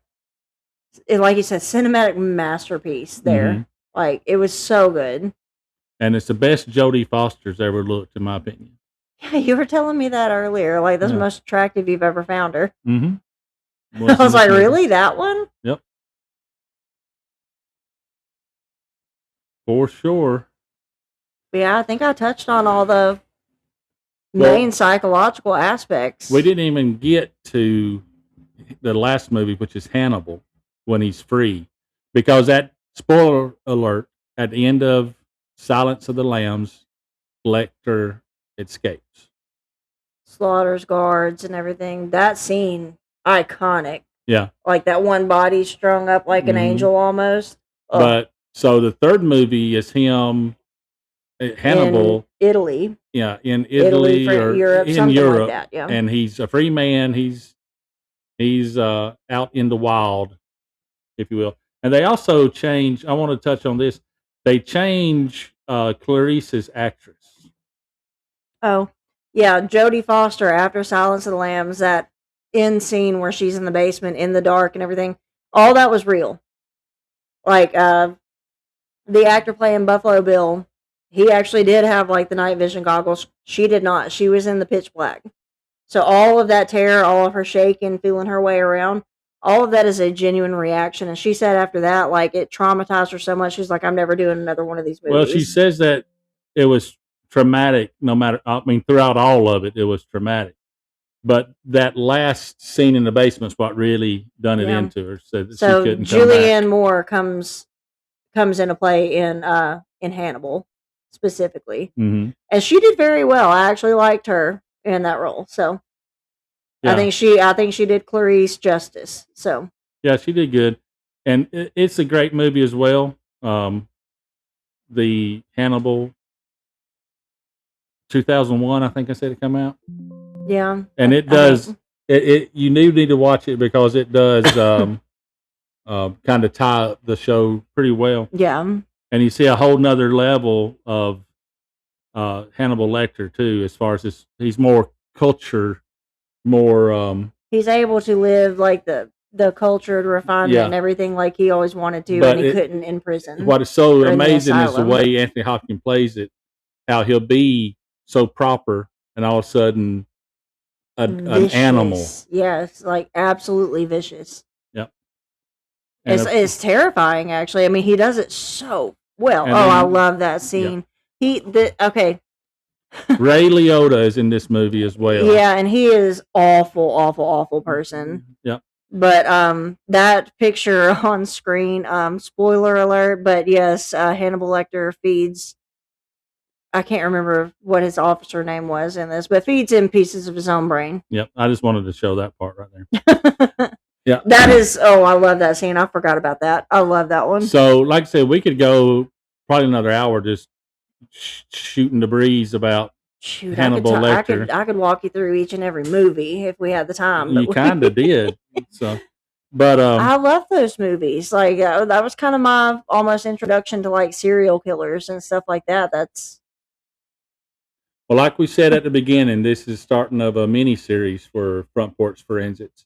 C: Like you said, cinematic masterpiece there.
B: Mhm.
C: Like it was so good.
B: And it's the best Jodie Foster's ever looked, in my opinion.
C: Yeah, you were telling me that earlier. Like that's the
B: Yeah.
C: most attractive you've ever found her.
B: Mm-hmm.
C: I was like, really? That one?
B: Yep. For sure.
C: Yeah, I think I touched on all the main psychological aspects.
B: We didn't even get to the last movie, which is Hannibal, when he's free, because that, spoiler alert, at the end of Silence of the Lambs, Lecter escapes.
C: Slaughters guards and everything. That scene, iconic.
B: Yeah.
C: Like that one body strung up like an angel almost.
B: But so the third movie is him, Hannibal,
C: in Italy.
B: Yeah, in Italy or
C: Europe,
B: in
C: something
B: Europe,
C: like that. Yeah,
B: and he's a free man. He's out in the wild, if you will. And they also change. I want to touch on this. They change Clarice's actress.
C: Oh, yeah, Jodie Foster after Silence of the Lambs. That end scene where she's in the basement in the dark and everything. All that was real. Like the actor playing Buffalo Bill, he actually did have like the night vision goggles. She did not. She was in the pitch black. So all of that terror, all of her shaking, feeling her way around, all of that is a genuine reaction. And she said after that, like it traumatized her so much, she's like, I'm never doing another one of these movies.
B: Well, she says that it was traumatic. No matter, I mean, throughout all of it, it was traumatic. But that last scene in the basement's what really done it into her. So she couldn't
C: Julianne Moore comes into play in Hannibal specifically, and she did very well. I actually liked her in that role. So yeah. I think she did Clarice justice. So
B: yeah, she did good, and it's a great movie as well. The Hannibal 2001, I think I said it come out.
C: Yeah,
B: and it does. You need to watch it because it does kind of tie up the show pretty well.
C: Yeah,
B: and you see a whole nother level of Hannibal Lecter too, as far as he's more culture, more.
C: He's able to live like the cultured refinement and everything like he always wanted to, but he couldn't in prison.
B: What is so amazing is the way Anthony Hopkins plays it. How he'll be so proper, and all of a sudden, an animal.
C: Yes, like absolutely vicious.
B: Yep.
C: It's terrifying, actually. I mean, he does it so well. I love that scene. Okay.
B: Ray Liotta is in this movie as well.
C: Yeah, and he is awful person.
B: Yep.
C: But that picture on screen, spoiler alert, but yes, Hannibal Lecter feeds, I can't remember what his officer name was in this, but feeds him pieces of his own brain.
B: Yep. I just wanted to show that part right there. Yeah.
C: That is, I love that scene. I forgot about that. I love that one.
B: So, like I said, we could go probably another hour just shooting the breeze about Hannibal Lecter.
C: I could walk you through each and every movie if we had the time.
B: You kind of did. So, but
C: I love those movies. Like that was kind of my almost introduction to like serial killers and stuff like that.
B: Well, like we said at the beginning, this is starting of a mini series for Front Porch Forensics.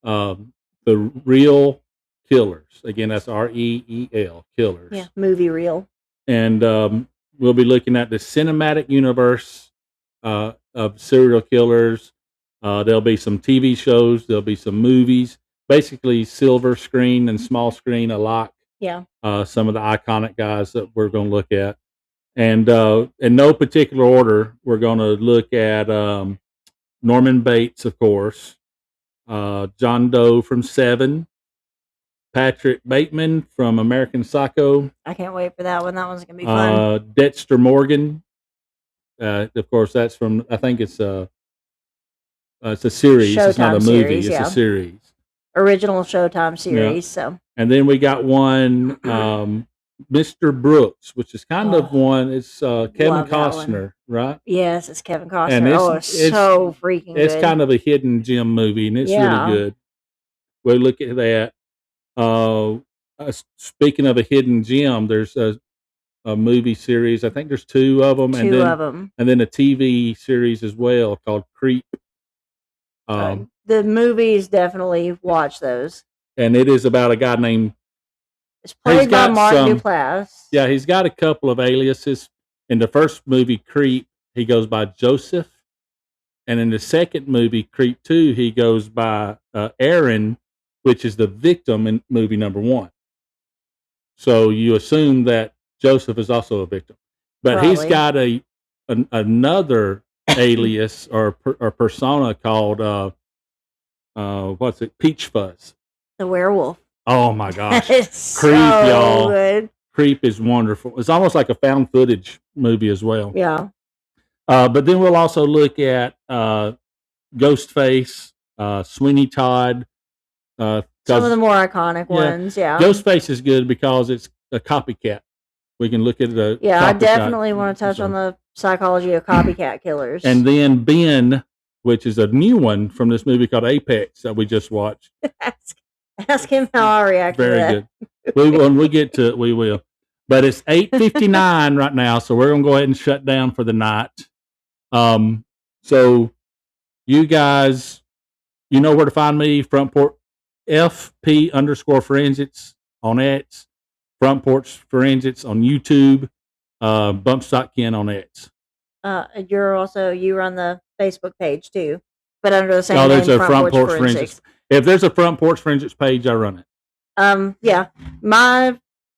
B: The real killers. Again, that's REEL, killers.
C: Yeah, movie reel.
B: And we'll be looking at the cinematic universe of serial killers. There'll be some TV shows. There'll be some movies. Basically, silver screen and small screen alike.
C: Yeah.
B: Some of the iconic guys that we're going to look at. And in no particular order, we're going to look at Norman Bates, of course. John Doe from Seven, Patrick Bateman from American Psycho.
C: I can't wait for that one. That one's gonna be fun.
B: Dexter Morgan. Of course, that's from, I think it's It's a series. It's not a
C: Showtime
B: movie.
C: series,
B: It's
C: yeah.
B: a series.
C: Original Showtime series. So
B: And then we got one, Mr. Brooks, which is kind of one. It's Kevin
C: love that one.
B: Costner, right?
C: Yes, it's Kevin
B: And
C: Costner. It's so freaking
B: it's
C: good.
B: kind of a hidden gem movie, and it's really good. We look at that. Speaking of a hidden gem, there's a movie series. I think there's two of them, and then a TV series as well called Creep.
C: The movies, definitely watch those.
B: And it is about a guy named.
C: It's played by Mark Duplass.
B: Yeah, he's got a couple of aliases. In the first movie, Creep, he goes by Joseph. And in the second movie, Creep 2, he goes by Aaron, which is the victim in movie number 1. So you assume that Joseph is also a victim. But he's got another alias or persona called, what's it? Peach Fuzz.
C: The werewolf.
B: Oh my gosh.
C: It's
B: Creep,
C: so
B: y'all.
C: good.
B: Creep is wonderful. It's almost like a found footage movie as well.
C: Yeah.
B: But then we'll also look at Ghostface, Sweeney Todd.
C: Some of the more iconic ones, yeah.
B: Ghostface is good because it's a copycat. We can look at the
C: I definitely want to touch on the psychology of copycat killers.
B: And then Ben, which is a new one from this movie called Apex that we just watched.
C: Ask him how I react to that.
B: Very good. When we get to it, we will. But it's 8:59 right now, so we're going to go ahead and shut down for the night. So you guys, you know where to find me, Front Porch FP_forensics on X, Front Porch Forensics on YouTube, Bumpstock Ken on X.
C: You run the Facebook page too, but under the same name.
B: There's a Front Porch Forensics. If there's a Front Porch Forensics page, I run it.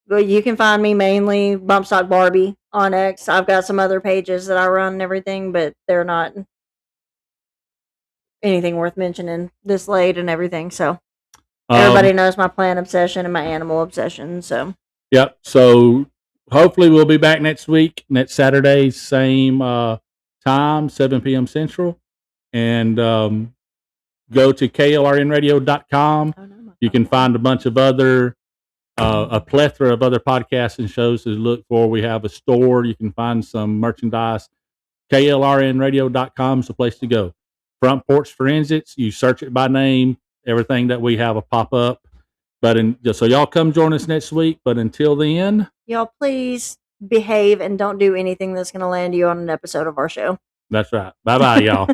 C: You can find me mainly Bumpstock Barbie on X. I've got some other pages that I run and everything, but they're not anything worth mentioning this late and everything. So everybody knows my plant obsession and my animal obsession. So
B: yep. So hopefully we'll be back next week, next Saturday, same time, 7 p.m. Central, and go to klrnradio.com. You can find a bunch of other, a plethora of other podcasts and shows to look for. We have a store. You can find some merchandise. klrnradio.com is the place to go. Front Porch Forensics, you search it by name. Everything that we have will pop up. But so y'all come join us next week. But until then,
C: y'all please behave and don't do anything that's going to land you on an episode of our show.
B: That's right. Bye-bye, y'all.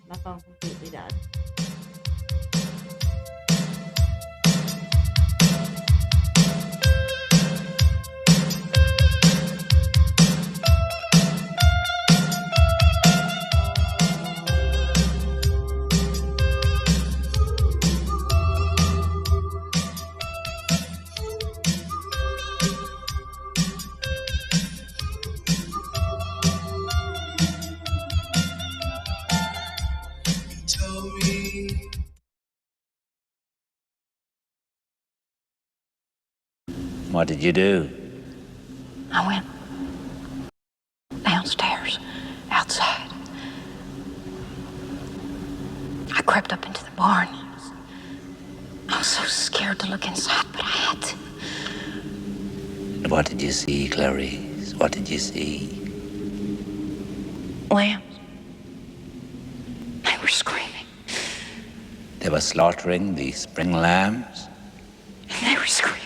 C: My phone completely died.
E: What did you do?
F: I went downstairs, outside. I crept up into the barn. I was so scared to look inside, but I had to.
E: What did you see, Clarice? What did you see?
F: Lambs. They were screaming.
E: They were slaughtering the spring lambs?
F: And they were screaming.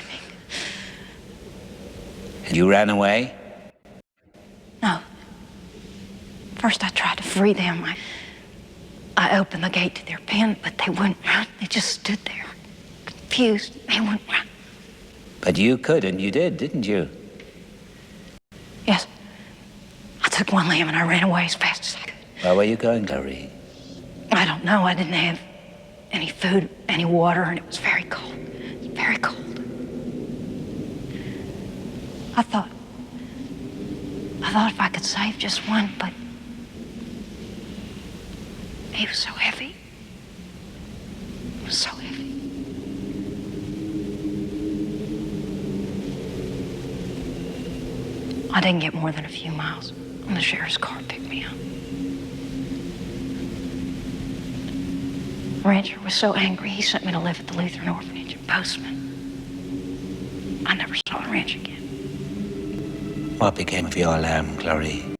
E: And you ran away?
F: No. First I tried to free them. I opened the gate to their pen, but they wouldn't run. They just stood there, confused. They wouldn't run.
E: But you could, and you did, didn't you?
F: Yes. I took one lamb and I ran away as fast as I could.
E: Where were you going, Clarice?
F: I don't know. I didn't have any food, any water, and it was very cold. It was very cold. I thought if I could save just one, but he was so heavy. It was so heavy. I didn't get more than a few miles. And the sheriff's car picked me up. Rancher was so angry, he sent me to live at the Lutheran orphanage in Postman. I never saw Ranch again.
E: What became of your lamb, Clary?